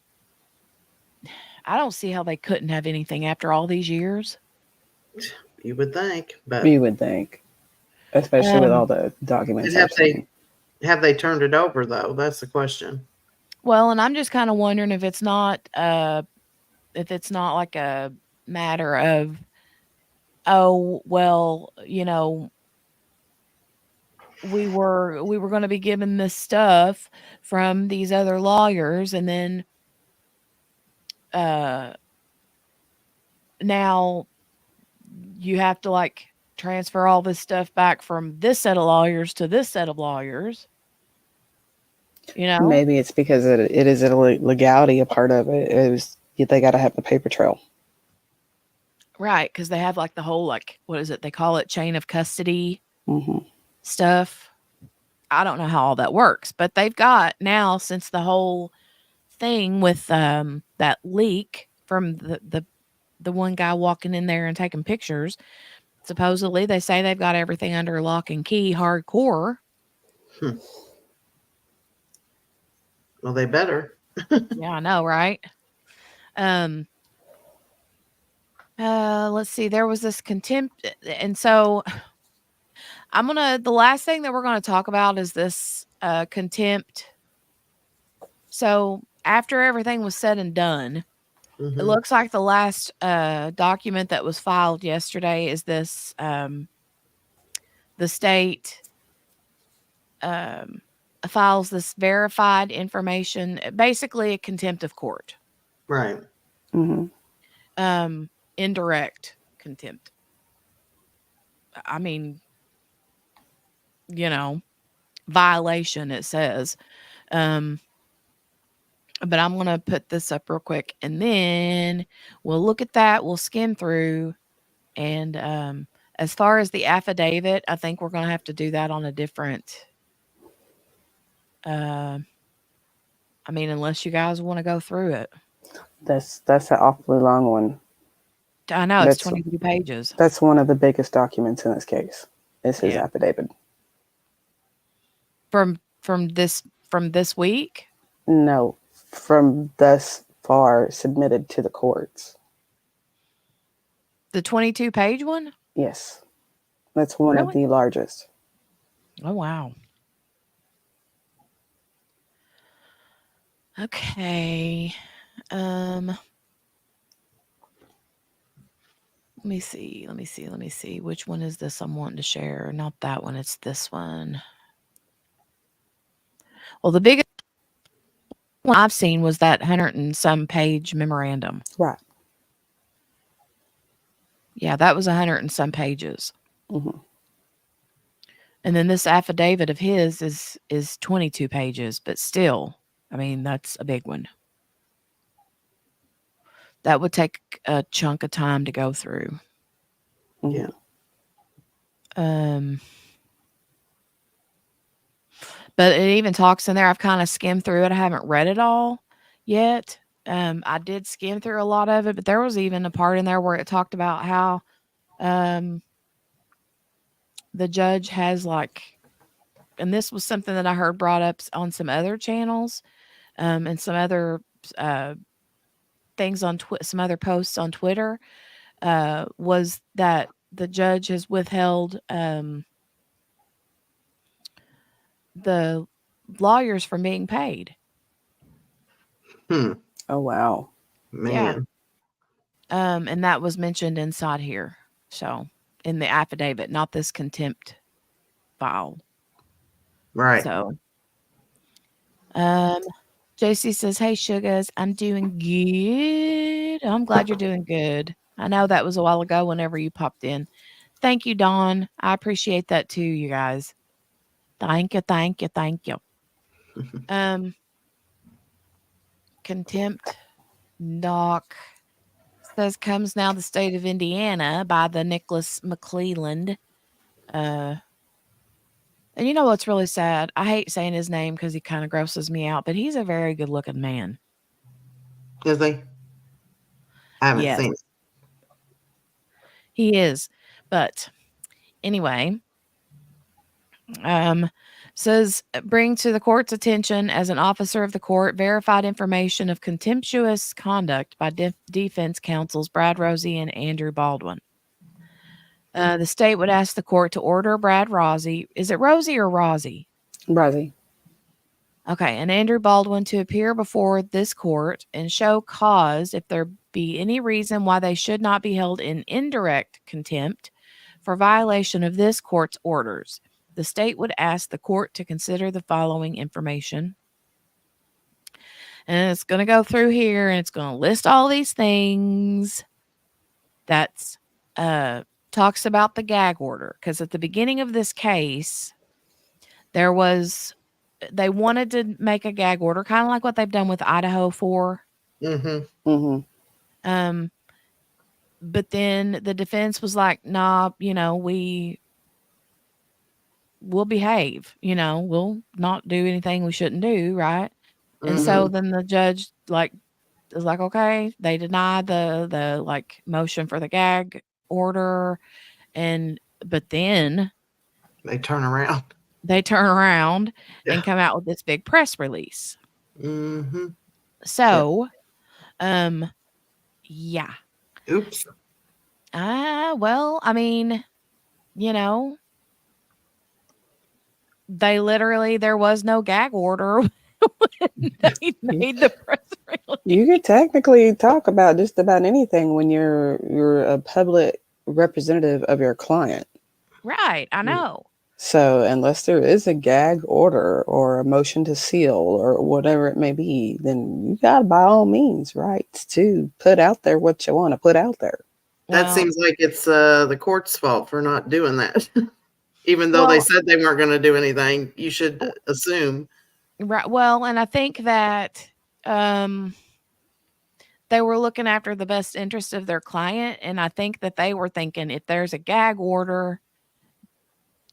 I don't see how they couldn't have anything after all these years. You would think, but You would think, especially with all the documents I've seen. have they turned it over though? That's the question. Well, and I'm just kind of wondering if it's not like a matter of, oh, well, we were going to be given this stuff from these other lawyers, and then now you have to like transfer all this stuff back from this set of lawyers to this set of lawyers. Maybe it's because it is a legality, a part of it is they got to have the paper trail. Right, because they have like the whole, like, what is it? They call it chain of custody stuff. I don't know how all that works, but they've got now, since the whole thing with that leak from the one guy walking in there and taking pictures, supposedly they say they've got everything under lock and key, hardcore. Well, they better. Yeah, I know, right? Let's see. There was this contempt, and so the last thing that we're gonna talk about is this contempt. So after everything was said and done, it looks like the last document that was filed yesterday is this the state files this verified information, basically a contempt of court. Right. Indirect contempt. I mean, violation, it says. But I'm going to put this up real quick, and then we'll look at that. We'll skim through. And as far as the affidavit, I think we're going to have to do that on a different. Unless you guys want to go through it. That's an awfully long one. I know, it's 22 pages. That's one of the biggest documents in this case. Is his affidavit. From this week? No, from thus far submitted to the courts. The 22-page one? Yes. That's one of the largest. Oh, wow. Okay. Let me see. Which one is this I'm wanting to share? Not that one. It's this one. Well, the biggest one I've seen was that 100 and some page memorandum. Right. Yeah, that was 100 and some pages. And then this affidavit of his is 22 pages, but still, that's a big one. That would take a chunk of time to go through. Yeah. But it even talks in there. I've kind of skimmed through it. I haven't read it all yet. I did skim through a lot of it, but there was even a part in there where it talked about how the judge has and this was something that I heard brought up on some other channels, and some other things on some other posts on Twitter, was that the judge has withheld the lawyers from being paid. Oh, wow. Man. Yeah. And that was mentioned inside here. So in the affidavit, not this contempt file. Right. So, JC says, "Hey, Sugas, I'm doing good. I'm glad you're doing good. I know that was a while ago whenever you popped in. Thank you, Dawn. I appreciate that too, you guys. Thank you. Contempt doc says comes now the state of Indiana by the Nicholas McClelland And you know what's really sad? I hate saying his name because he kind of grosses me out, but he's a very good looking man. Is he? I haven't Yes, seen it. he is. But anyway, um, says bring to the court's attention as an officer of the court verified information of contemptuous conduct by defense counsels Brad Rosie and Andrew Baldwin. The state would ask the court to order Brad Rosie. Is it Rosie or Rosie? Rosie. Okay, and Andrew Baldwin to appear before this court and show cause if there be any reason why they should not be held in indirect contempt for violation of this court's orders. The state would ask the court to consider the following information. And it's going to go through here and it's going to list all these things that's talks about the gag order. Because at the beginning of this case, they wanted to make a gag order, kind of like what they've done with Idaho 4. Mm-hmm. Mm-hmm. But then the defense was like, nah, we'll behave, we'll not do anything we shouldn't do, right? And so then the judge is like, okay, they denied the motion for the gag order, but then They turn around. And come out with this big press release. Mm-hmm. So, yeah. Oops. Well, I mean, there was no gag order when they made the press release. You could technically talk about just about anything when you're a public representative of your client. Right, I know. So unless there is a gag order or a motion to seal or whatever it may be, then you got by all means rights to put out there what you want to put out there. That Well, seems like it's the court's fault for not doing that. Even though they said they weren't going to do anything, you should assume. Right. Well, and I think that they were looking after the best interest of their client. And I think that they were thinking if there's a gag order,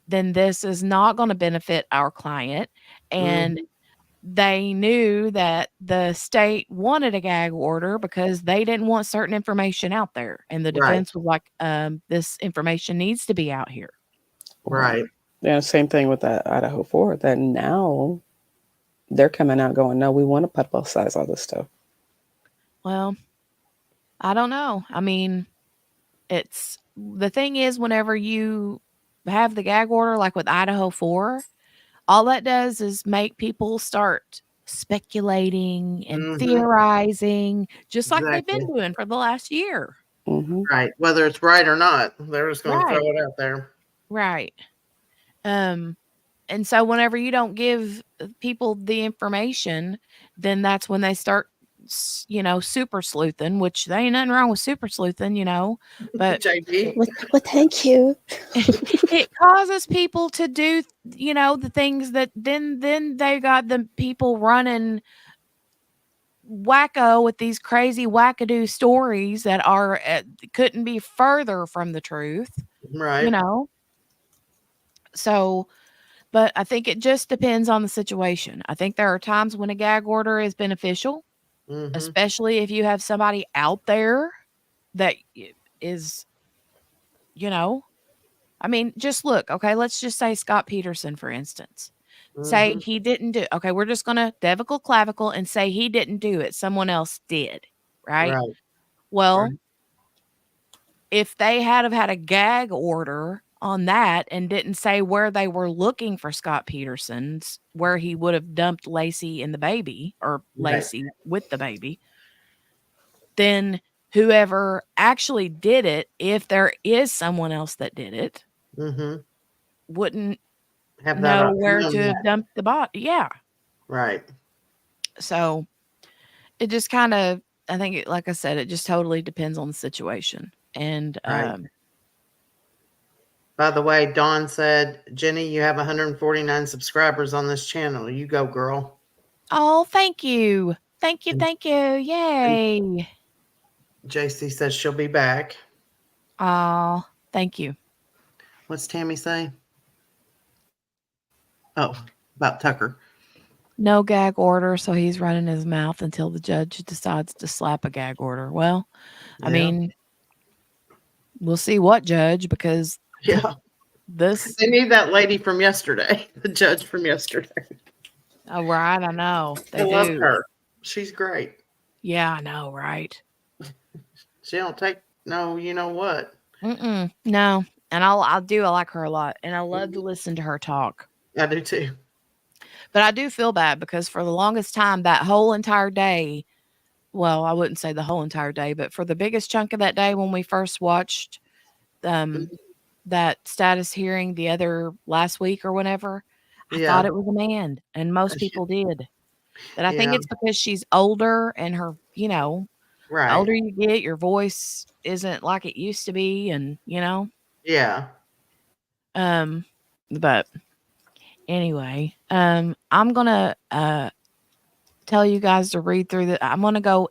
then this is not going to benefit our client. And they knew that the state wanted a gag order because they didn't want certain information out there. And the defense was like, this information needs to be out here. Right. Yeah, same thing with that Idaho 4, that now they're coming out going, no, we want to publicize all this stuff. Well, I don't know. I mean, the thing is, whenever you have the gag order, like with Idaho 4, all that does is make people start speculating and theorizing, just like they've been doing for the last year. Mm-hmm. Right. Whether it's right or not, they're just going to throw it out there. Right. And so whenever you don't give people the information, then that's when they start, super sleuthing, which there ain't nothing wrong with super sleuthing, but JB. Well, thank you. it causes people to do, the things that then they got the people running wacko with these crazy wackadoo stories that are couldn't be further from the truth, Right. So, but I think it just depends on the situation. I think there are times when a gag order is beneficial, especially if you have somebody out there that is, I mean, just look, okay, let's just say Scott Peterson, for instance. Say he didn't do, okay, we're just going to devicle clavicle and say he didn't do it. Someone else did, right? Well, if they had a gag order on that and didn't say where they were looking for Scott Peterson's, where he would have dumped Lacey and the baby, or Lacey with the baby, then whoever actually did it, if there is someone else that did it, wouldn't know where to dump the body. Yeah. Right. So it just kind of, I think, like I said, it just totally depends on the situation. And by the way, Dawn said, Jenny, you have 149 subscribers on this channel. You go, girl. Oh, thank you. Thank you. Thank you. Yay. JC says she'll be back. Oh, thank you. What's Tammy say? Oh, about Tucker. No gag order, so he's running his mouth until the judge decides to slap a gag order. Well, I Yeah. mean, we'll see what judge, because Yeah. this. They need that lady from yesterday, the judge from yesterday. Oh, right, I know they I love do. her. She's great. Yeah, I know, right? She don't take no, you know what? No, and I like her a lot, and I love to listen to her talk. I do too. But I do feel bad because for the longest time, that whole entire day, well, I wouldn't say the whole entire day, but for the biggest chunk of that day when we first watched that status hearing the other last week or whenever, I thought Yeah. it was a man, and most people did. But I think Yeah. it's because she's older and her, the Right. older you get, your voice isn't like it used to be, and Yeah. but anyway, I'm gonna tell you guys to read through I'm gonna go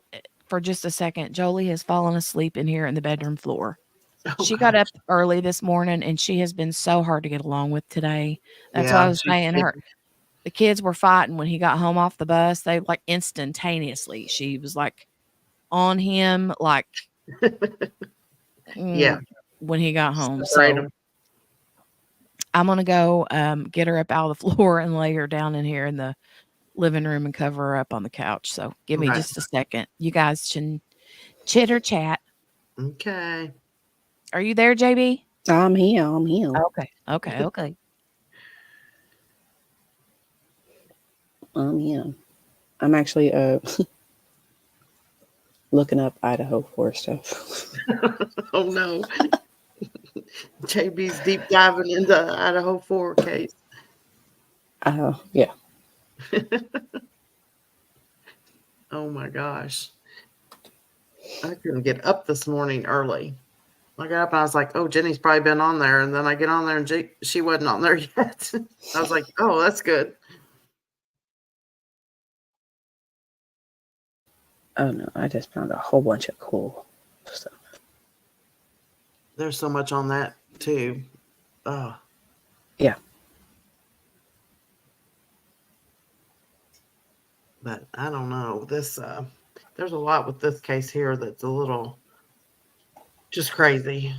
for just a second. Jolie has fallen asleep in here in the bedroom floor. Oh, She got gosh. up early this morning, and she has been so hard to get along with today. That's why I Yeah. was saying the kids were fighting when he got home off the bus. They like instantaneously. She was like on him, like Yeah. when he got home. Separate So 'em. I'm gonna go get her up out of the floor and lay her down in here in the living room and cover her up on the couch. So give me Right. just a second. You guys can chitter chat. Okay. Are you there, JB? I'm here. I'm here. Okay. I'm here. I'm actually looking up Idaho 4 stuff. Oh no. JB's deep diving into Idaho 4 case. Yeah. Oh my gosh. I couldn't get up this morning early. I got up and I was like, oh, Jenny's probably been on there. And then I get on there and she wasn't on there yet. I was like, oh, that's good. Oh no, I just found a whole bunch of cool stuff. There's so much on that too. Oh. Yeah. But I don't know. There's a lot with this case here that's a little just crazy.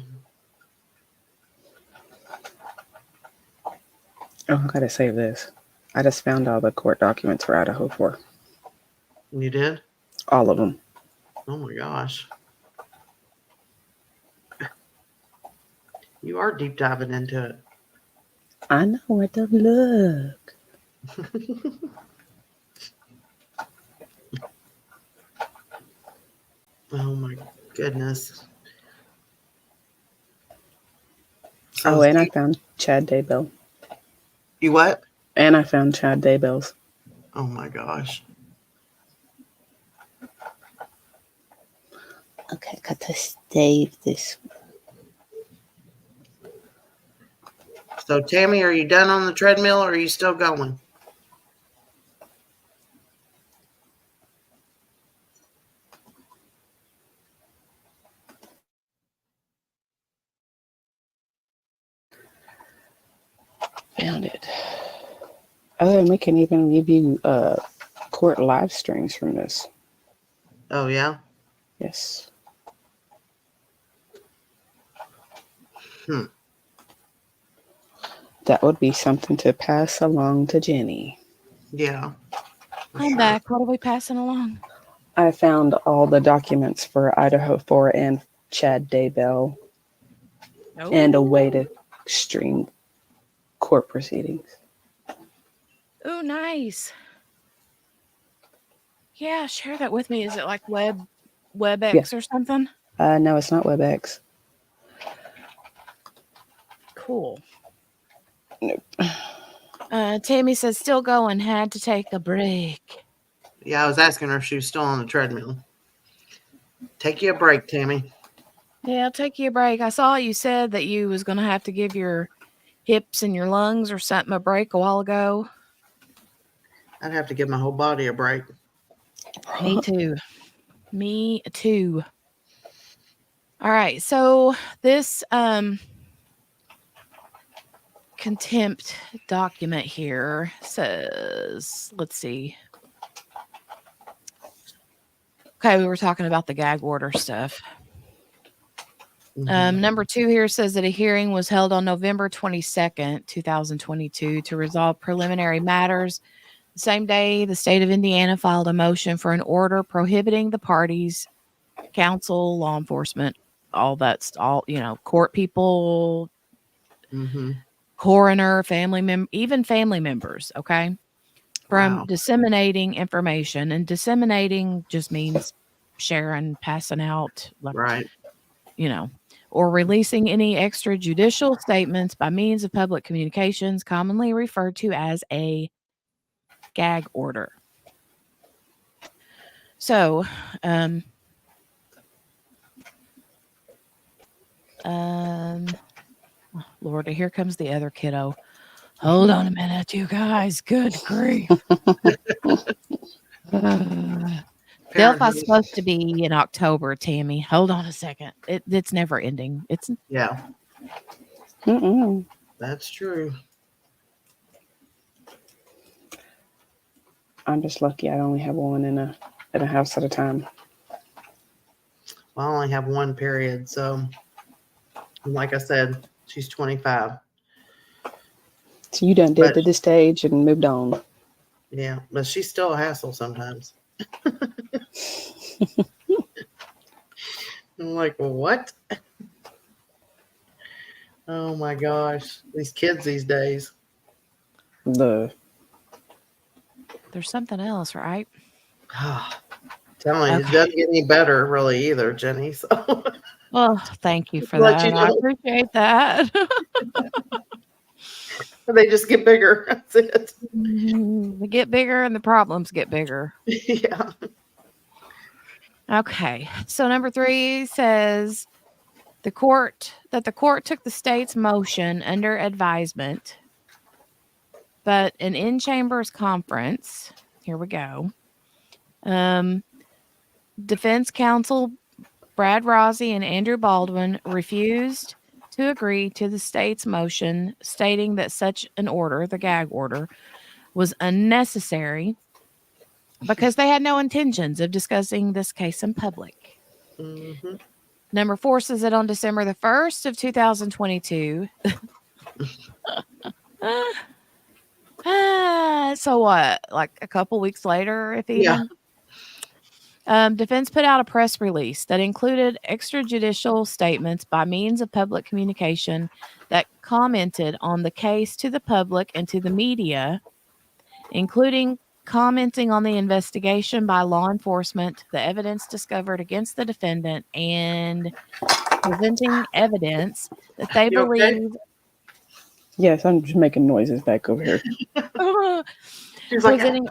Oh, I gotta save this. I just found all the court documents for Idaho 4. You did? All of them. Oh my gosh. You are deep diving into it. I know where to look. Oh my goodness. Oh, and I found Chad Daybell. You what? And I found Chad Daybell's. Oh my gosh. Okay, I got to save this. So Tammy, are you done on the treadmill or are you still going? Found it. Oh, and we can even give you court live streams from this. Oh yeah? Yes. That would be something to pass along to Jenny. Yeah. I'm back. What are we passing along? I found all the documents for Idaho 4 and Chad Daybell and a way to stream court proceedings. Oh, nice. Yeah, share that with me. Is it like WebEx or something? No, it's not WebEx. Cool. Nope. Tammy says still going. Had to take a break. Yeah, I was asking her if she was still on the treadmill. Take you a break, Tammy. Yeah, I'll take you a break. I saw you said that you was going to have to give your hips and your lungs or something a break a while ago. I'd have to give my whole body a break. Me too. Me too. All right. So this contempt document here says, let's see. Okay, we were talking about the gag order stuff. Number 2 here says that a hearing was held on November 22nd, 2022 to resolve preliminary matters. The same day, the state of Indiana filed a motion for an order prohibiting the parties, council, law enforcement, all that's all, court people, coroner, even family members, okay, from disseminating information. And disseminating just means sharing, passing out, like, Right. Or releasing any extrajudicial statements by means of public communications, commonly referred to as a gag order. So, Lord, here comes the other kiddo. Hold on a minute, you guys. Good grief. Delphi's supposed to be in October, Tammy. Hold on a second. It's never ending. Yeah. Mm-mm. That's true. I'm just lucky I only have one in a house at a time. Well, I only have one period, so like I said, she's 25. So you done did to this stage and moved on. Yeah, but she's still a hassle sometimes. I'm like, well, what? Oh my gosh, these kids these days. There's something else, right? Telling you, it doesn't get any better really either, Jenny. So well, thank you for that. I appreciate that. They just get bigger. That's it. They get bigger and the problems get bigger. Yeah. Okay. So number 3 says the court took the state's motion under advisement, but an in-chambers conference, here we go. Defense counsel Brad Rossi and Andrew Baldwin refused to agree to the state's motion, stating that such an order, the gag order, was unnecessary because they had no intentions of discussing this case in public. Mm-hmm. Number 4 says that on December the 1st of 2022. So what? Like a couple weeks later, if even? Yeah. Defense put out a press release that included extrajudicial statements by means of public communication that commented on the case to the public and to the media, including commenting on the investigation by law enforcement, the evidence discovered against the defendant, and presenting evidence that they believe. Okay? Yes, I'm just making noises back over here. Presenting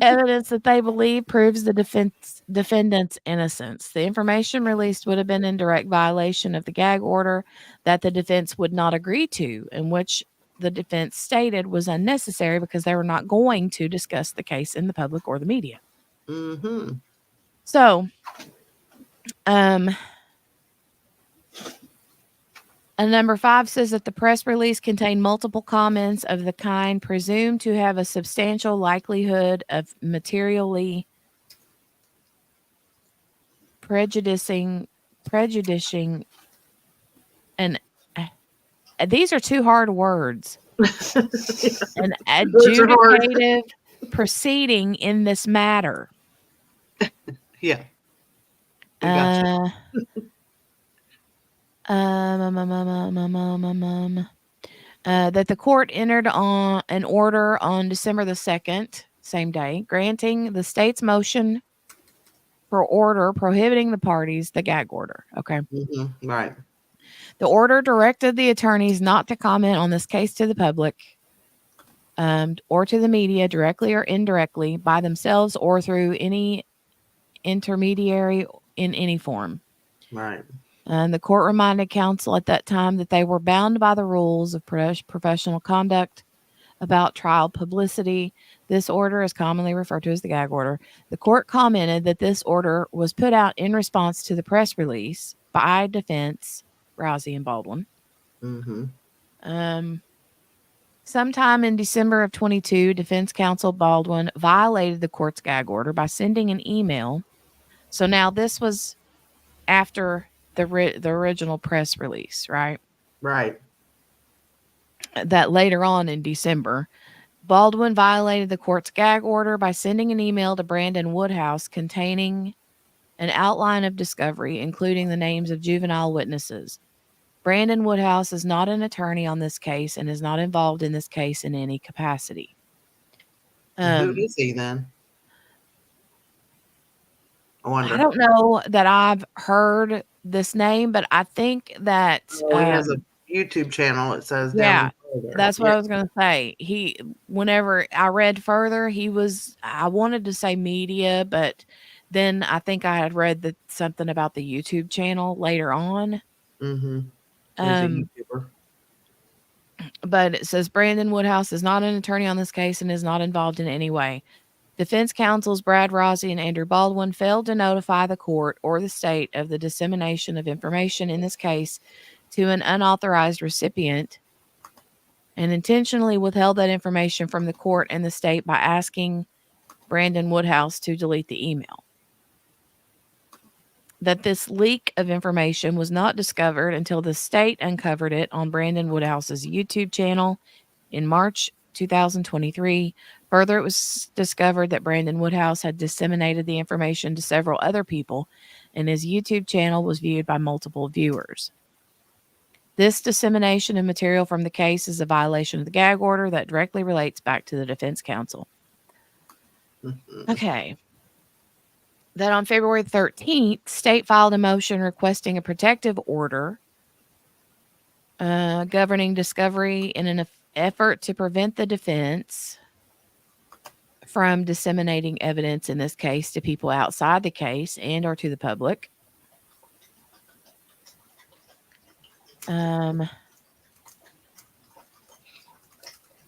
evidence that they believe proves the defendant's innocence. The information released would have been in direct violation of the gag order that the defense would not agree to, and which the defense stated was unnecessary because they were not going to discuss the case in the public or the media. Mm-hmm. So, and number 5 says that the press release contained multiple comments of the kind presumed to have a substantial likelihood of materially prejudicing, and these are 2 hard words. An adjudicative proceeding in this matter. Yeah. That the court entered on an order on December the 2nd, same day, granting the state's motion for order prohibiting the parties, the gag order. Okay. Mm-hmm. Right. The order directed the attorneys not to comment on this case to the public or to the media directly or indirectly by themselves or through any intermediary in any form. Right. And the court reminded counsel at that time that they were bound by the rules of professional conduct about trial publicity. This order is commonly referred to as the gag order. The court commented that this order was put out in response to the press release by defense, Rousey and Baldwin. Mm-hmm. Sometime in December of 22, defense counsel Baldwin violated the court's gag order by sending an email. So now this was after the original press release, right? Right. That later on in December, Baldwin violated the court's gag order by sending an email to Brandon Woodhouse containing an outline of discovery, including the names of juvenile witnesses. Brandon Woodhouse is not an attorney on this case and is not involved in this case in any capacity. Who is he then? I wonder. I don't know that I've heard this name, but I think that He has a YouTube channel. It says yeah, down further. that's what I was gonna say. Whenever I read further, I wanted to say media, but then I think I had read something about the YouTube channel later on. Mm-hmm. He's a YouTuber. But it says Brandon Woodhouse is not an attorney on this case and is not involved in any way. Defense counsels Brad Rossi and Andrew Baldwin failed to notify the court or the state of the dissemination of information in this case to an unauthorized recipient and intentionally withheld that information from the court and the state by asking Brandon Woodhouse to delete the email. That this leak of information was not discovered until the state uncovered it on Brandon Woodhouse's YouTube channel in March 2023. Further, it was discovered that Brandon Woodhouse had disseminated the information to several other people, and his YouTube channel was viewed by multiple viewers. This dissemination of material from the case is a violation of the gag order that directly relates back to the defense counsel. Okay. That on February 13th, state filed a motion requesting a protective order governing discovery in an effort to prevent the defense from disseminating evidence in this case to people outside the case and or to the public. On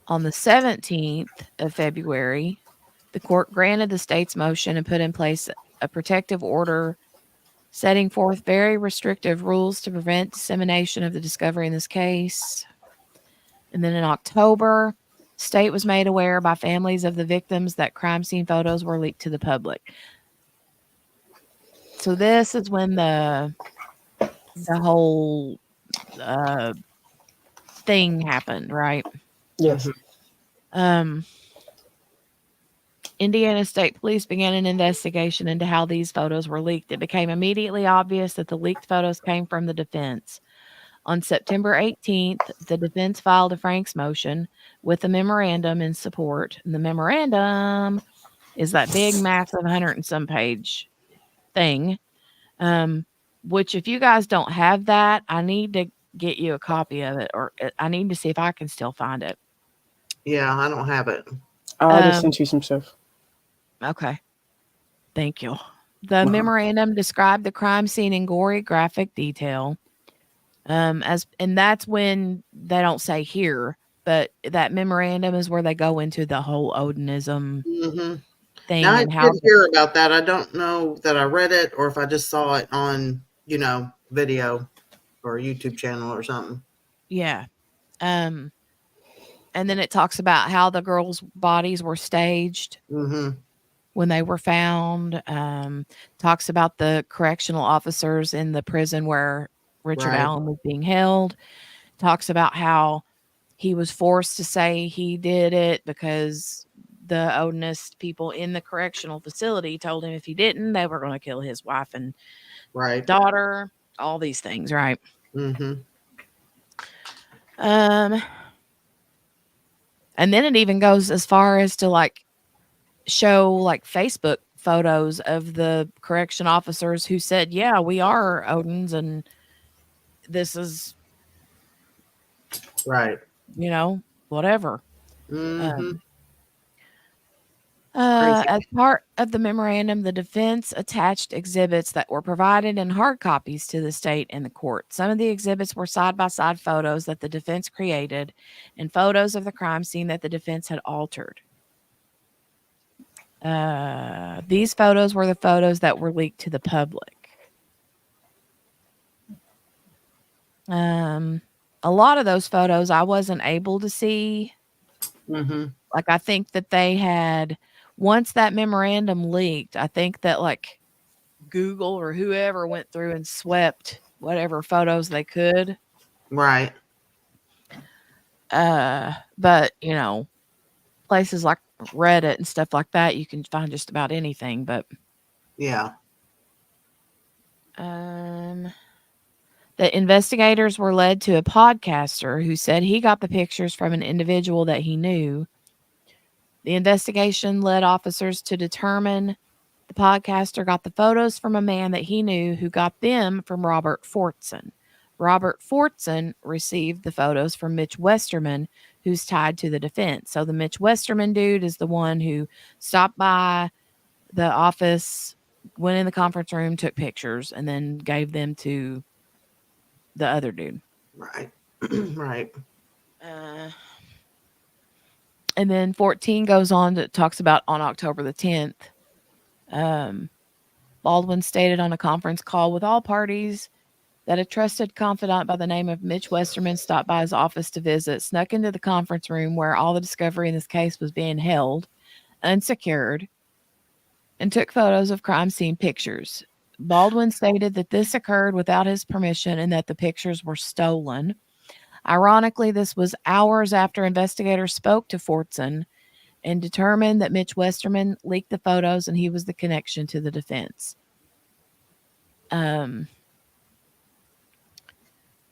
the 17th of February, the court granted the state's motion and put in place a protective order setting forth very restrictive rules to prevent dissemination of the discovery in this case. And then in October, state was made aware by families of the victims that crime scene photos were leaked to the public. So this is when the whole thing happened, right? Yes. Indiana State Police began an investigation into how these photos were leaked. It became immediately obvious that the leaked photos came from the defense. On September 18th, the defense filed a Franks motion with a memorandum in support. And the memorandum is that big, massive 100 and some page thing, which if you guys don't have that, I need to get you a copy of it, or I need to see if I can still find it. Yeah, I don't have it. I just sent you some stuff. Okay. Thank you. The memorandum described the crime scene in gory graphic detail. And that's when they don't say here, but that memorandum is where they go into the whole Odinism thing. Now, and I did hear about that. I don't know that I read it or if I just saw it on, video or a YouTube channel or something. Yeah. And then it talks about how the girls' bodies were staged when they were found. Talks about the correctional officers in the prison where Richard Allen was being held. Talks about how he was forced to say he did it because the Odinist people in the correctional facility told him if he didn't, they were going to kill his wife and daughter. All these things, right? And then it even goes as far as to show Facebook photos of the correction officers who said, yeah, we are Odins and this is whatever. As part of the memorandum, the defense attached exhibits that were provided in hard copies to the state and the court. Some of the exhibits were side-by-side photos that the defense created and photos of the crime scene that the defense had altered. These photos were the photos that were leaked to the public. A lot of those photos I wasn't able to see Mm-hmm. Like, I think that they had, once that memorandum leaked, I think that, like, Google or whoever went through and swept whatever photos they could. Right. But, you know, places like Reddit and stuff like that, you can find just about anything. But Yeah. the investigators were led to a podcaster who said he got the pictures from an individual that he knew. The investigation led officers to determine the podcaster got the photos from a man that he knew who got them from Robert Fortson. Robert Fortson received the photos from Mitch Westerman, who's tied to the defense. So the Mitch Westerman dude is the one who stopped by the office, went in the conference room, took pictures, and then gave them to the other dude. Right. Right. And then 14 goes on to talks about on October the 10th. Baldwin stated on a conference call with all parties that a trusted confidant by the name of Mitch Westerman stopped by his office to visit, snuck into the conference room where all the discovery in this case was being held, unsecured, and took photos of crime scene pictures. Baldwin stated that this occurred without his permission and that the pictures were stolen. Ironically, this was hours after investigators spoke to Fortson and determined that Mitch Westerman leaked the photos and he was the connection to the defense.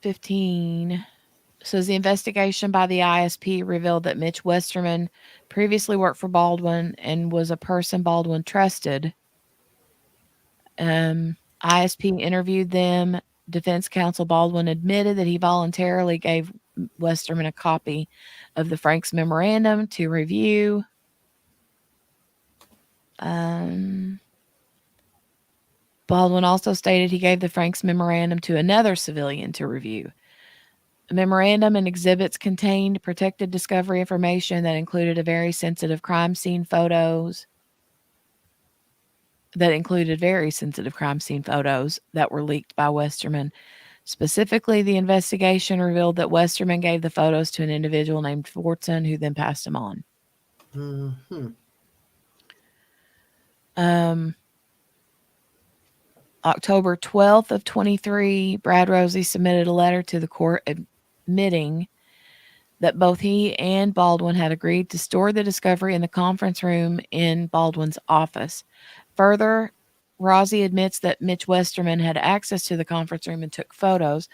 15 says the investigation by the ISP revealed that Mitch Westerman previously worked for Baldwin and was a person Baldwin trusted. ISP interviewed them. Defense counsel Baldwin admitted that he voluntarily gave Westerman a copy of the Frank's memorandum to review. Baldwin also stated he gave the Frank's memorandum to another civilian to review. The memorandum and exhibits contained protected discovery information that included very sensitive crime scene photos that were leaked by Westerman. Specifically, the investigation revealed that Westerman gave the photos to an individual named Fortson, who then passed them on. Mm-hmm. October 12th of 23, Brad Rosie submitted a letter to the court admitting that both he and Baldwin had agreed to store the discovery in the conference room in Baldwin's office. Further, Rosie admits that Mitch Westerman had access to the conference room and took photos.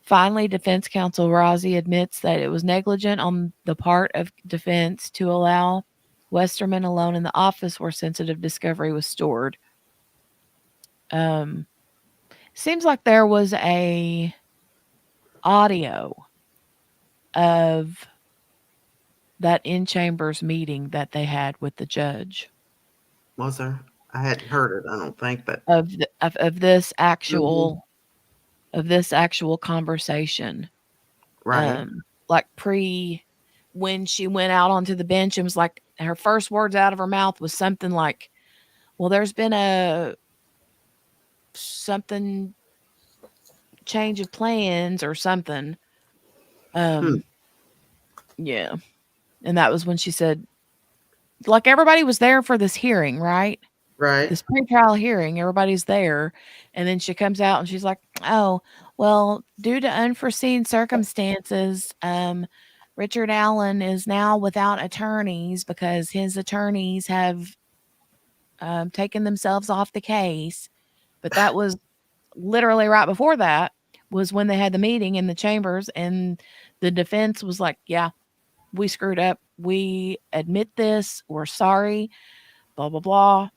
Finally, defense counsel Rosie admits that it was negligent on the part of defense to allow Westerman alone in the office where sensitive discovery was stored. Seems like there was a audio of that in-chambers meeting that they had with the judge. Was there? I hadn't heard it, I don't think, but Of this actual conversation. right. Like when she went out onto the bench and was like, her first words out of her mouth was something like, well, there's been something change of plans or something. Yeah. And that was when she said, like, everybody was there for this hearing, right? Right. This pretrial hearing, everybody's there. And then she comes out and she's like, oh, well, due to unforeseen circumstances, Richard Allen is now without attorneys because his attorneys have taken themselves off the case. But that was literally right before that was when they had the meeting in the chambers, and the defense was like, yeah, we screwed up. We admit this. We're sorry, blah, blah, blah.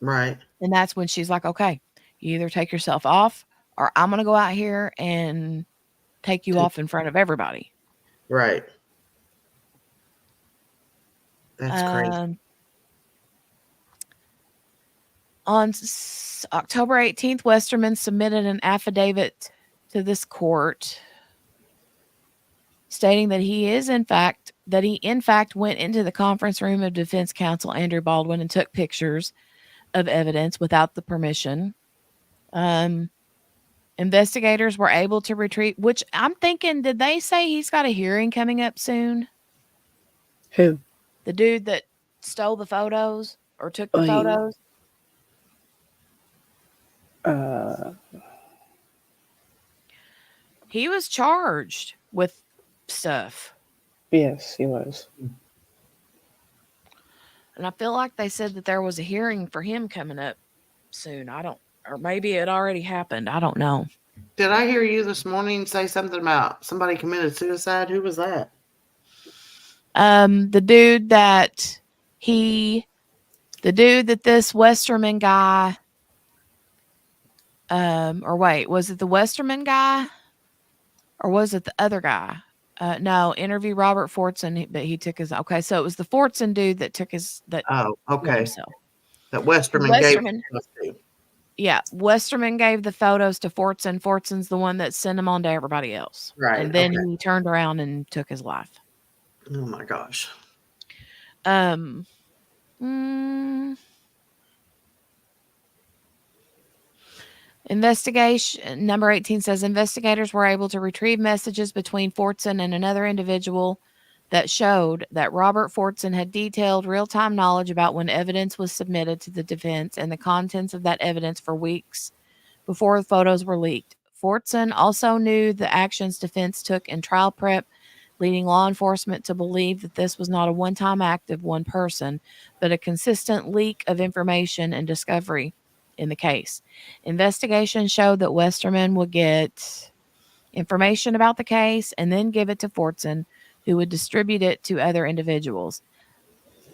Right. And that's when she's like, okay, you either take yourself off or I'm going to go out here and take you off in front of everybody. Right. That's crazy. On October 18th, Westerman submitted an affidavit to this court stating that he in fact went into the conference room of defense counsel Andrew Baldwin and took pictures of evidence without the permission. Investigators were able to retrieve, which I'm thinking, did they say he's got a hearing coming up soon? Who? The dude that stole the photos or took the Oh, yeah. photos. He was charged with stuff. Yes, he was. And I feel like they said that there was a hearing for him coming up soon. Or maybe it already happened. I don't know. Did I hear you this morning say something about somebody committed suicide? Who was that? The dude that this Westerman guy, or wait, was it the Westerman guy or was it the other guy? No, interview Robert Fortson, but he took his, okay. So it was the Fortson dude that Oh, killed okay. himself. That Westerman Westerman, gave. yeah, Westerman gave the photos to Fortson. Fortson's the one that sent them on to everybody else. Right. And then Okay. he turned around and took his life. Oh my gosh. Investigation number 18 says investigators were able to retrieve messages between Fortson and another individual that showed that Robert Fortson had detailed real-time knowledge about when evidence was submitted to the defense and the contents of that evidence for weeks before the photos were leaked. Fortson also knew the actions defense took in trial prep, leading law enforcement to believe that this was not a one-time act of one person, but a consistent leak of information and discovery in the case. Investigation showed that Westerman would get information about the case and then give it to Fortson, who would distribute it to other individuals.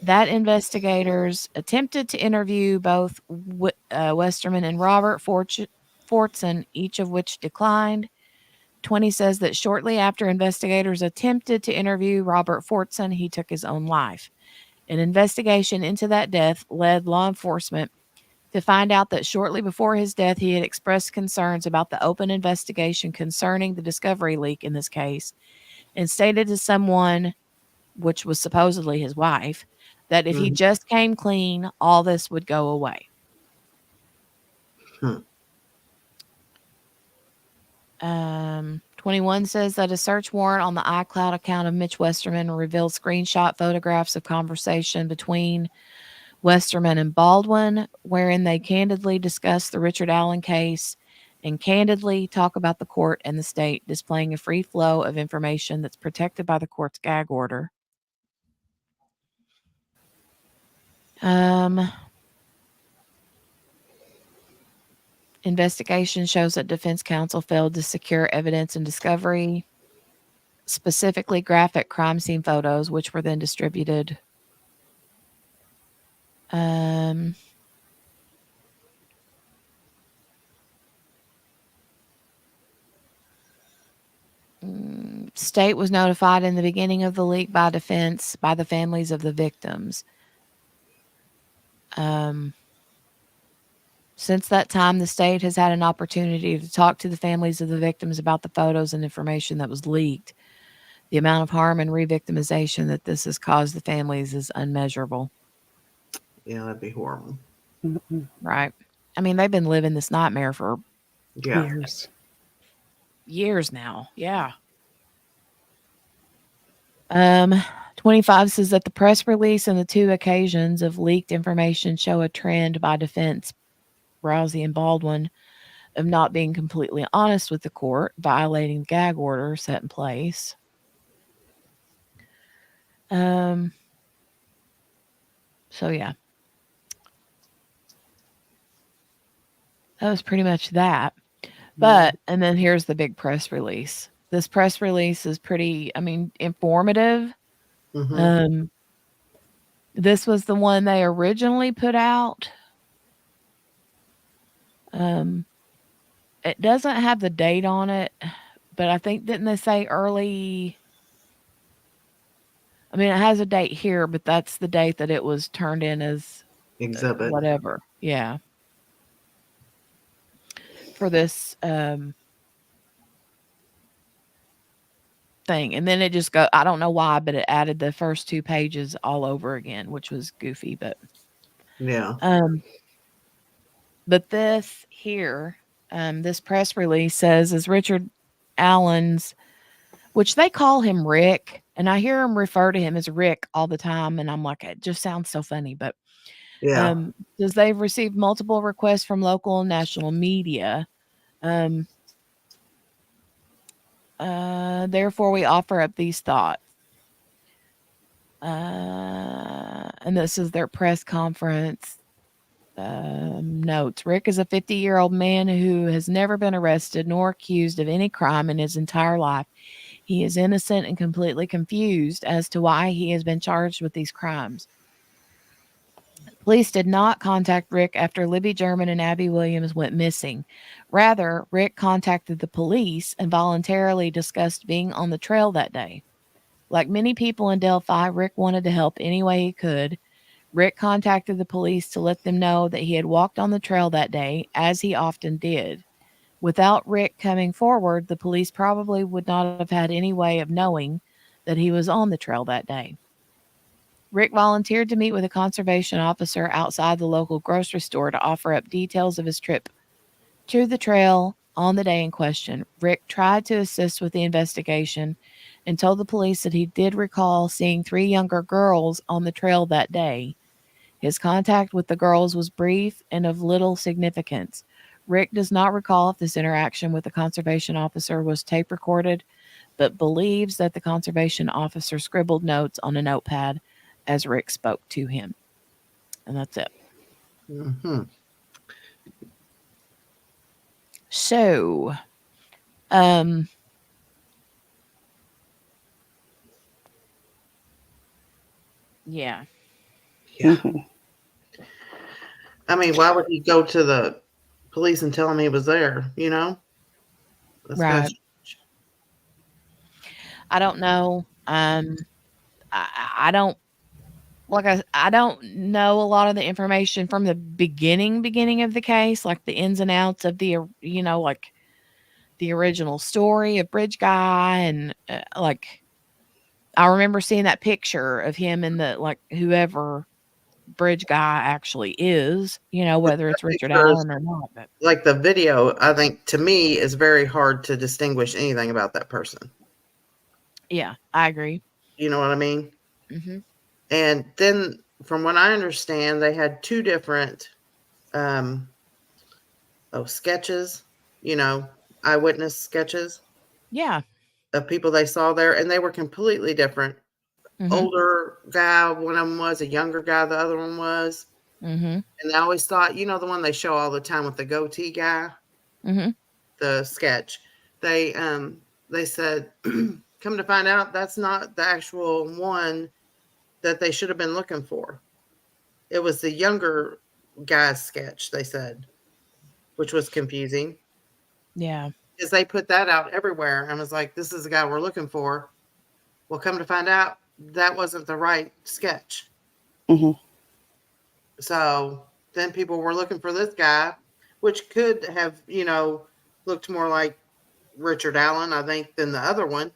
That investigators attempted to interview both Westerman and Robert Fortson, each of which declined. 20 says that shortly after investigators attempted to interview Robert Fortson, he took his own life. An investigation into that death led law enforcement to find out that shortly before his death, he had expressed concerns about the open investigation concerning the discovery leak in this case and stated to someone, which was supposedly his wife, that if he just came clean, all this would go away. 21 says that a search warrant on the iCloud account of Mitch Westerman revealed screenshot photographs of conversation between Westerman and Baldwin, wherein they candidly discuss the Richard Allen case and candidly talk about the court and the state, displaying a free flow of information that's protected by the court's gag order. Investigation shows that defense counsel failed to secure evidence and discovery, specifically graphic crime scene photos, which were then distributed. State was notified in the beginning of the leak by defense by the families of the victims. Since that time, the state has had an opportunity to talk to the families of the victims about the photos and information that was leaked. The amount of harm and re-victimization that this has caused the families is unmeasurable. Yeah, that'd be horrible. Right. I mean, they've been living this nightmare for years now. Yeah. 25 says that the press release and the two occasions of leaked information show a trend by defense, Rousey and Baldwin, of not being completely honest with the court, violating the gag order set in place. So yeah. That was pretty much that. But, and then here's the big press release. This press release is pretty, informative. This was the one they originally put out. It doesn't have the date on it, but I think, didn't they say early? I mean, it has a date here, but that's the date that it was turned in as exhibit. Whatever. Yeah. For this thing. And then it just I don't know why, but it added the first 2 pages all over again, which was goofy, but yeah. But this here, this press release says, as Richard Allen's which they call him Rick, and I hear him refer to him as Rick all the time, and I'm like, it just sounds so funny. But Yeah. says they've received multiple requests from local and national media. Um, therefore, we offer up these thoughts. And this is their press conference. Notes Rick is a 50-year-old man who has never been arrested nor accused of any crime in his entire life. He is innocent and completely confused as to why he has been charged with these crimes. Police did not contact Rick after Libby German and Abby Williams went missing. Rather, Rick contacted the police and voluntarily discussed being on the trail that day. Like many people in Delphi, Rick wanted to help any way he could. Rick contacted the police to let them know that he had walked on the trail that day, as he often did. Without Rick coming forward, the police probably would not have had any way of knowing that he was on the trail that day. Rick volunteered to meet with a conservation officer outside the local grocery store to offer up details of his trip to the trail on the day in question. Rick tried to assist with the investigation and told the police that he did recall seeing 3 younger girls on the trail that day. His contact with the girls was brief and of little significance. Rick does not recall if this interaction with the conservation officer was tape recorded, but believes that the conservation officer scribbled notes on a notepad as Rick spoke to him. And that's it. Mm-hmm. So, yeah. Yeah. Mhm. I mean, why would he go to the police and tell him he was there? You know, that's kind Right. of I don't know. I don't I don't know a lot of the information from the beginning of the case, like the ins and outs of the like the original story of Bridge Guy, and like I remember seeing that picture of him in the like whoever Bridge Guy actually is, whether it's Richard pictures. Allen or not. But Like the video, I think to me is very hard to distinguish anything about that person. yeah, I agree. You know what I mean? Hmm. And then, from what I understand, they had 2 different um, sketches. Eyewitness sketches Yeah. of people they saw there, and they were completely different. Hmm. Older guy, one of them was a younger guy, the other one was. Hmm. And I always thought, the one they show all the time with the goatee guy, Hmm. the sketch. They said, come to find out, that's not the actual one that they should have been looking for. It was the younger guy's sketch, they said, which was confusing Yeah. because they put that out everywhere and was like, this is the guy we're looking for. Well, come to find out, that wasn't the right sketch. Mhm. So then people were looking for this guy, which could have, looked more like Richard Allen, I think, than the other one.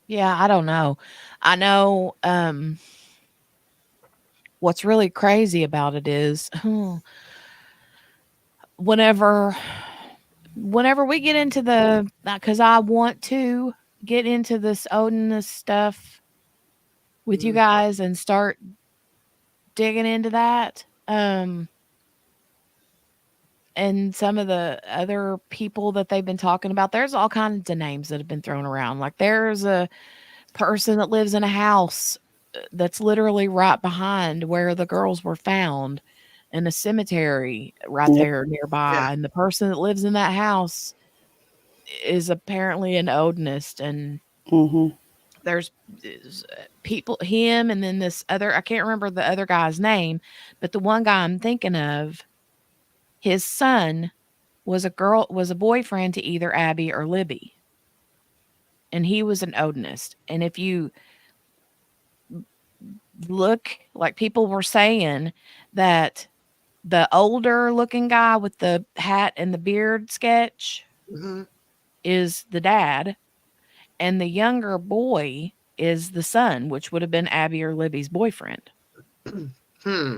Yeah, I don't know. I know what's really crazy about it is whenever we get into the because I want to get into this Odinist stuff with you Mm, guys and start digging into that. And some of the other people that they've been talking about, there's all kinds of names that have been thrown around. Like there's a person that lives in a house that's literally right behind where the girls were found in a cemetery right Yep. there yeah. nearby. And the person that lives in that house is apparently an Odinist. And Mhm. there's people, him, and then this other, I can't remember the other guy's name, but the one guy I'm thinking of, his son was a boyfriend to either Abby or Libby. And he was an Odinist. And if you look, like people were saying that the older looking guy with the hat and the beard sketch Mm-hmm. is the dad, and the younger boy is the son, which would have been Abby or Libby's boyfriend. Hmm.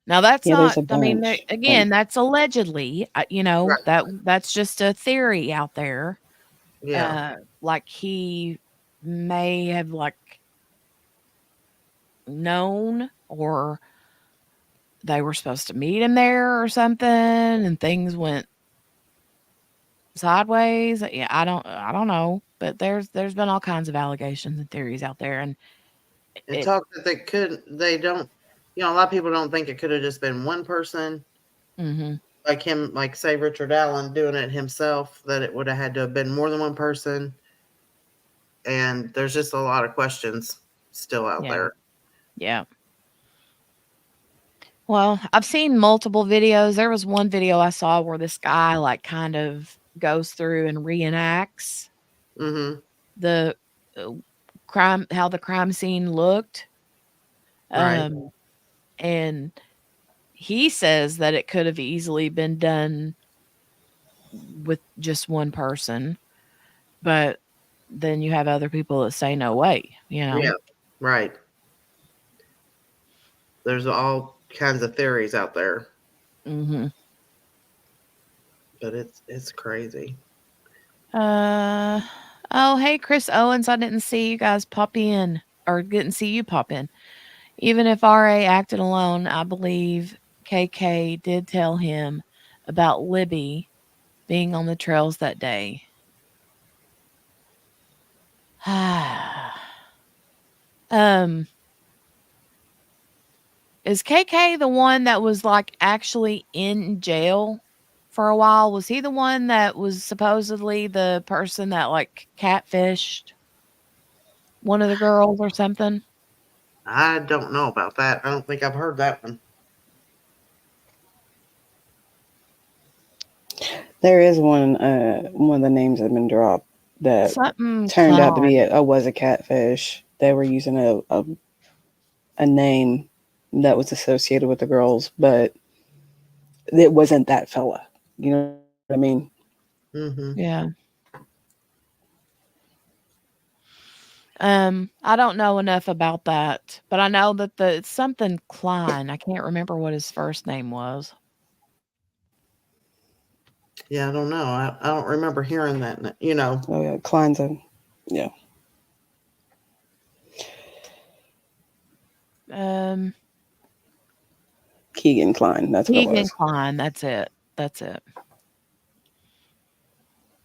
Now that's Yeah, there's not. a I mean, bunch. again, that's allegedly. You know Right. that's just a theory out there. Yeah. Like he may have like known, or they were supposed to meet him there or something, and things went sideways. Yeah, I don't know, but there's been all kinds of allegations and theories out there, and And it. talk that they don't, a lot of people don't think it could have just been one person, Hmm. like him, like say Richard Allen doing it himself, that it would have had to have been more than one person. And there's just a lot of questions still out Yeah, there. yeah. Well, I've seen multiple videos. There was one video I saw where this guy like kind of goes through and reenacts Mm-hmm. the uh, how the crime scene looked. Right. Um, and he says that it could have easily been done with just one person, but then you have other people that say no way, you Yeah. know. Right. There's all kinds of theories out there, Mhm. but it's crazy. Uh oh, hey Chris Owens, I didn't see you guys pop in, or didn't see you pop in. Even if RA acted alone, I believe KK did tell him about Libby being on the trails that day. um Is KK the one that was like actually in jail for a while? Was he the one that was supposedly the person that like catfished one of the girls or something? I don't know about that. I don't think I've heard that one. There is one of the names that have been dropped that Something turned out to be Klein. was a catfish. They were using a name that was associated with the girls, but it wasn't that fella. You know what I mean? Mm-hmm. Yeah. I don't know enough about that, but I know that it's something Klein. I can't remember what his first name was. Yeah, I don't know. I don't remember hearing that. Oh yeah, Klein's a yeah. Um, Keegan Klein. That's what it Keegan was. Klein. That's it. That's it.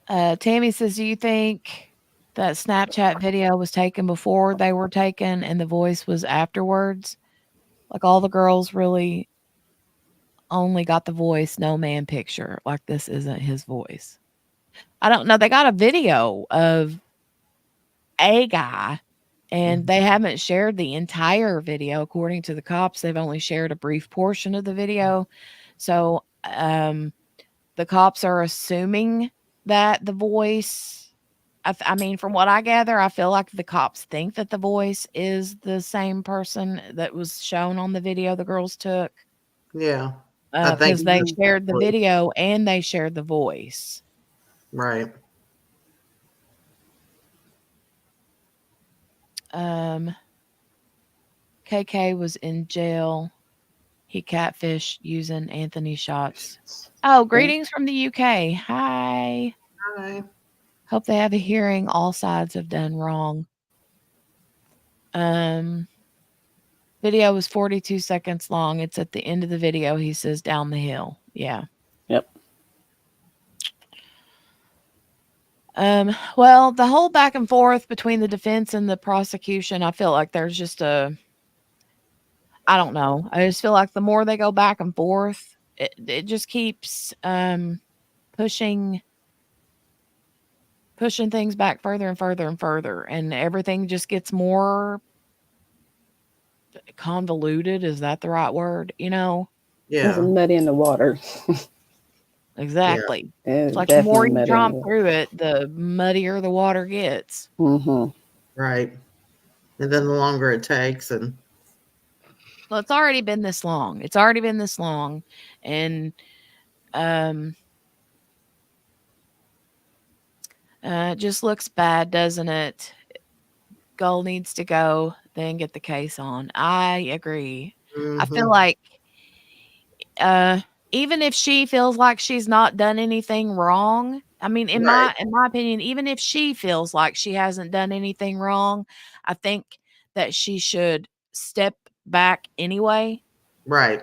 Tammy says, "Do you think that Snapchat video was taken before they were taken and the voice was afterwards? Like all the girls really only got the voice, no man picture. Like this isn't his voice." I don't know. They got a video of a guy and Mhm. they haven't shared the entire video. According to the cops, they've only shared a brief portion of the video. So, the cops are assuming that the voice, I mean, from what I gather, I feel like the cops think that the voice is the same person that was shown on the video the girls took, Yeah, I think because they Mhm. shared the video and they shared the voice. right. Um, KK was in jail. He catfished using Anthony shots. Oh, greetings from the UK. Hi. Hi. Hope they have a hearing all sides have done wrong. Um, Video was 42 seconds long. It's at the end of the video. He says down the hill. Yeah. Yep. Well, the whole back and forth between the defense and the prosecution, I feel like there's just I don't know. I just feel like the more they go back and forth, it just keeps pushing things back further and further and further, and everything just gets more convoluted. Is that the right word? It's Yeah. muddy in the water. Yeah. Exactly. It's It's like the more definitely you muddy in the tromp water. through it, the muddier the water gets. Mm-hmm. Right. And then the longer it takes, and Well, it's already been this long. It's already been this long. And um it just looks bad, doesn't it? Goal needs to go, then get the case on. I agree. I feel mhm. like even if she feels like she's not done anything wrong, I mean, in Right. my opinion, even if she feels like she hasn't done anything wrong, I think that she should step back anyway, Right.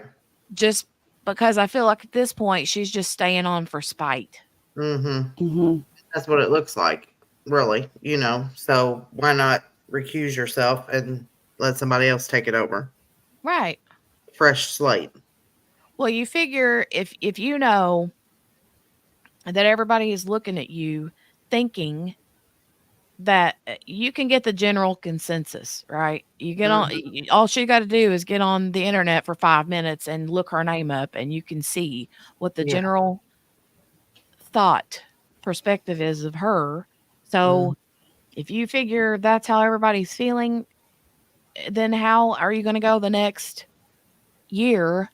just because I feel like at this point she's just staying on for spite. Mm-hmm. Mm-hmm. That's what it looks like, really. So why not recuse yourself and let somebody else take it over? Right. Fresh slate. Well, you figure if you know that everybody is looking at you thinking that you can get the general consensus, right? You get on, all she got to do is get on the internet for 5 minutes and look her name up, and you can see what the Yeah. general thought perspective is of her. Mm. So if you figure that's how everybody's feeling, then how are you going to go the next year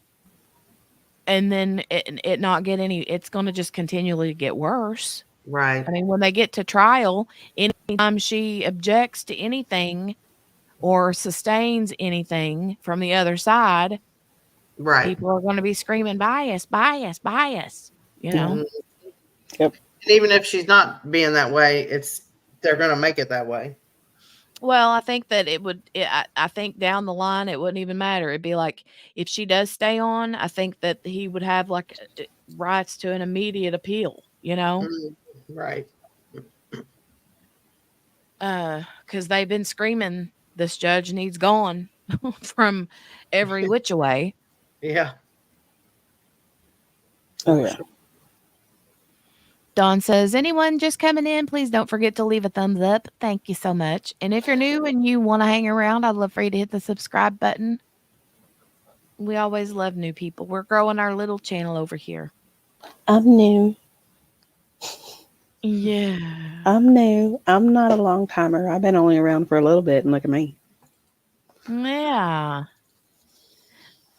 and then it not get any? It's going to just continually get worse. Right. I mean, when they get to trial, anytime she objects to anything or sustains anything from the other side, Right. people are going to be screaming bias, bias, bias, you know? Mhm. Yep. And even if she's not being that way, they're going to make it that way. Well, I think that I think down the line, it wouldn't even matter. It'd be like if she does stay on, I think that he would have like rights to an immediate appeal, you know? Right. Because they've been screaming, this judge needs gone from every which way. Yeah. Oh yeah. Dawn says, anyone just coming in, please don't forget to leave a thumbs up. Thank you so much. And if you're new and you want to hang around, I'd love for you to hit the subscribe button. We always love new people. We're growing our little channel over here. I'm new. Yeah. I'm new. I'm not a long timer. I've been only around for a little bit, and look at me. Yeah.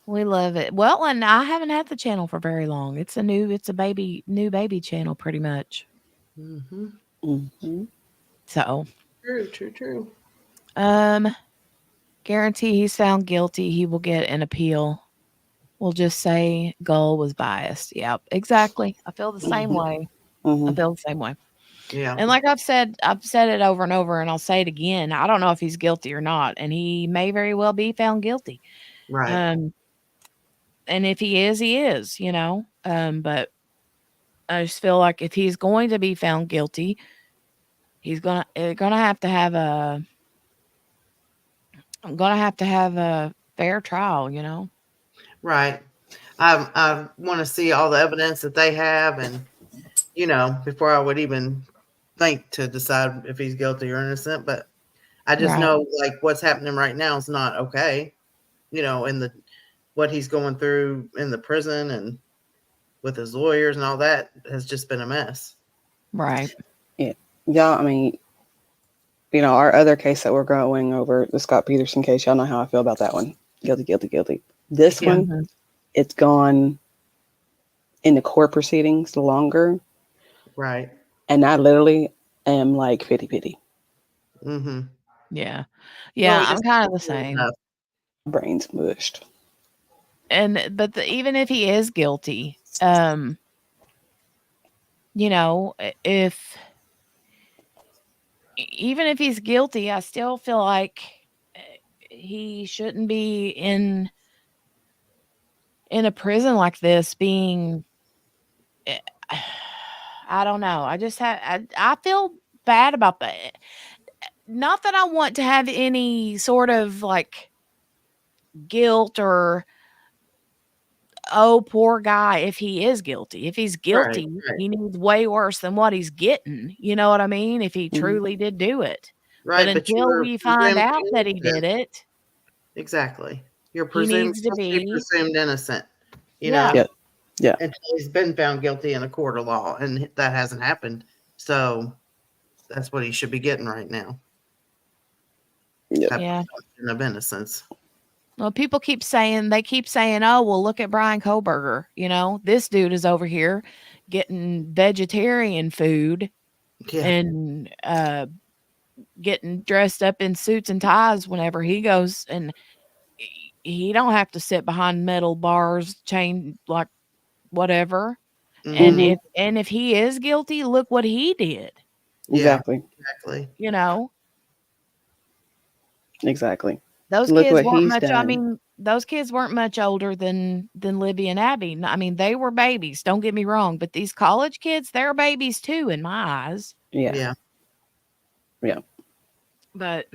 We love it. Well, and I haven't had the channel for very long. It's a new baby channel pretty much. Mm-hmm. Mm-hmm. So, True. guarantee he's found guilty, he will get an appeal. We'll just say Gull was biased. Yep, exactly. I feel the same Mhm. way. I Mm-hmm. feel the same way. Yeah. And like I've said it over and over, and I'll say it again. I don't know if he's guilty or not, and he may very well be found guilty. Right. And if he is, he is, you know. But I just feel like if he's going to be found guilty, he's gonna have to have a fair trial, you know. Right. I want to see all the evidence that they have, and before I would even think to decide if he's guilty or innocent. But I just Right. know like what's happening right now is not okay. In what he's going through in the prison and with his lawyers and all that has just been a mess. Right. Yeah. I mean, our other case that we're going over, the Scott Peterson case, y'all know how I feel about that one. Guilty. This Yeah. one, it's gone in the court proceedings longer. Right. And I literally am like 50-50. Mm-hmm. Yeah. Well, I'm kind of the same. Brains mushed. But even if he is guilty, even if he's guilty, I still feel like he shouldn't be in a prison like this being I don't know. I feel bad about that. Not that I want to have any sort of like guilt or oh, poor guy, if he is guilty. If he's guilty, Right. he needs way worse than what he's getting. You know what I mean? If he truly did do it. Right. But until we find out that he did it, exactly. You're he presumed needs to be presumed innocent. Yeah. Yeah. Until he's been found guilty in a court of law, and that hasn't happened. So that's what he should be getting right now. Yep. Yeah. Presumption of innocence. Well, people keep saying, oh, well, look at Brian Koberger. This dude is over here getting vegetarian food Yeah. and getting dressed up in suits and ties whenever he goes. And he don't have to sit behind metal bars, chain, like whatever. And Mhm. if he is guilty, look what he did. Yeah, Exactly. exactly. You know, Exactly. those Look kids what weren't he's much. I done. mean, those kids weren't much older than Libby and Abby. I mean, they were babies. Don't get me wrong, but these college kids, they're babies too in my eyes. Yeah. Yeah. Yeah. But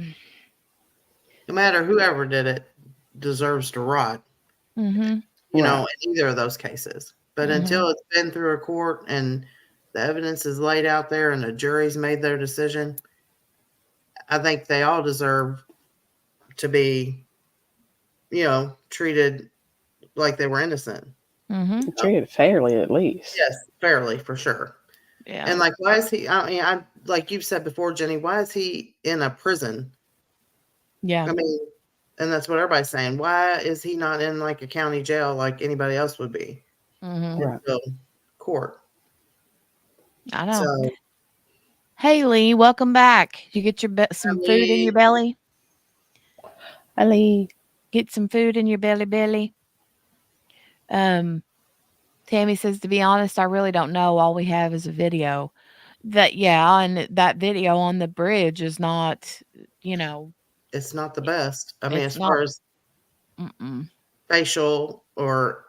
No matter whoever did it deserves to rot, mhm, you Right. know, in either of those cases. But mhm, until it's been through a court and the evidence is laid out there and the jury's made their decision, I think they all deserve to be, you know, treated like they were innocent. mhm, Treated fairly, at least. Yes, fairly for sure. yeah, And like, why is he? I mean, I like you've said before, Jenny. Why is he in a prison? yeah, I mean, and that's what everybody's saying. Why is he not in like a county jail like anybody else would be mhm. Right. until court? I know. So, Hey Lee, welcome back. You get your some food in your Lee. belly. Ali. Get some food in your belly. Tammy says, to be honest, I really don't know. All we have is a video. And that video on the bridge is not, you know, it's not the best. I mean, it's as not. far as Mm-mm. facial or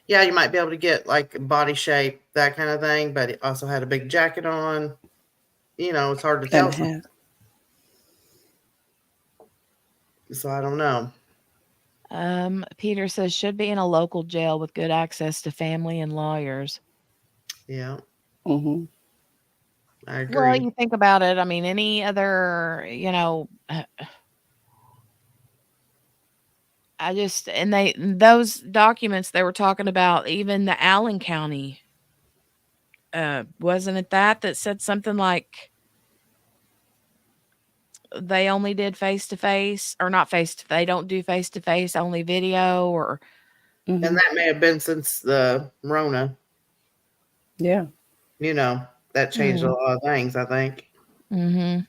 yeah, you might be able to get like body shape, that kind of thing, but he also had a big jacket on. You know, it's hard to And tell. a half. So I don't know. Peter says should be in a local jail with good access to family and lawyers. Yeah, Mm-hmm. I Well, agree. you think about it. I mean, any other, I just and those documents they were talking about, even the Allen County, wasn't it that said something like they only did face to face or not face to they don't do face to face, only video or And Mm-hmm. that may have been since the Rona. Yeah. You know, that changed a lot of things, I think. mm-hmm.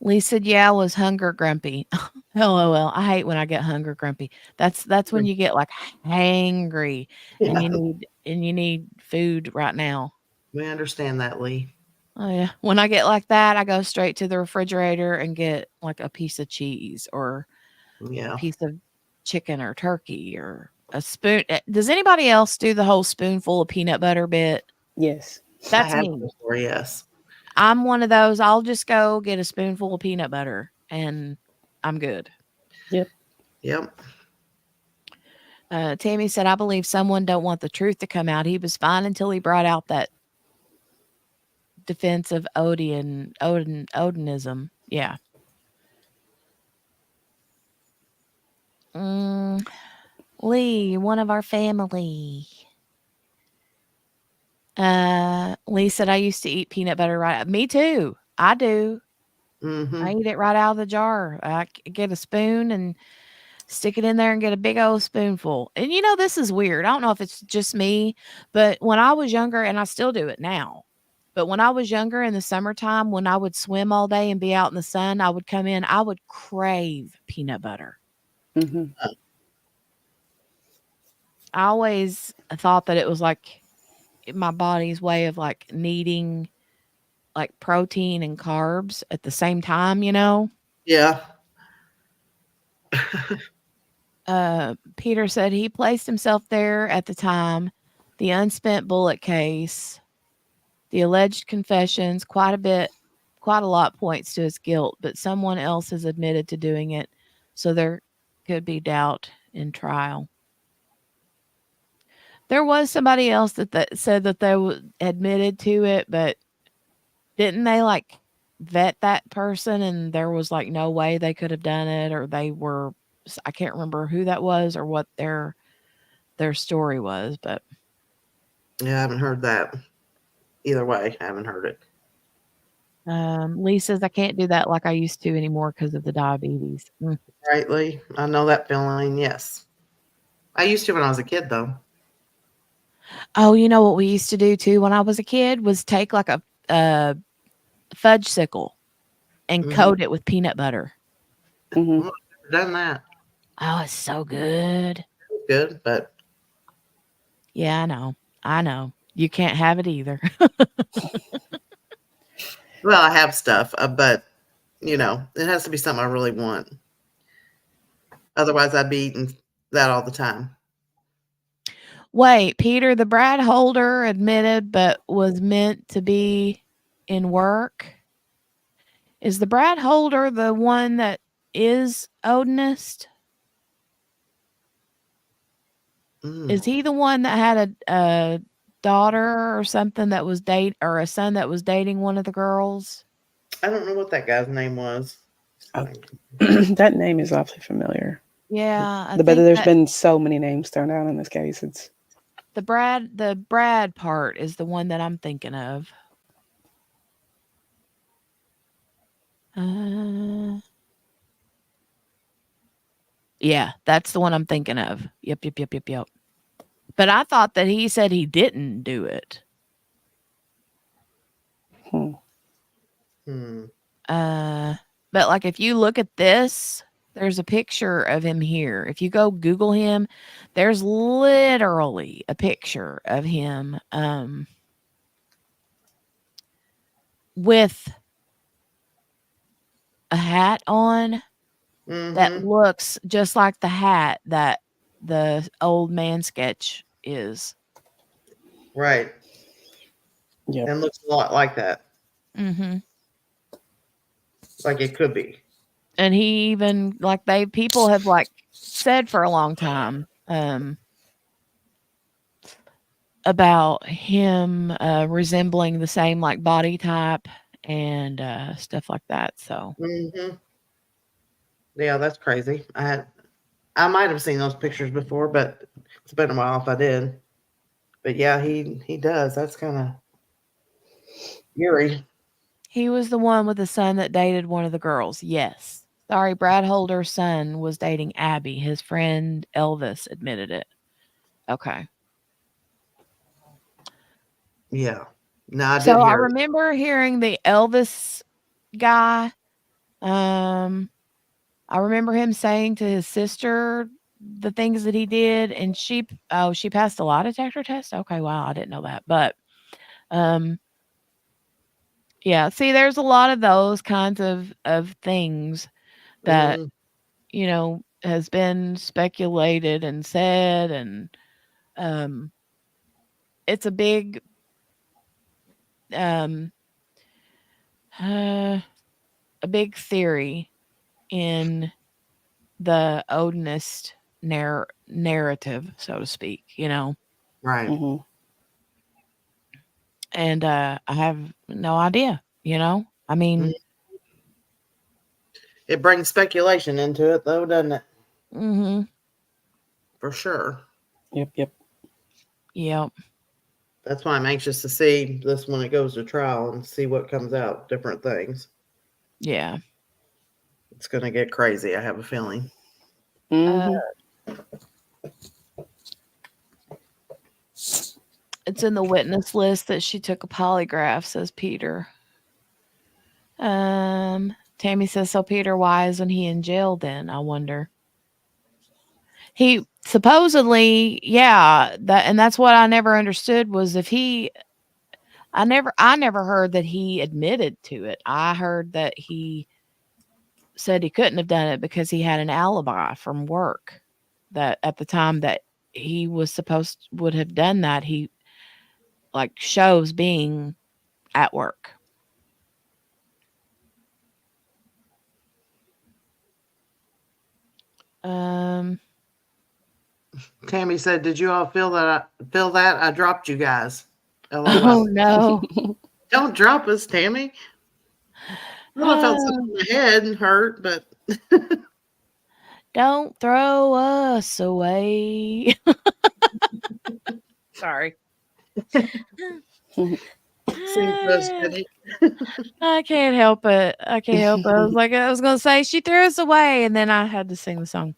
Lee said, "Yeah, I was hunger grumpy." LOL. I hate when I get hunger grumpy. That's when you get like hangry and Yeah, you need food right now. we understand that, Lee. Oh yeah. When I get like that, I go straight to the refrigerator and get like a piece of cheese or a Yeah. piece of chicken or turkey or a spoon. Does anybody else do the whole spoonful of peanut butter bit? Yes. I That's have me. before, yes. I'm one of those. I'll just go get a spoonful of peanut butter and I'm good. Yep. Yep. Tammy said, I believe someone don't want the truth to come out. He was fine until he brought out that defense of Odinism. Yeah. Lee, one of our family. Lee said, I used to eat peanut butter right. Me too. I do. Mm-hmm. I eat it right out of the jar. I get a spoon and stick it in there and get a big old spoonful. And this is weird. I don't know if it's just me, but when I was younger, and I still do it now, but when I was younger in the summertime, when I would swim all day and be out in the sun, I would come in, I would crave peanut butter. Mm-hmm. I always thought that it was like my body's way of like needing like protein and carbs at the same time, Yeah. Peter said he placed himself there at the time, the unspent bullet case, the alleged confessions, quite a lot points to his guilt, but someone else has admitted to doing it, so there could be doubt in trial. There was somebody else that said that they admitted to it, but didn't they like vet that person and there was like no way they could have done it, or I can't remember who that was or what their story was, but Yeah, I haven't heard that. Either way, I haven't heard it. Lee says, I can't do that like I used to anymore because of the diabetes. Right, Lee? I know that feeling, yes. I used to when I was a kid, though. Oh, you know what we used to do too when I was a kid was take like a fudge sickle and Mhm. coat it with peanut butter. Hmm. I've never done that. Oh, it's so good. Good, but Yeah, I know. I know. You can't have it either. well, I have stuff, but it has to be something I really want. Otherwise, I'd be eating that all the time. Wait, Peter, the Brad holder admitted but was meant to be in work. Is the Brad holder the one that is Odinist? Mm. Is he the one that had a daughter or something that was or a son that was dating one of the girls? I don't know what that guy's name was. Oh. That name is awfully familiar. Yeah, I But think there's that been so many names thrown out in this case. It's the Brad part is the one that I'm thinking of. Yeah, that's the one I'm thinking of. Yep. But I thought that he said he didn't do it. hmm. But like if you look at this, there's a picture of him here. If you go Google him, there's literally a picture of him with a hat on that Mm-hmm. looks just like the hat that the old man sketch is. Right. Yep. And looks a lot like that. Mm-hmm. Like it could be. And he even people have said for a long time about him resembling the same body type and stuff like that. So Mm-hmm. Yeah, that's crazy. I might have seen those pictures before, but it's been a while if I did. But yeah, he does. That's kind of eerie. he was the one with the son that dated one of the girls. Yes. Sorry, Brad Holder's son was dating Abby. His friend Elvis admitted it. Okay. Yeah. No, I did So I hear. remember hearing the Elvis guy. I remember him saying to his sister the things that he did, and she passed a lie detector test. Okay, wow, I didn't know that, but yeah. See, there's a lot of those kinds of things that Mm, has been speculated and said, and um, it's a big um, uh, a big theory in the Odinist narrative, so to speak, right. Hmm. and I have no idea, I Mm. mean, It brings speculation into it, though, doesn't it? mm-hmm, For sure. Yep. yep, That's why I'm anxious to see this when it goes to trial and see what comes out. Different things. yeah. It's going to get crazy. I have a feeling. Uh, Hmm. it's in the witness list that she took a polygraph, says Peter. Tammy says, so Peter, why isn't he in jail then? I wonder. He supposedly, yeah, and that's what I never understood was if I never heard that he admitted to it. I heard that he said he couldn't have done it because he had an alibi from work that at the time that he was would have done that, he shows being at work. Um Tammy said, "Did you all feel that? I dropped you guys." LOL. oh no. Don't drop us, Tammy. Well, I felt something in my head and hurt, but Don't throw us away. Sorry. seems so steady. I can't help it. I can't help it. I was gonna say she threw us away, and then I had to sing the song.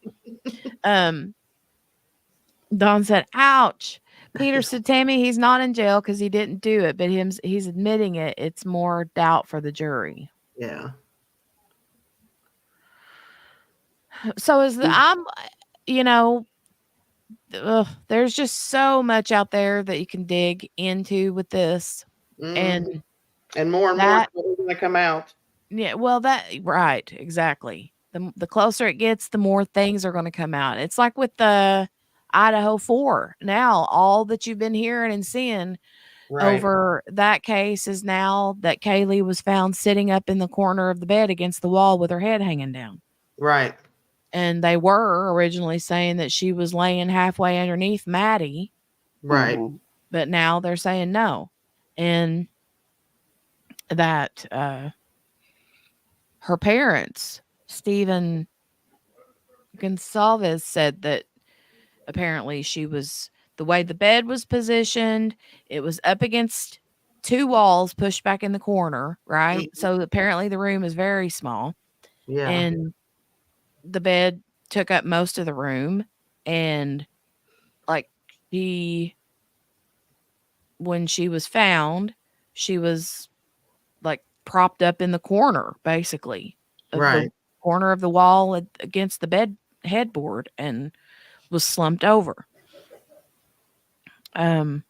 Dawn said, "Ouch." Peter said, "Tammy, he's not in jail because he didn't do it, but he's admitting it. It's more doubt for the jury." Yeah. So is the Mm. I'm you know, there's just so much out there that you can dig into with this. Mhm. And And more that is going to come out. yeah, well that right, exactly. The closer it gets, the more things are going to come out. It's like with the Idaho 4. Now, all that you've been hearing and seeing Right. over that case is now that Kaylee was found sitting up in the corner of the bed against the wall with her head hanging down. Right. And they were originally saying that she was laying halfway underneath Maddie, Right. Mhm. but now they're saying no. And that her parents, Stephen Gonsalves, said that apparently she was the way the bed was positioned, it was up against two walls pushed back in the corner, right? Mhm. So apparently the room is very small Yeah. and the bed took up most of the room. And like she, when she was found, she was like propped up in the corner basically of the Right. corner of the wall against the bed headboard and was slumped over. Um,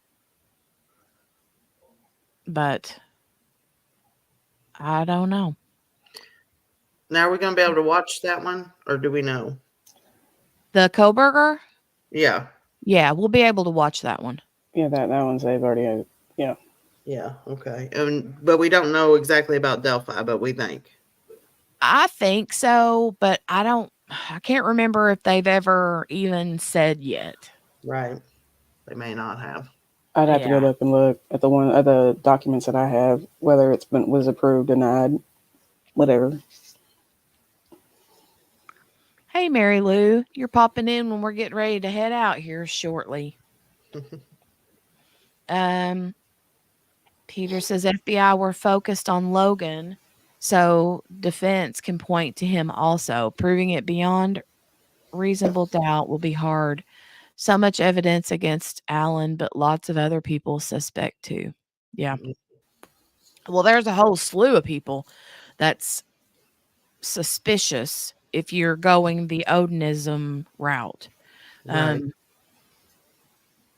but I don't know. Now are we going to be able to watch that one, or do we know? The Koberger? Yeah. Yeah, we'll be able to watch that one. Yeah, that one's they've already. Yeah. Yeah. Okay. But we don't know exactly about Delphi, but we think. I think so, but I can't remember if they've ever even said yet. Right. They may not have. I'd have to go Yeah. look and look at the one of the documents that I have, whether it's been was approved, denied, whatever. Hey, Mary Lou, you're popping in when we're getting ready to head out here shortly. Peter says FBI were focused on Logan, so defense can point to him also. Proving it beyond reasonable doubt will be hard. So much evidence against Allen, but lots of other people suspect too. Yeah. Well, there's a whole slew of people that's suspicious if you're going the Odinism route. Right.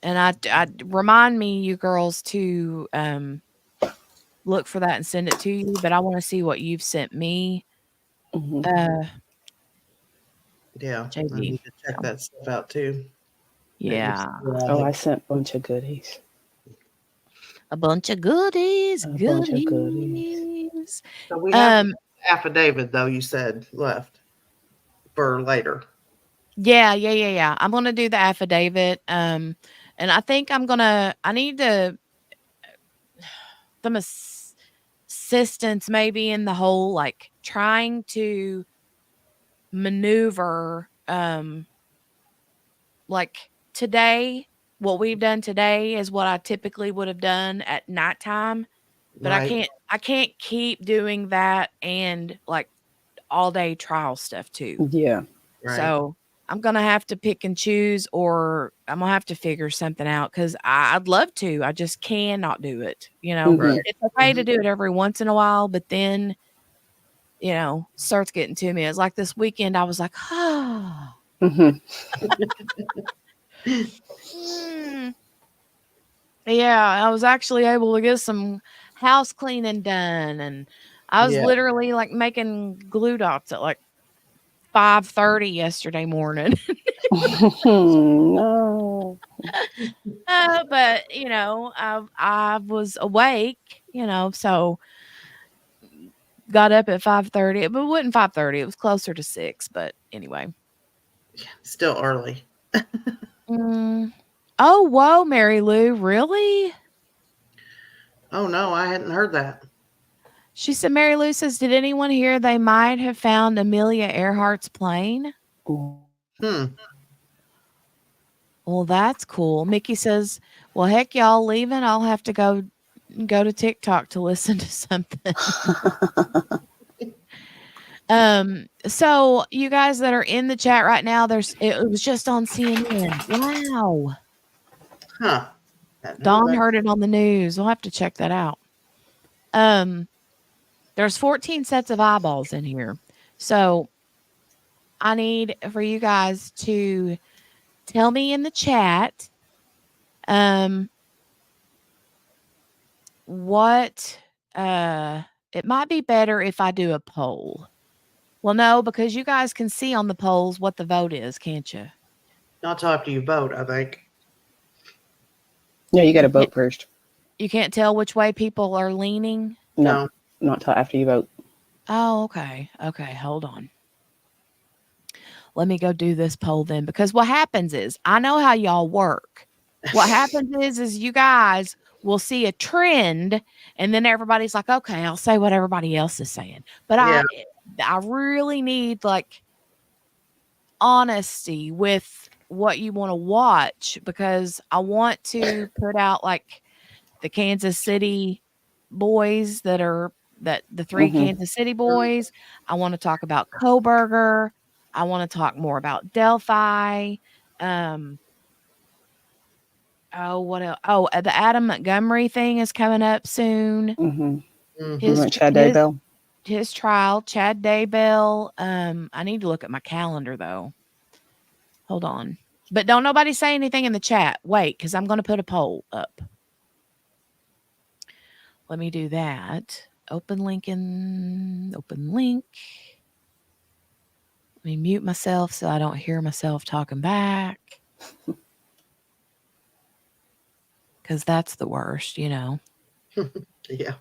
And I remind me, you girls, to look for that and send it to you. But I want to see what you've sent me, Hmm. Yeah. I JB. need to check that stuff out too. Yeah, Oh, I sent a bunch of goodies. a bunch of goodies, A bunch of goodies. goodies. So we have the affidavit, though, you said left for later. Yeah. I'm gonna do the affidavit. And I think I need some assistance maybe in the whole like trying to maneuver like today, what we've done today is what I typically would have done at nighttime, but Right. I can't keep doing that and like all day trial stuff too. Yeah. Right. So I'm gonna have to pick and choose, or I'm gonna have to figure something out because I'd love to. I just cannot do it. Mhm. It's okay to do it every once in a while, but then starts getting to me. It's like this weekend, I was like, ah. Mhm. Yeah, I was actually able to get some house cleaning done, and I was Yeah. literally like making glue dots at like 5:30 yesterday morning. No. But I was awake, so got up at 5:30. But it wasn't 5:30; it was closer to 6. But anyway, Still early. Oh, whoa, Mary Lou, really? Oh, no, I hadn't heard that. She said, Mary Lou says, did anyone hear they might have found Amelia Earhart's plane? Hmm. Well, that's cool. Mickey says, well, heck, y'all leaving? I'll have to go to TikTok to listen to something. So you guys that are in the chat right now, it was just on CNN. Wow. Huh. Hadn't heard Dawn that. heard it on the news. We'll have to check that out. There's 14 sets of eyeballs in here. So I need for you guys to tell me in the chat what it might be better if I do a poll. Well, no, because you guys can see on the polls what the vote is, can't you? Not till after you vote, I think. Yeah, you got to You can't- vote first. You can't tell which way people are leaning. No, not till after you vote. Oh, okay. Okay, hold on. Let me go do this poll then, because what happens is I know how y'all work. What happens is you guys will see a trend and then everybody's like, okay, I'll say what everybody else is saying. But Yeah. I really need like honesty with what you want to watch, because I want to put out like the Kansas City boys that the 3 Kansas City boys. I want to talk about Coburger. I want to talk more about Delphi. What else? Oh, the Adam Montgomery thing is coming up soon. Mm-hmm. You want Chad Daybell? His trial, Chad Daybell. I need to look at my calendar though. Hold on. But don't nobody say anything in the chat. Wait, because I'm going to put a poll up. Let me do that. Open link. Let me mute myself so I don't hear myself talking back. Because that's the worst, you know. Yeah.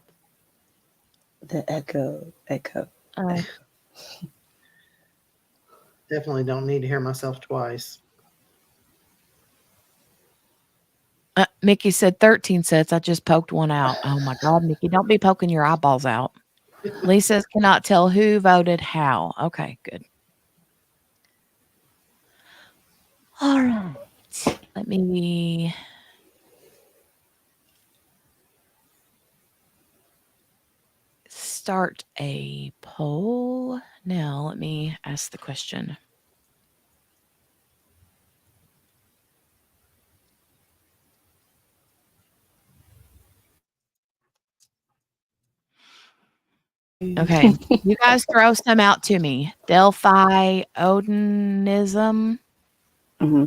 The echo. Oh. Definitely don't need to hear myself twice. Mickey said 13 sets. I just poked one out. Oh my God, Mickey, don't be poking your eyeballs out. Lisa's cannot tell who voted how. Okay, good. All right. Let me start a poll. Now, let me ask the question. Okay, you guys throw some out to me. Delphi Odinism. Mm-hmm.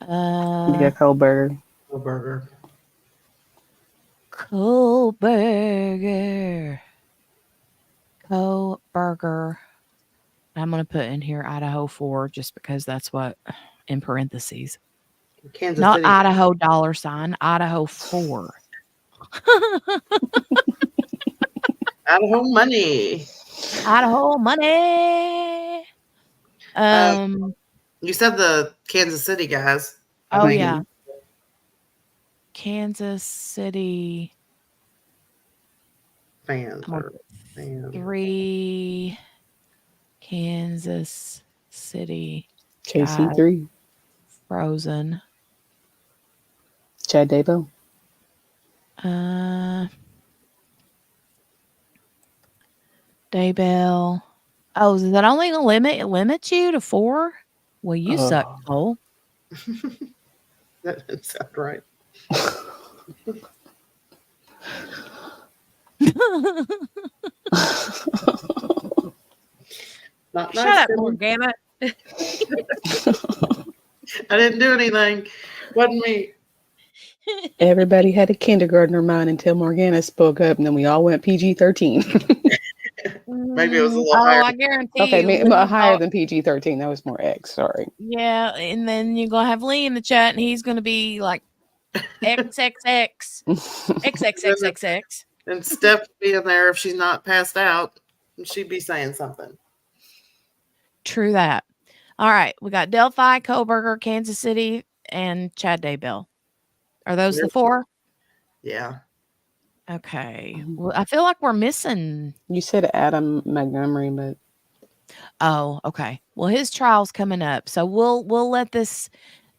Yeah, Kohlberger. Kohlberger. I'm going to put in here Idaho 4 just because that's what in parentheses. Kansas Not City. Idaho $, Idaho 4. Idaho money. Idaho money. You said the Kansas City guys. Oh yeah. Kansas City fans. 3 Kansas City KC3. Frozen. Chad Daybell. Daybell. Oh, is that only going to limit you to 4? Well, you suck, Cole. That doesn't sound right. Not Shut nice, up, Morgana. I didn't do anything. Wasn't me. Everybody had a kindergartner mind until Morgana spoke up, and then we all went PG-13. Maybe it was a little higher. I guarantee Okay, you. maybe higher than PG-13. That was more X. Sorry. Yeah, and then you're gonna have Lee in the chat, and he's gonna be like XXX, XXXXX. And Steph being there if she's not passed out, she'd be saying something. True that. All right, we got Delphi, Koberger, Kansas City, and Chad Daybell. Are those the 4? Yeah. Okay. Well, I feel like we're missing. You said Adam Montgomery, but Oh, okay. Well, his trial's coming up, so we'll let this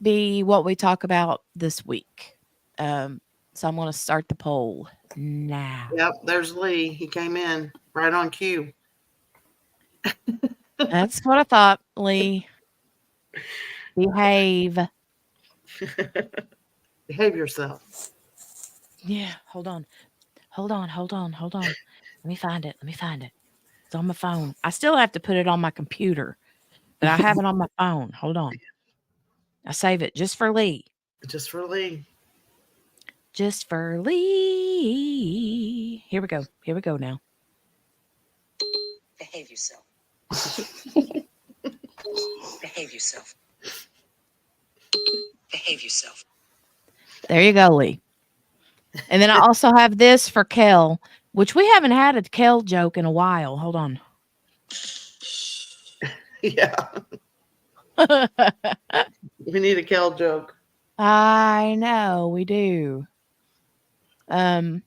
be what we talk about this week. So I'm going to start the poll now. Yep, there's Lee. He came in right on cue. That's what I thought, Lee. Behave. Behave yourself. Yeah, hold on. Let me find it. It's on my phone. I still have to put it on my computer, but I have it on my phone. Hold on. I save it just for Lee. Just for Lee. Just for Lee. Here we go. Here we go now. Behave yourself. Behave yourself. Behave yourself. There you go, Lee. And then I also have this for Kel, which we haven't had a Kel joke in a while. Hold on. Yeah. We need a Kel joke. I know we do. Tammy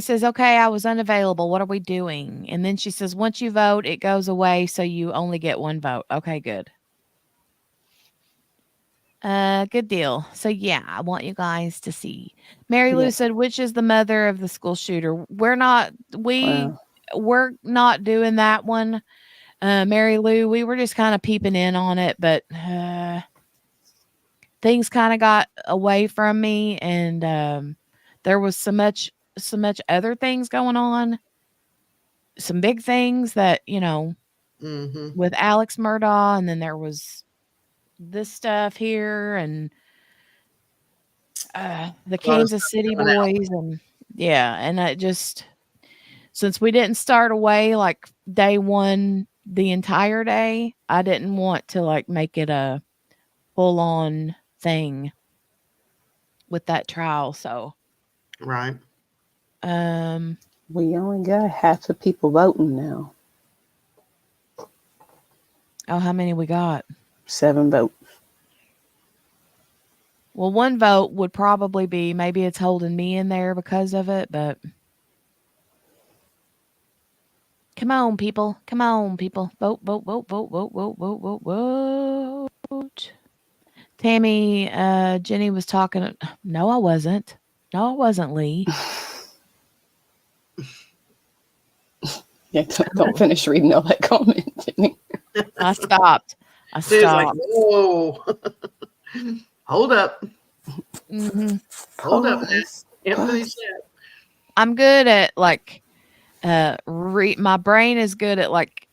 says, okay, I was unavailable. What are we doing? And then she says, once you vote, it goes away. So you only get one vote. Okay, good. Good deal. So yeah, I want you guys to see. Mary Lou said, which is the mother of the school shooter? We're not doing that one. Mary Lou, we were just kind of peeping in on it, but things kind of got away from me, and there was so much other things going on. Some big things that, with Alex Murdaugh, and then there was this stuff here, and the Kansas City boys, and and I just, since we didn't start away like day one the entire day, I didn't want to like make it a full on thing with that trial. So right. We only got half the people voting now. Oh, how many we got? 7 votes. Well, 1 vote would probably be, maybe it's holding me in there because of it, but come on, people. Come on, people. Vote, vote, vote, vote, vote, vote, vote, vote, vote. Tammy, Jenny was talking. No, I wasn't. No, I wasn't, Lee. Yeah, don't finish reading all that comment, Jenny. I stopped. Like, whoa. Hold up. Mm-hmm. Hold up. Anthony said. I'm good at like my brain is good at like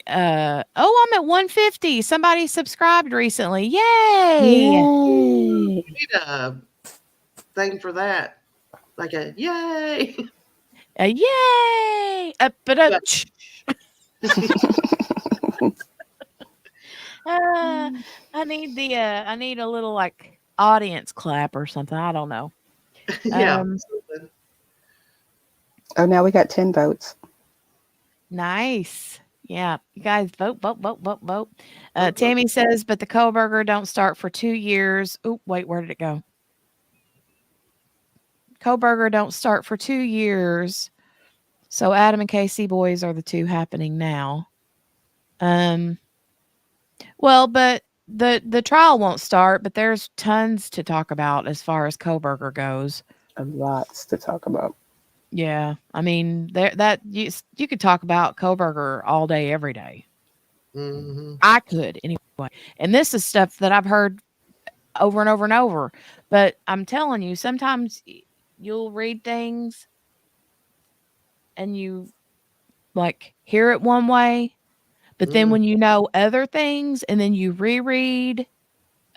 I'm at 150. Somebody subscribed recently. Yay! Yay! We need a thing for that. Like a yay. A yay! I need a little like audience clap or something. I don't know. Yeah. Now we got 10 votes. Nice. Yeah. You guys vote, vote, vote, vote, vote. Tammy says, but the Kohlberger don't start for 2 years. Oh, wait, where did it go? Kohlberger don't start for 2 years. So Adam and Casey boys are the 2 happening now. Well, but the trial won't start, but there's tons to talk about as far as Kohlberger goes. Lots to talk about. Yeah, I mean, you could talk about Kohlberger all day, every day. Mm-hmm. I could anyway, and this is stuff that I've heard over and over and over. But I'm telling you, sometimes you'll read things and you like hear it one way, but then when you know other things, and then you reread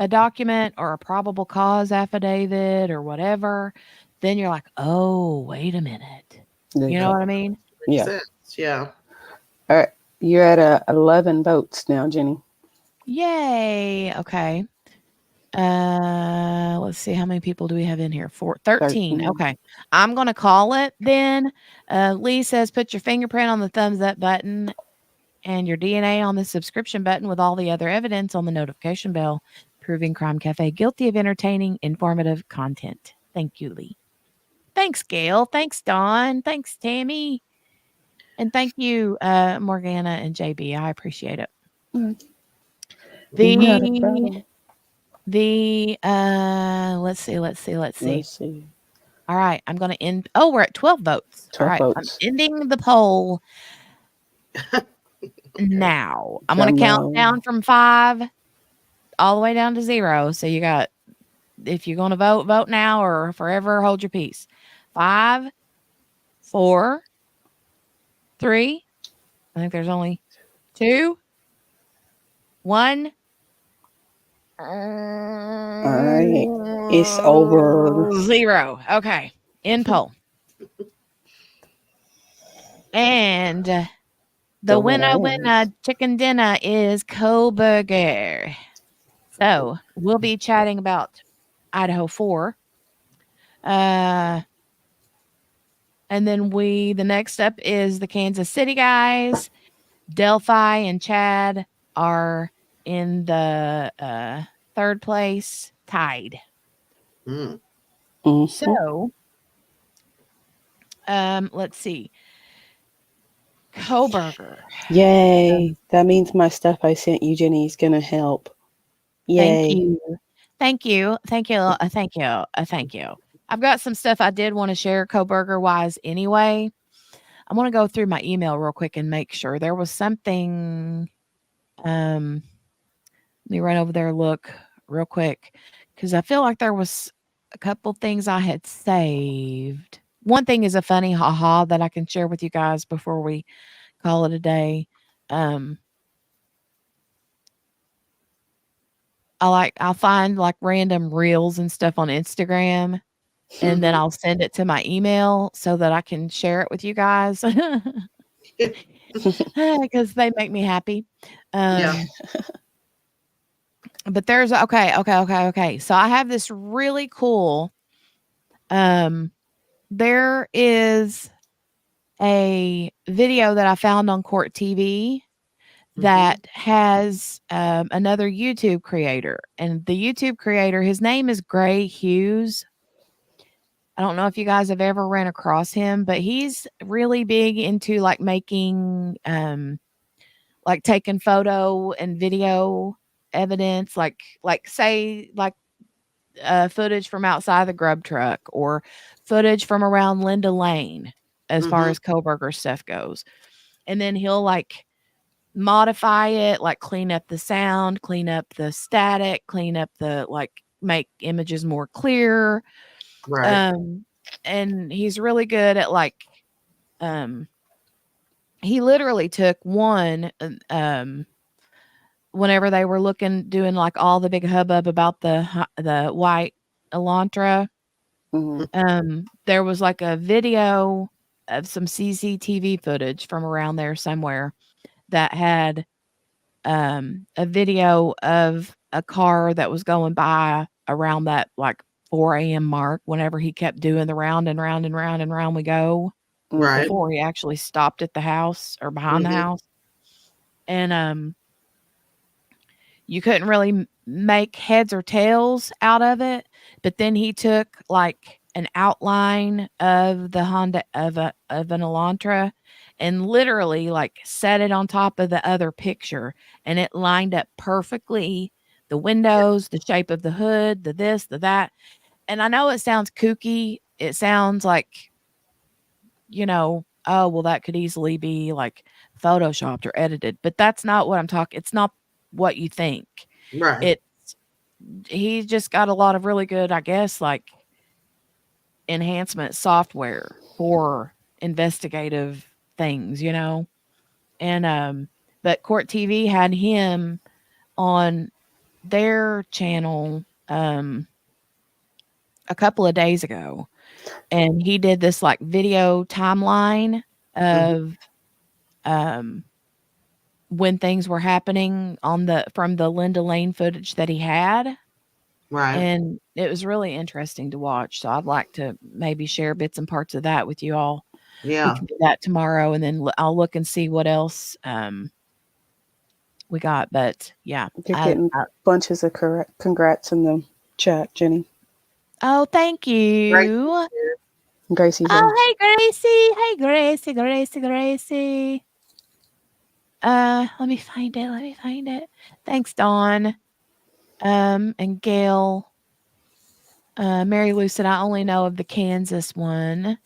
a document or a probable cause affidavit or whatever, then you're like, oh, wait a minute. You know what I mean? Yeah. Makes sense. Yeah. All right. You're at 11 votes now, Jenny. Yay. Okay. Let's see. How many people do we have in here? 13. Okay. I'm going to call it then. Lee says, put your fingerprint on the thumbs up button and your DNA on the subscription button with all the other evidence on the notification bell, proving Crime Cafe guilty of entertaining, informative content. Thank you, Lee. Thanks, Gail. Thanks, Dawn. Thanks, Tammy. And thank you, Morgana and JB. I appreciate it. Let's see. All right, I'm going to end. Oh, we're at 12 votes. 12 all right, votes. I'm ending the poll now. I'm going to count down from 5 all the way down to 0. So you got, if you're going to vote now or forever hold your peace. 5, 4, 3. I think there's only 2. 1. All right. It's over. 0. Okay. End poll. And the winner chicken dinner is Kohlberger. So we'll be chatting about Idaho 4. And then the next up is the Kansas City guys. Delphi and Chad are in the 3rd place, tied. Mm. So, let's see. Kohlberger. Yay. That means my stuff I sent you, Jenny, is going to help. Yay. Thank you. Thank you. Thank you. Thank you. Thank you. I've got some stuff I did want to share Kohlberger wise anyway. I want to go through my email real quick and make sure there was something. Let me run over there and look real quick because I feel like there was a couple things I had saved. One thing is a funny haha that I can share with you guys before we call it a day. I'll find like random reels and stuff on Instagram, and then I'll send it to my email so that I can share it with you guys because they make me happy. Yeah. But there's okay. So I have this really cool. There is a video that I found on Court TV that has another YouTube creator, and the YouTube creator, his name is Gray Hughes. I don't know if you guys have ever ran across him, but he's really big into like making like taking photo and video evidence, like say like footage from outside the grub truck or footage from around Linda Lane as far as Kohlberger stuff goes. And then he'll like modify it, like clean up the sound, clean up the static, clean up the like make images more clear. Right. And he's really good at like he literally took one whenever they were doing like all the big hubbub about the white Elantra. There was like a video of some CCTV footage from around there somewhere that had a video of a car that was going by around that like 4 a.m. mark whenever he kept doing the round and round and round and round we go Right. before he actually stopped at the house or behind the house. And you couldn't really make heads or tails out of it, but then he took like an outline of the Honda of an Elantra and literally like set it on top of the other picture, and it lined up perfectly. The windows, the shape of the hood, the this, the that. And I know it sounds kooky. It sounds like, oh, well, that could easily be like photoshopped or edited, but that's not what I'm talking. It's not what you think. Right. He's just got a lot of really good, I guess, like enhancement software for investigative things, and but Court TV had him on their channel a couple of days ago, and he did this like video timeline of when things were happening from the Linda Lane footage that he had. Right. And it was really interesting to watch. So I'd like to maybe share bits and parts of that with you all. Yeah. We can do that tomorrow, and then I'll look and see what else we got. But yeah, You're getting bunches of congrats in the chat, Jenny. Oh, thank you. Right. Gracie. Oh, hey, Gracie. Hey, Gracie. Let me find it. Thanks, Dawn. And Gail. Mary Lou said, I only know of the Kansas one.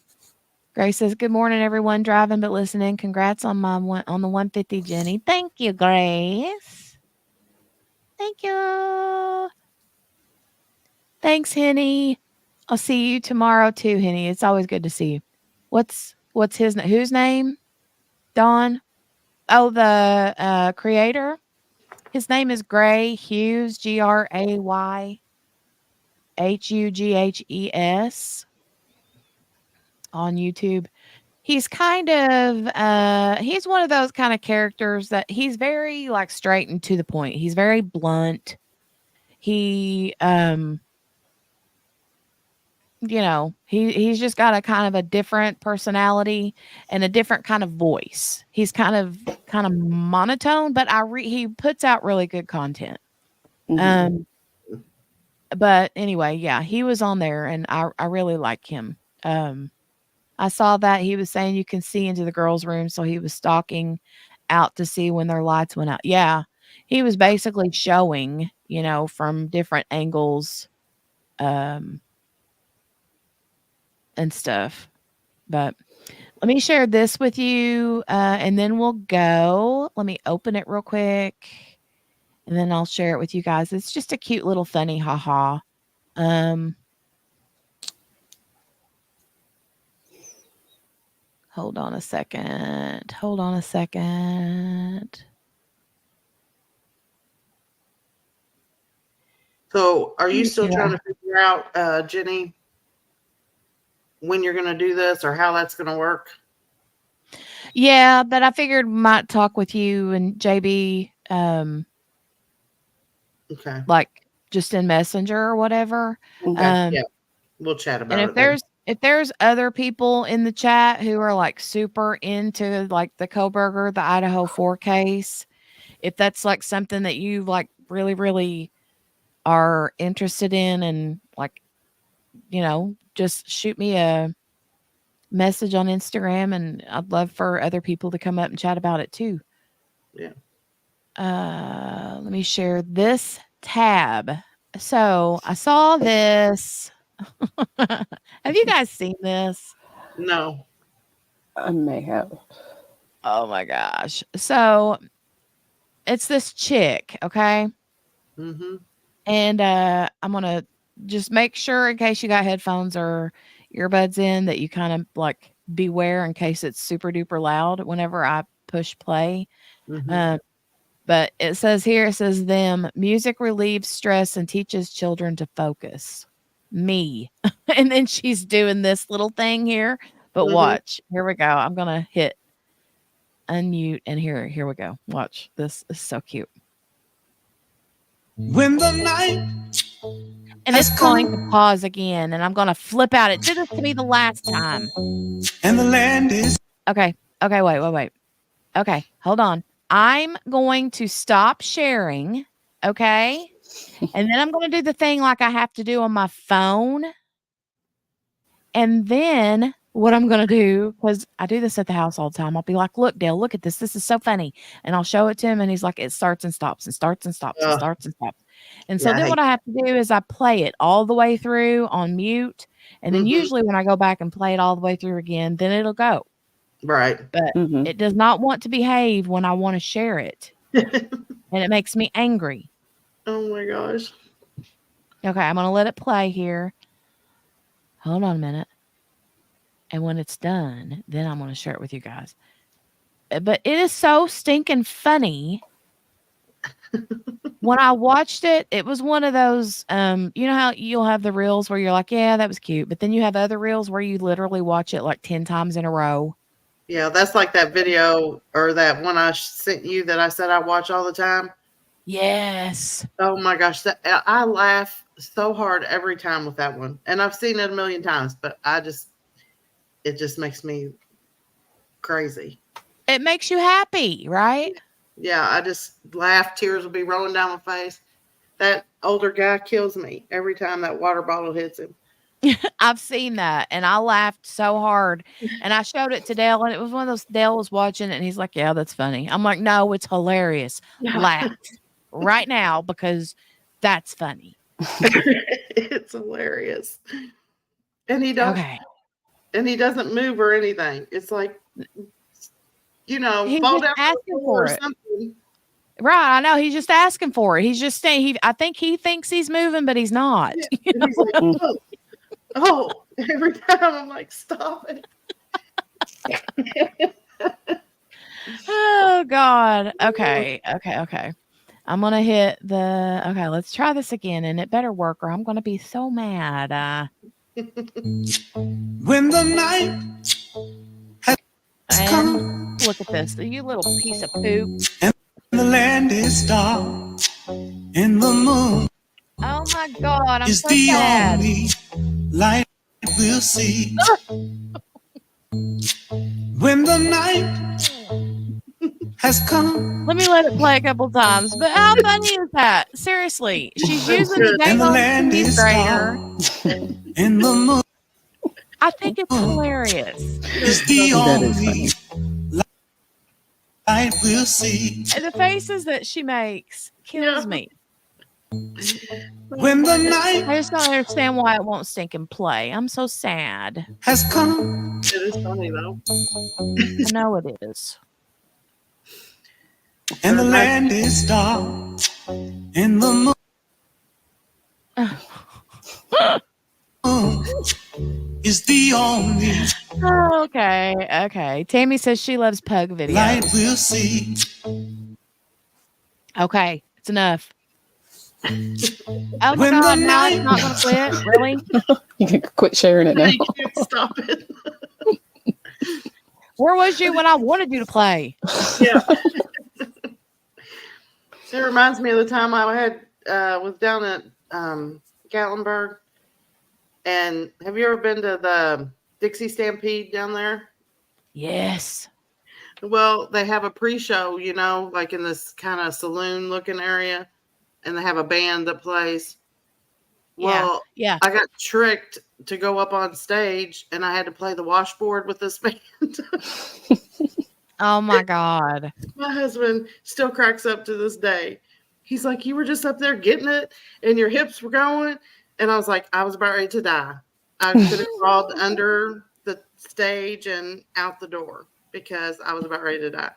Grace says, good morning, everyone driving but listening. Congrats on on the 150, Jenny. Thank you, Grace. Thank you. Thanks, Henny. I'll see you tomorrow too, Henny. It's always good to see you. What's whose name? Dawn. Oh, the creator. His name is Gray Hughes, GrayHughes on YouTube. He's kind of he's one of those kind of characters that he's very like straight and to the point. He's very blunt. He he's just got a kind of a different personality and a different kind of voice. He's kind of monotone, but he puts out really good content. Mhm. But anyway, yeah, he was on there and I really like him. I saw that he was saying you can see into the girls' room, so he was stalking out to see when their lights went out. Yeah. He was basically showing, from different angles and stuff. But let me share this with you and then we'll go. Let me open it real quick and then I'll share it with you guys. It's just a cute little funny haha. Hold on a second. So, are you still Yeah. trying to figure out, Jenny, when you're going to do this or how that's going to work? Yeah, but I figured might talk with you and JB, Okay. like just in Messenger or whatever. Okay. Yeah. We'll chat about And it then. if there's other people in the chat who are like super into like the Koberger, the Idaho 4 case, if that's like something that you like really, really are interested in and like, just shoot me a message on Instagram and I'd love for other people to come up and chat about it too. Yeah. Let me share this tab. So I saw this. Have you guys seen this? No. I may have. Oh my gosh. So it's this chick, okay? Mm-hmm. And I'm gonna just make sure in case you got headphones or earbuds in that you kind of like beware in case it's super duper loud whenever I push play. Mm-hmm. But it says them music relieves stress and teaches children to focus. Me. And then she's doing this little thing here. But Mhm. watch. Here we go. I'm gonna hit unmute and here we go. Watch. This is so cute. When the night And has it's going to come pause again, and I'm gonna flip out. It did this to me the last time. and the land is Okay. Wait. Okay, hold on. I'm going to stop sharing. Okay. And then I'm going to do the thing like I have to do on my phone. And then what I'm going to do, because I do this at the house all the time, I'll be like, look, Dale, look at this. This is so funny. And I'll show it to him. And he's like, it starts and stops and starts and stops and Ugh. starts and stops. And Yeah, so I then hate what I have to do is I play it all the way through on mute. And then Mhm. usually when I go back and play it all the way through again, then it'll go. Right. But Mhm. it does not want to behave when I want to share it. And it makes me angry. Oh my gosh. Okay, I'm going to let it play here. Hold on a minute. And when it's done, then I'm going to share it with you guys. But it is so stinking funny. When I watched it, it was one of those, you know how you'll have the reels where you're like, yeah, that was cute. But then you have other reels where you literally watch it like 10 times in a row. Yeah, that's like that video or that one I sent you that I said I watch all the time. Yes. Oh my gosh, I laugh so hard every time with that one, and I've seen it a million times, but it just makes me crazy. It makes you happy, right? Yeah, I just laugh. Tears will be rolling down my face. That older guy kills me every time that water bottle hits him. I've seen that and I laughed so hard. And I showed it to Dale and it was one of those Dale was watching it and he's like, yeah, that's funny. I'm like, no, it's hilarious. Laugh right now because that's funny. It's hilarious. And he don't Okay. and he doesn't move or anything. It's like, He's fall just down asking the floor or for it. something. Right. I know. He's just asking for it. He's just saying I think he thinks he's moving, but he's not. Yeah. And he's like, oh, every time I'm like, stop it. Oh God. Okay. I'm gonna hit the. Okay, let's try this again, and it better work, or I'm gonna be so mad. when the night has And come look at this, you little piece of poop. and the land is dark and the moon Oh my God, I'm is so the sad. only light we'll see. When the night has come Let me let it play a couple times. But how funny is that? Seriously, she's That's using the good. and dang the on land cheese is grater. dark and the moon I think it's hilarious. is the That is only funny. light we'll see. And the faces that she makes kills Yeah. me. When the I night just don't understand why it won't stink and play. I'm so sad. has come It is funny though. I know it is. and the land is dark and the moon is the only Okay. Tammy says she loves pug light videos. we'll see. Okay, it's enough. Oh my When the God, now it's night not going to quit? Really? You can quit sharing it now. You can't stop it. Where was you when I wanted you to play? Yeah. It reminds me of the time I had was down at Gatlinburg. And have you ever been to the Dixie Stampede down there? Yes. Well, they have a pre-show, like in this kind of saloon looking area, and they have a band that plays. Well, Yeah. I got tricked to go up on stage, and I had to play the washboard with this band. Oh my God. My husband still cracks up to this day. He's like, "You were just up there getting it, and your hips were going," and I was like, "I was about ready to die. I could have crawled under the stage and out the door because I was about ready to die."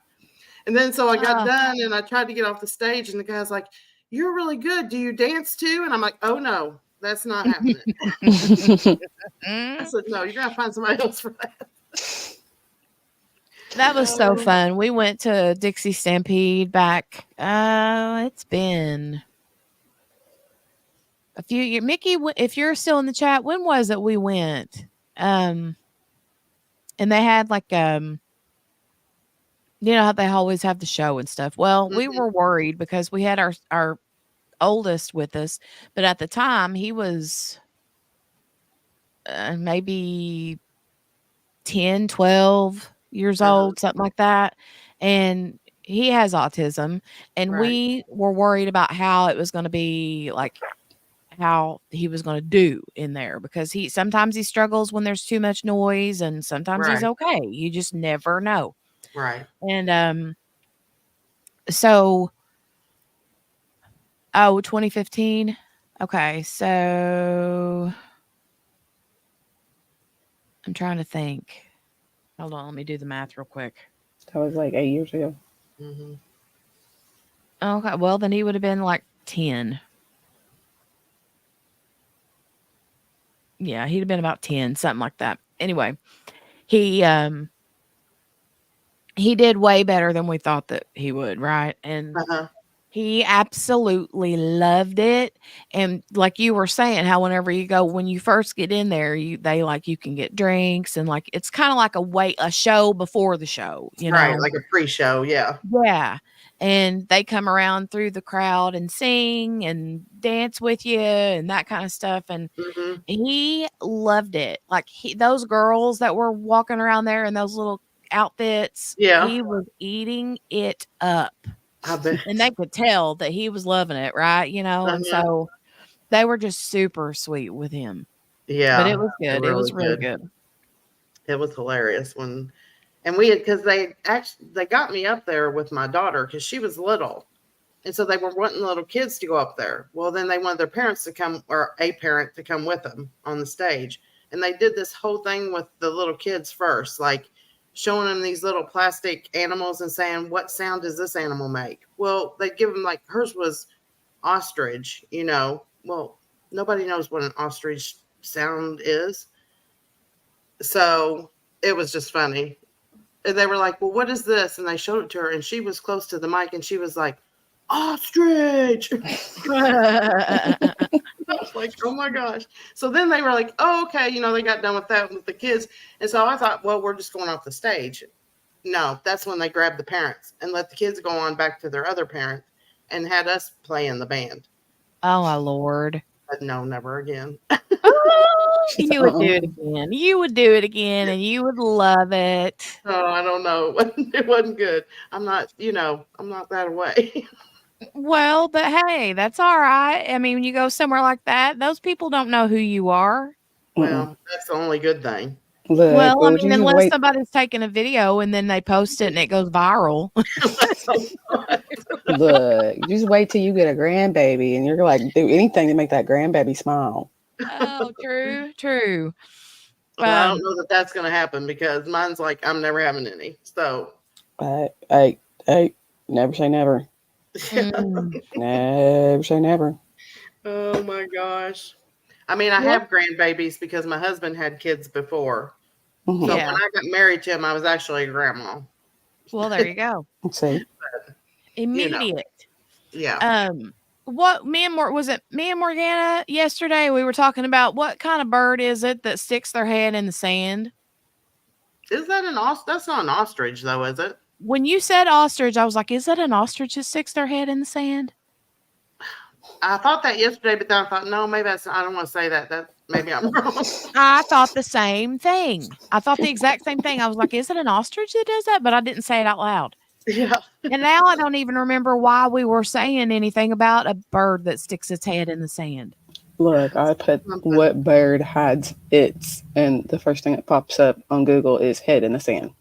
And then so I got done, and I tried to get off the stage, and the guy's like, "You're really good. Do you dance too?" And I'm like, "Oh no, that's not happening." I said, "No, you're gonna find somebody else for that." That was so fun. We went to Dixie Stampede back. It's been a few years. Mickey, if you're still in the chat, when was it we went? And they had like you know how they always have the show and stuff. Well, we were worried because we had our oldest with us, but at the time he was maybe 10, 12 years old, something like that. And he has autism. And Right. we were worried about how it was going to be, like how he was going to do in there, because sometimes he struggles when there's too much noise, and sometimes he's Right. okay. You just never know. Right. And so 2015. Okay, so I'm trying to think. Hold on, let me do the math real quick. That was like 8 years ago. Mm-hmm. Okay, well then he would have been like 10. Yeah, he'd have been about 10, something like that. Anyway, he did way better than we thought that he would, right? And Uh-huh. he absolutely loved it. And like you were saying, how whenever you go, when you first get in there, you can get drinks, and like it's kind of like a show before the show, Right, like a pre-show, yeah. Yeah. And they come around through the crowd and sing and dance with you and that kind of stuff. And Mm-hmm. he loved it. Like those girls that were walking around there in those little outfits, Yeah. he was eating it up. I bet. And they could tell that he was loving it, right? And so they were just super sweet with him. Yeah. But it was good. It was really good. It was hilarious and we had, because they got me up there with my daughter because she was little. And so they were wanting little kids to go up there. Well, then they wanted their parents to come, or a parent to come with them on the stage. And they did this whole thing with the little kids first, like showing them these little plastic animals and saying, "What sound does this animal make?" Well, they'd give them, like, hers was ostrich, Well, nobody knows what an ostrich sound is. So it was just funny. And they were like, well, what is this? And they showed it to her, and she was close to the mic, and she was like, ostrich. I was like, oh my gosh. So then they were like, oh, okay. They got done with that with the kids. And so I thought, well, we're just going off the stage. No, that's when they grabbed the parents and let the kids go on back to their other parent and had us play in the band. Oh, my Lord. But no, never again. You would do it again. You would do it again, and you would love it. Oh, I don't know. It wasn't good. I'm not that way. Well, but hey, that's all right. I mean, when you go somewhere like that, those people don't know who you are. Well, that's the only good thing. Look, Well, I mean, just unless wait. somebody's taking a video and then they post it and it goes viral. Look, just wait till you get a grandbaby, and you're like, do anything to make that grandbaby smile. Oh, true. Well, I don't know that that's going to happen because mine's like, I'm never having any. So, I never say never. Never say never. Oh my gosh. I mean, I have grandbabies because my husband had kids before. Mm-hmm. So when I got married to him, I was actually a grandma. Well, there you go. Let's see. Immediate. Yeah. What me and Morgana yesterday we were talking about what kind of bird is it that sticks their head in the sand? Is that an ostrich? That's not an ostrich though, is it? When you said ostrich, I was like, is that an ostrich that sticks their head in the sand? I thought that yesterday, but then I thought, no, maybe I don't want to say that. That maybe I'm wrong. I thought the same thing. I thought the exact same thing. I was like, is it an ostrich that does that? But I didn't say it out loud. Yeah. And now I don't even remember why we were saying anything about a bird that sticks its head in the sand. Look, I put what bird hides its, and the first thing that pops up on Google is head in the sand.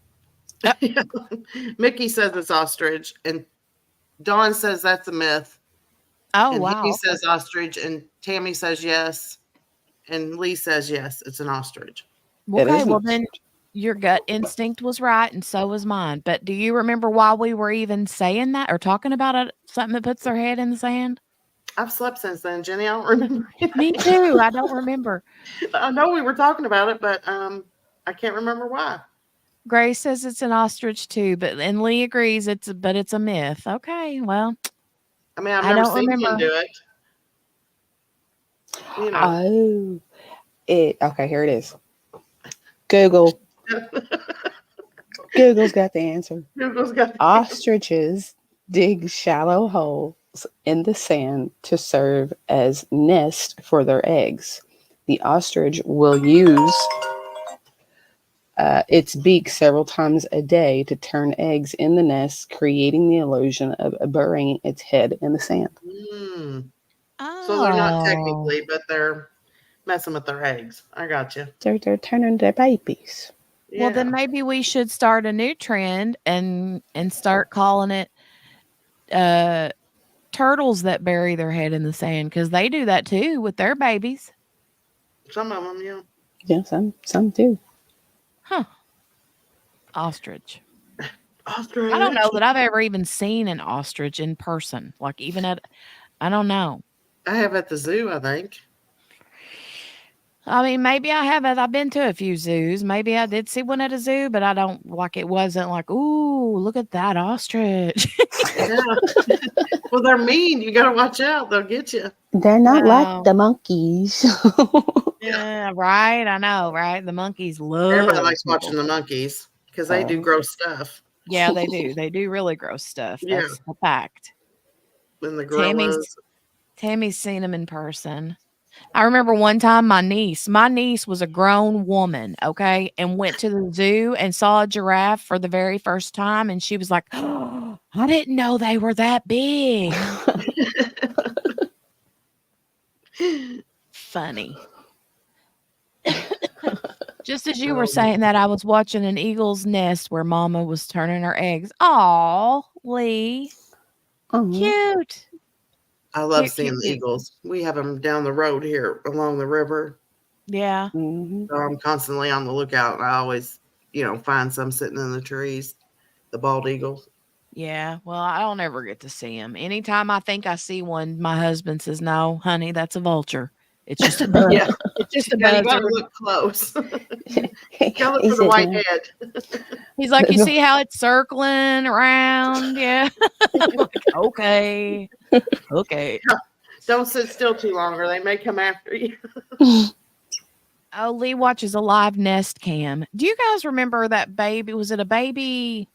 Yeah. Mickey says it's ostrich, and Dawn says that's a myth. Oh, and wow. He says ostrich, and Tammy says yes, and Lee says yes, it's an ostrich. Okay, well then your gut instinct was right, and so was mine. But do you remember why we were even saying that or talking about something that puts their head in the sand? I've slept since then, Jenny. I don't remember. Me too. I don't remember. I know we were talking about it, but I can't remember why. Grace says it's an ostrich too, and Lee agrees it's a myth. Okay, well, I mean, I've never seen him do it. Oh, okay. Here it is. Google. Google's got the answer. Ostriches dig shallow holes in the sand to serve as nest for their eggs. The ostrich will use its beak several times a day to turn eggs in the nest, creating the illusion of burying its head in the sand. So they're not technically, but they're messing with their eggs. I got you. They're turning their babies. Yeah. Well, then maybe we should start a new trend and start calling it turtles that bury their head in the sand, because they do that too with their babies. Some of them, yeah. Yeah, some do. Huh. Ostrich. Ostrich. I don't know that I've ever even seen an ostrich in person. Like even I don't know. I have at the zoo, I think. I mean, maybe I haven't. I've been to a few zoos. Maybe I did see one at a zoo, but I don't like. It wasn't like, ooh, look at that ostrich. Yeah. Well, they're mean. You got to watch out. They'll get you. They're not like the monkeys. Yeah, right. I know, right? The monkeys love. Everybody likes watching the monkeys because they do gross stuff. Yeah, they do. They do really gross stuff. That's a fact. And the gorillas. Tammy's seen them in person. I remember one time my niece was a grown woman, okay, and went to the zoo and saw a giraffe for the very first time, and she was like, oh, I didn't know they were that big. Funny. Just as you were saying that, I was watching an eagle's nest where Mama was turning her eggs. Aw, Lee. Cute. I love seeing the eagles. We have them down the road here along the river. Yeah. Mm-hmm. So I'm constantly on the lookout. I always, find some sitting in the trees, the bald eagles. Yeah. Well, I don't ever get to see them. Anytime I think I see one, my husband says, no, honey, that's a vulture. It's just a buzzer. Yeah. It's just a Yeah, you buzzer. gotta look close. Go He look for the said, white "No." head. He's like, you see how it's circling around? Yeah. I'm like, okay. Okay. Don't sit still too long or they may come after you. Oh, Lee watches a live nest cam. Do you guys remember that baby? Was it a baby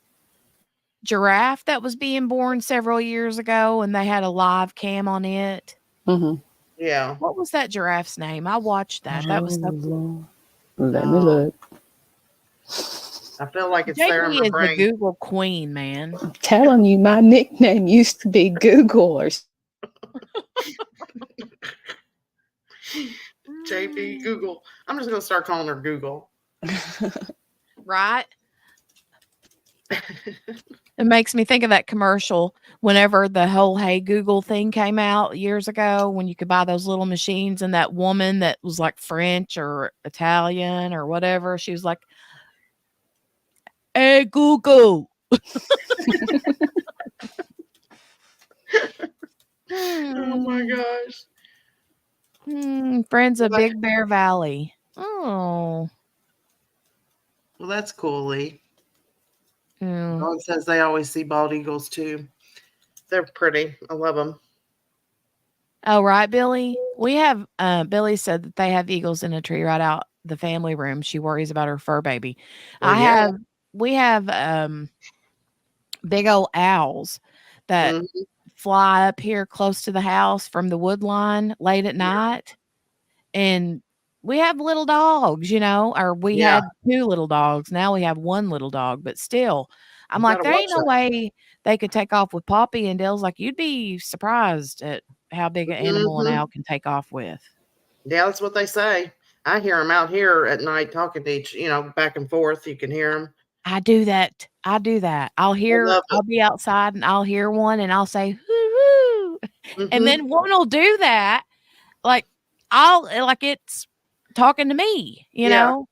giraffe that was being born several years ago and they had a live cam on it? Mhm. Yeah. What was that giraffe's name? I watched that. That was so cool. Let me look. I feel like it's there in JP my is the brain. Google queen, man. I'm telling you, my nickname used to be Google or JP Google. I'm just gonna start calling her Google. Right? It makes me think of that commercial whenever the whole Hey Google thing came out years ago when you could buy those little machines and that woman that was like French or Italian or whatever, she was like, Hey Google. Oh my gosh. Friends of Big Bear Valley. Oh. Well, that's cool, Lee. Mm. Dawn says they always see bald eagles too. They're pretty. I love them. Oh, right, Billy. We have Billy said that they have eagles in a tree right out the family room. She worries about her fur baby. Well, We have big old owls that Mhm. fly up here close to the house from the wood line late at night. And we have little dogs, or we Yeah. had 2 little dogs. Now we have 1 little dog, but still, I'm You like, gotta there watch ain't no that. way they could take off with Poppy. And Dale's like, you'd be surprised at how big an animal an Mhm. owl can take off with. Yeah, that's what they say. I hear them out here at night talking to back and forth. You can hear them. I do that. I'll love it. be outside and I'll hear one and I'll say, hoo hoo. And then one will do that. Like like it's talking to me, Yeah. You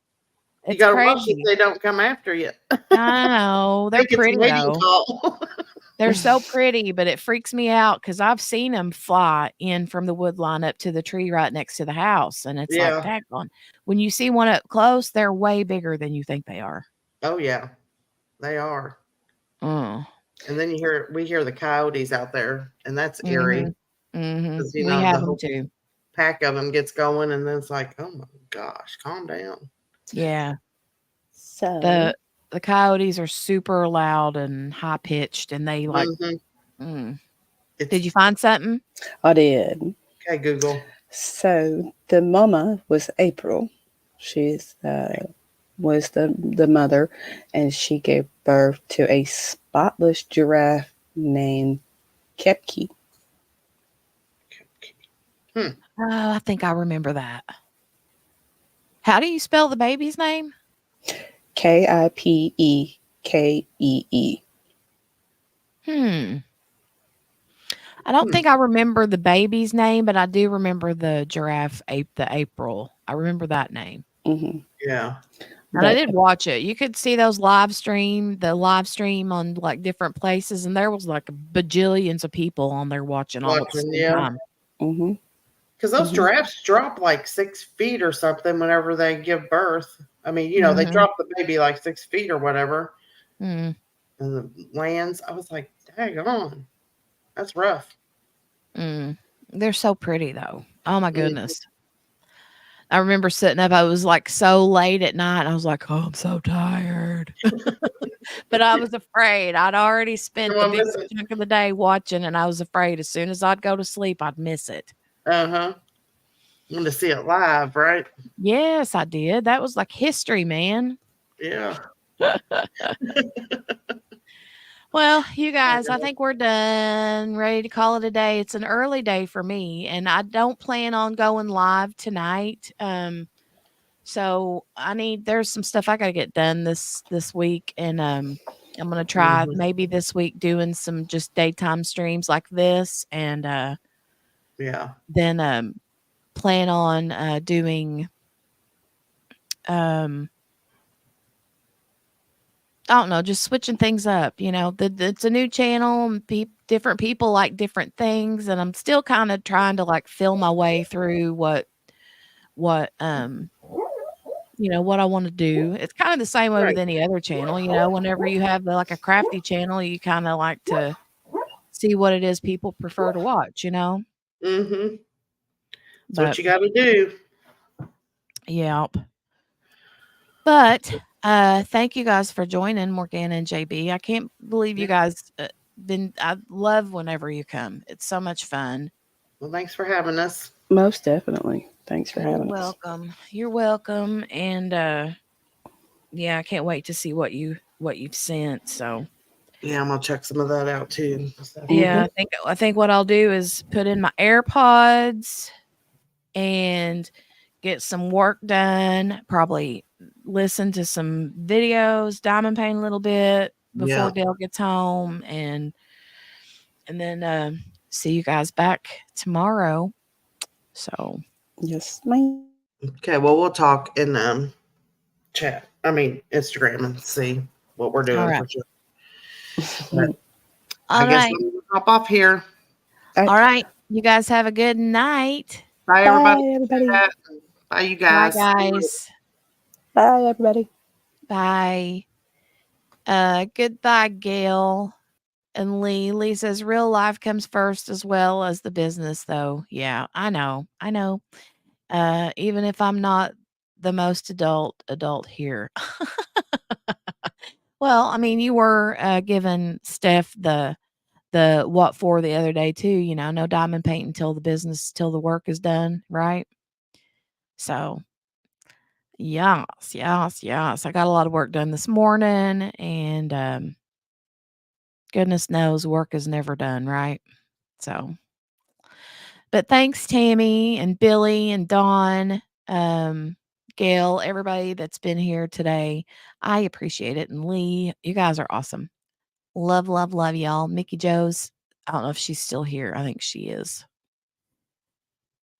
It's gotta watch if crazy. they don't come after you. I know. They're Think it's a pretty mating though. call. They're so pretty, but it freaks me out because I've seen them fly in from the wood line up to the tree right next to the house. And it's like, Yeah. daggone. When you see one up close, they're way bigger than you think they are. Oh yeah, they are. Mm. And then we hear the coyotes out there, and that's eerie because We have the them whole too. pack of them gets going, and then it's like, oh my gosh, calm down. Yeah. So The coyotes are super loud and high pitched, and they like. Mhm. Did you find something? I did. Okay, Google. So the mama was April. She's was the mother, and she gave birth to a spotless giraffe named Kepke. Oh, I think I remember that. How do you spell the baby's name? Kipekee. I don't think I remember the baby's name, but I do remember the giraffe, the April. I remember that name. Mm-hmm. Yeah. And I did watch it. You could see the live stream on like different places, and there was like bajillions of people on there watching all at the same time. Mm-hmm. Because those giraffes drop like 6 feet or something whenever they give birth. I mean, they drop the baby like 6 feet or whatever. Mm. And the lands, I was like, dang on. That's rough. They're so pretty though. Oh my goodness. I remember sitting up. I was like so late at night. I was like, oh, I'm so tired. But I was afraid. I'd already spent the big chunk of the day watching, and I was afraid as soon as I'd go to sleep, I'd miss it. Uh-huh. Want to see it live, right? Yes, I did. That was like history, man. Yeah. Well, you guys, I think we're done. Ready to call it a day. It's an early day for me, and I don't plan on going live tonight. So there's some stuff I gotta get done this week, and I'm gonna try maybe this week doing some just daytime streams like this, and then plan on doing I don't know, just switching things up. It's a new channel and different people like different things. And I'm still kind of trying to like feel my way through what what what I want to do. It's kind of the same way with Right. any other channel. Whenever you have like a crafty channel, you kind of like to see what it is people prefer to watch. Mm-hmm. That's what But you got to do. yeah. But thank you guys for joining, Morgana and JB. I can't believe you guys I love whenever you come. It's so much fun. Well, thanks for having us. Most definitely. Thanks for You're having us. welcome. You're welcome. And yeah, I can't wait to see what you've sent. So Yeah, I'm gonna check some of that out too. So, yeah, I think what I'll do is put in my AirPods and get some work done. Probably listen to some videos, diamond paint a little bit before yeah. Dale gets home, and then see you guys back tomorrow. So Yes, ma'am. Okay. Well, we'll talk in chat. I mean, Instagram and see what we're all doing right, for sure. But I all guess right, I'm gonna hop off here. all right. You guys have a good night. Bye, everybody. Bye, everybody. Bye, you Bye, guys. guys. Bye, everybody. Bye. Goodbye, Gail and Lee. Lee says real life comes first as well as the business, though. Yeah, I know. I know. Even if I'm not the most adult here. Well, I mean, you were giving Steph the what for the other day too. No diamond paint till the work is done, right? So yes, yes, yes. I got a lot of work done this morning, and goodness knows work is never done, right? So, but thanks, Tammy and Billy and Dawn, um, Gail, everybody that's been here today. I appreciate it. And Lee, you guys are awesome. Love, love, love y'all. Mickey Joe's, I don't know if she's still here. I think she is.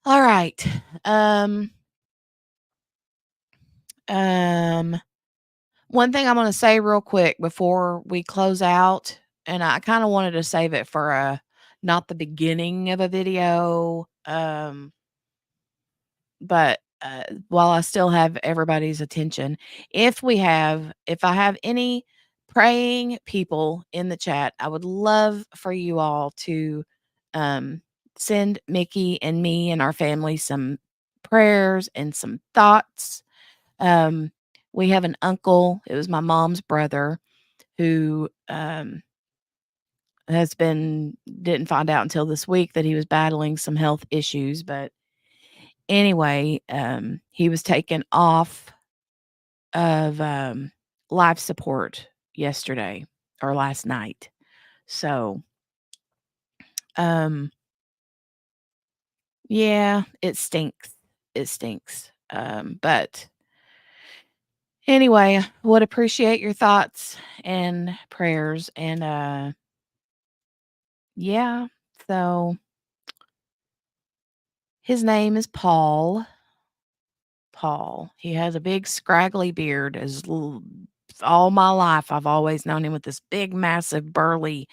All right. Um, One thing I'm going to say real quick before we close out, and I kind of wanted to save it for not the beginning of a video, but while I still have everybody's attention, if I have any praying people in the chat, I would love for you all to um, send Mickey and me and our family some prayers and some thoughts. um, we have an uncle, it was my mom's brother, who didn't find out until this week that he was battling some health issues. But anyway, he was taken off of life support yesterday or last night. So, yeah, it stinks. It stinks. But anyway, would appreciate your thoughts and prayers. And yeah, so his name is Paul. Paul. He has a big scraggly beard. All my life, I've always known him with this big, massive, burly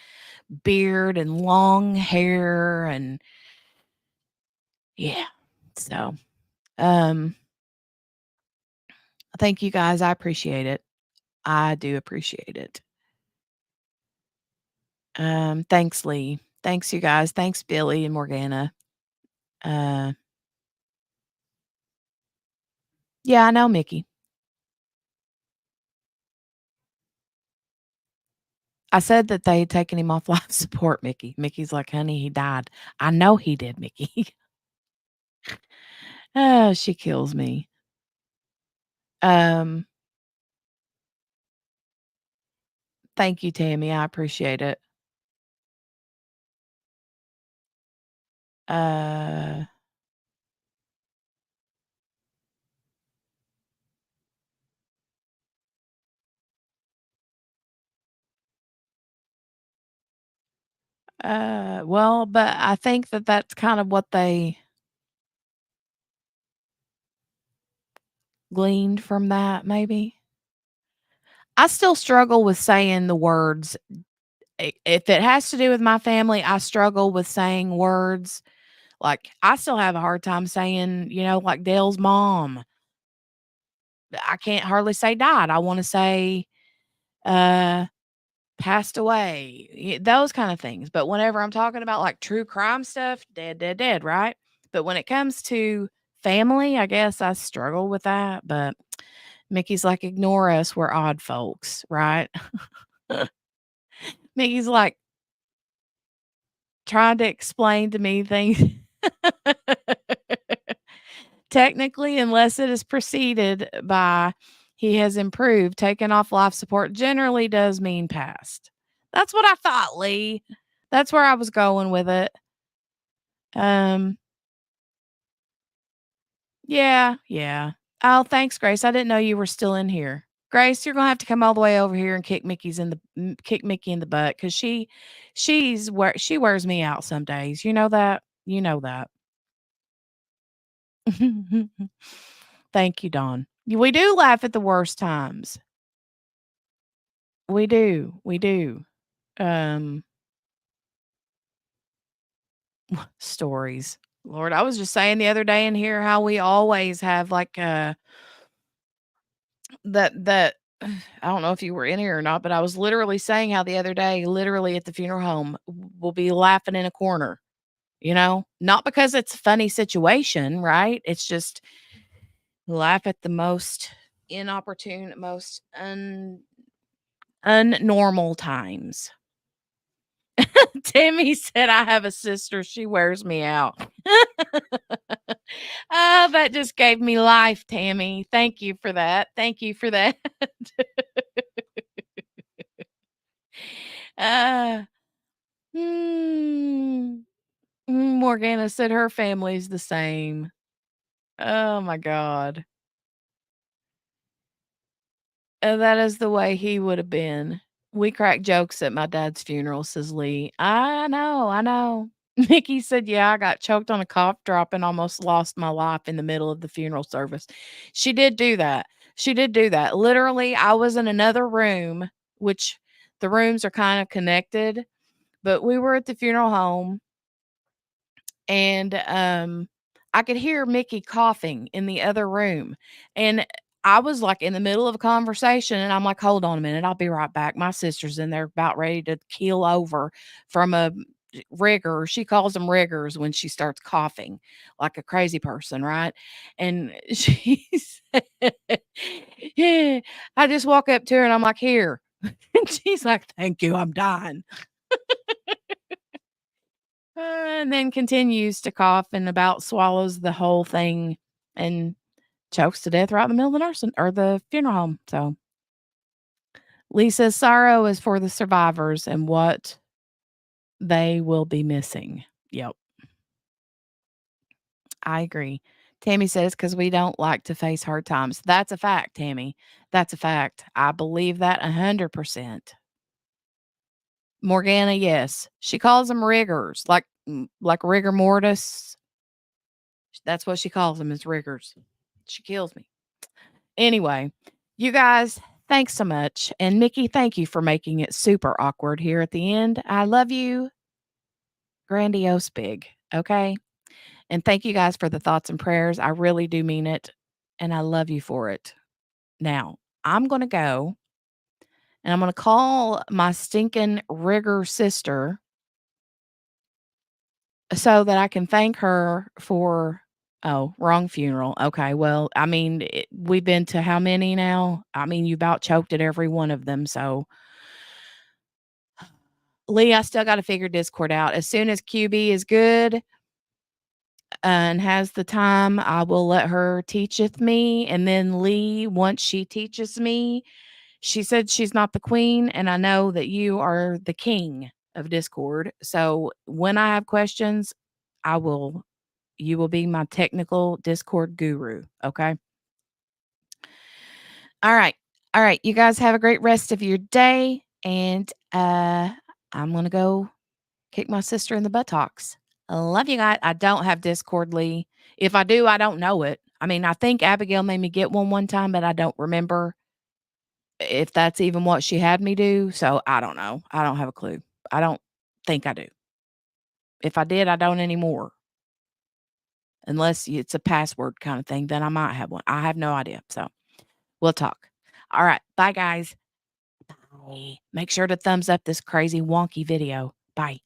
beard and long hair, and yeah. So, um, thank you guys. I appreciate it. I do appreciate it. Thanks, Lee. Thanks, you guys. Thanks, Billy and Morgana. Uh, yeah, I know, Mickey. I said that they had taken him off life support, Mickey. Mickey's like, honey, he died. I know he did, Mickey. Oh, she kills me. Um, Thank you, Tammy. I appreciate it. Uh, well, but I think that that's kind of what they gleaned from that, maybe. I still struggle with saying the words. If it has to do with my family, I struggle with saying words Like, I still have a hard time saying, like Dale's mom. I can't hardly say died. I want to say uh passed away. Those kind of things. But whenever I'm talking about like true crime stuff, dead, dead, dead, right? But when it comes to family, I guess I struggle with that. But Mickey's like, ignore us. We're odd folks, right? Mickey's like trying to explain to me things. Technically, unless it is preceded by he has improved, taken off life support generally does mean passed. That's what I thought, Lee. That's where I was going with it. Um, yeah. Oh, thanks, Grace. I didn't know you were still in here. Grace, you're gonna have to come all the way over here and kick kick Mickey in the butt because she wears me out some days. You know that. You know that. Thank you, Dawn. We do laugh at the worst times. We do. We do. Um, stories. Lord, I was just saying the other day in here how we always have like that I don't know if you were in here or not, but I was literally saying how the other day, literally at the funeral home, we'll be laughing in a corner, not because it's a funny situation, right? It's just laugh at the most inopportune, most unnormal times. Tammy said, I have a sister. She wears me out. Oh, that just gave me life, Tammy. Thank you for that. Thank you for that. uh, hmm. Morgana said her family's the same. Oh my God. That is the way he would have been. We crack jokes at my dad's funeral, says Lee. I know. Mickey said, yeah, I got choked on a cough drop and almost lost my life in the middle of the funeral service. She did do that. She did do that. Literally, I was in another room, which the rooms are kind of connected, but we were at the funeral home and I could hear Mickey coughing in the other room. And I was like in the middle of a conversation and I'm like, hold on a minute, I'll be right back. My sister's in there about ready to keel over from a rigger. She calls them riggers when she starts coughing like a crazy person, right? And she said, yeah, I just walk up to her and I'm like, here. And she's like, thank you, I'm dying. And then continues to cough and about swallows the whole thing and chokes to death right in the middle of the nursing or the funeral home. So Lisa's sorrow is for the survivors and what they will be missing. Yep. I agree. Tammy says because we don't like to face hard times. That's a fact, Tammy. That's a fact. I believe that 100%. Morgana, yes. She calls them riggers, like rigor mortis. That's what she calls them is riggers. She kills me. Anyway, you guys, thanks so much. And Mickey, thank you for making it super awkward here at the end. I love you. Grandiose big. Okay. And thank you guys for the thoughts and prayers. I really do mean it. And I love you for it. Now, I'm going to go and I'm going to call my stinking rigger sister so that I can thank her for oh, wrong funeral. Okay, well, I mean, we've been to how many now? I mean, you about choked at every one of them, so Lee, I still gotta figure Discord out. As soon as QB is good and has the time, I will let her teacheth me, and then Lee, once she teaches me, she said she's not the queen, and I know that you are the king of Discord, so when I have questions, I will you will be my technical Discord guru, okay? All right. All right, you guys have a great rest of your day, and, I'm gonna go kick my sister in the buttocks. I love you guys. I don't have Discord, Lee. If I do, I don't know it. I mean, I think Abigail made me get one time, but I don't remember if that's even what she had me do, so I don't know. I don't have a clue. I don't think I do. If I did, I don't anymore. Unless it's a password kind of thing, then I might have one. I have no idea. So we'll talk. All right. Bye, guys. Bye. Make sure to thumbs up this crazy wonky video. Bye.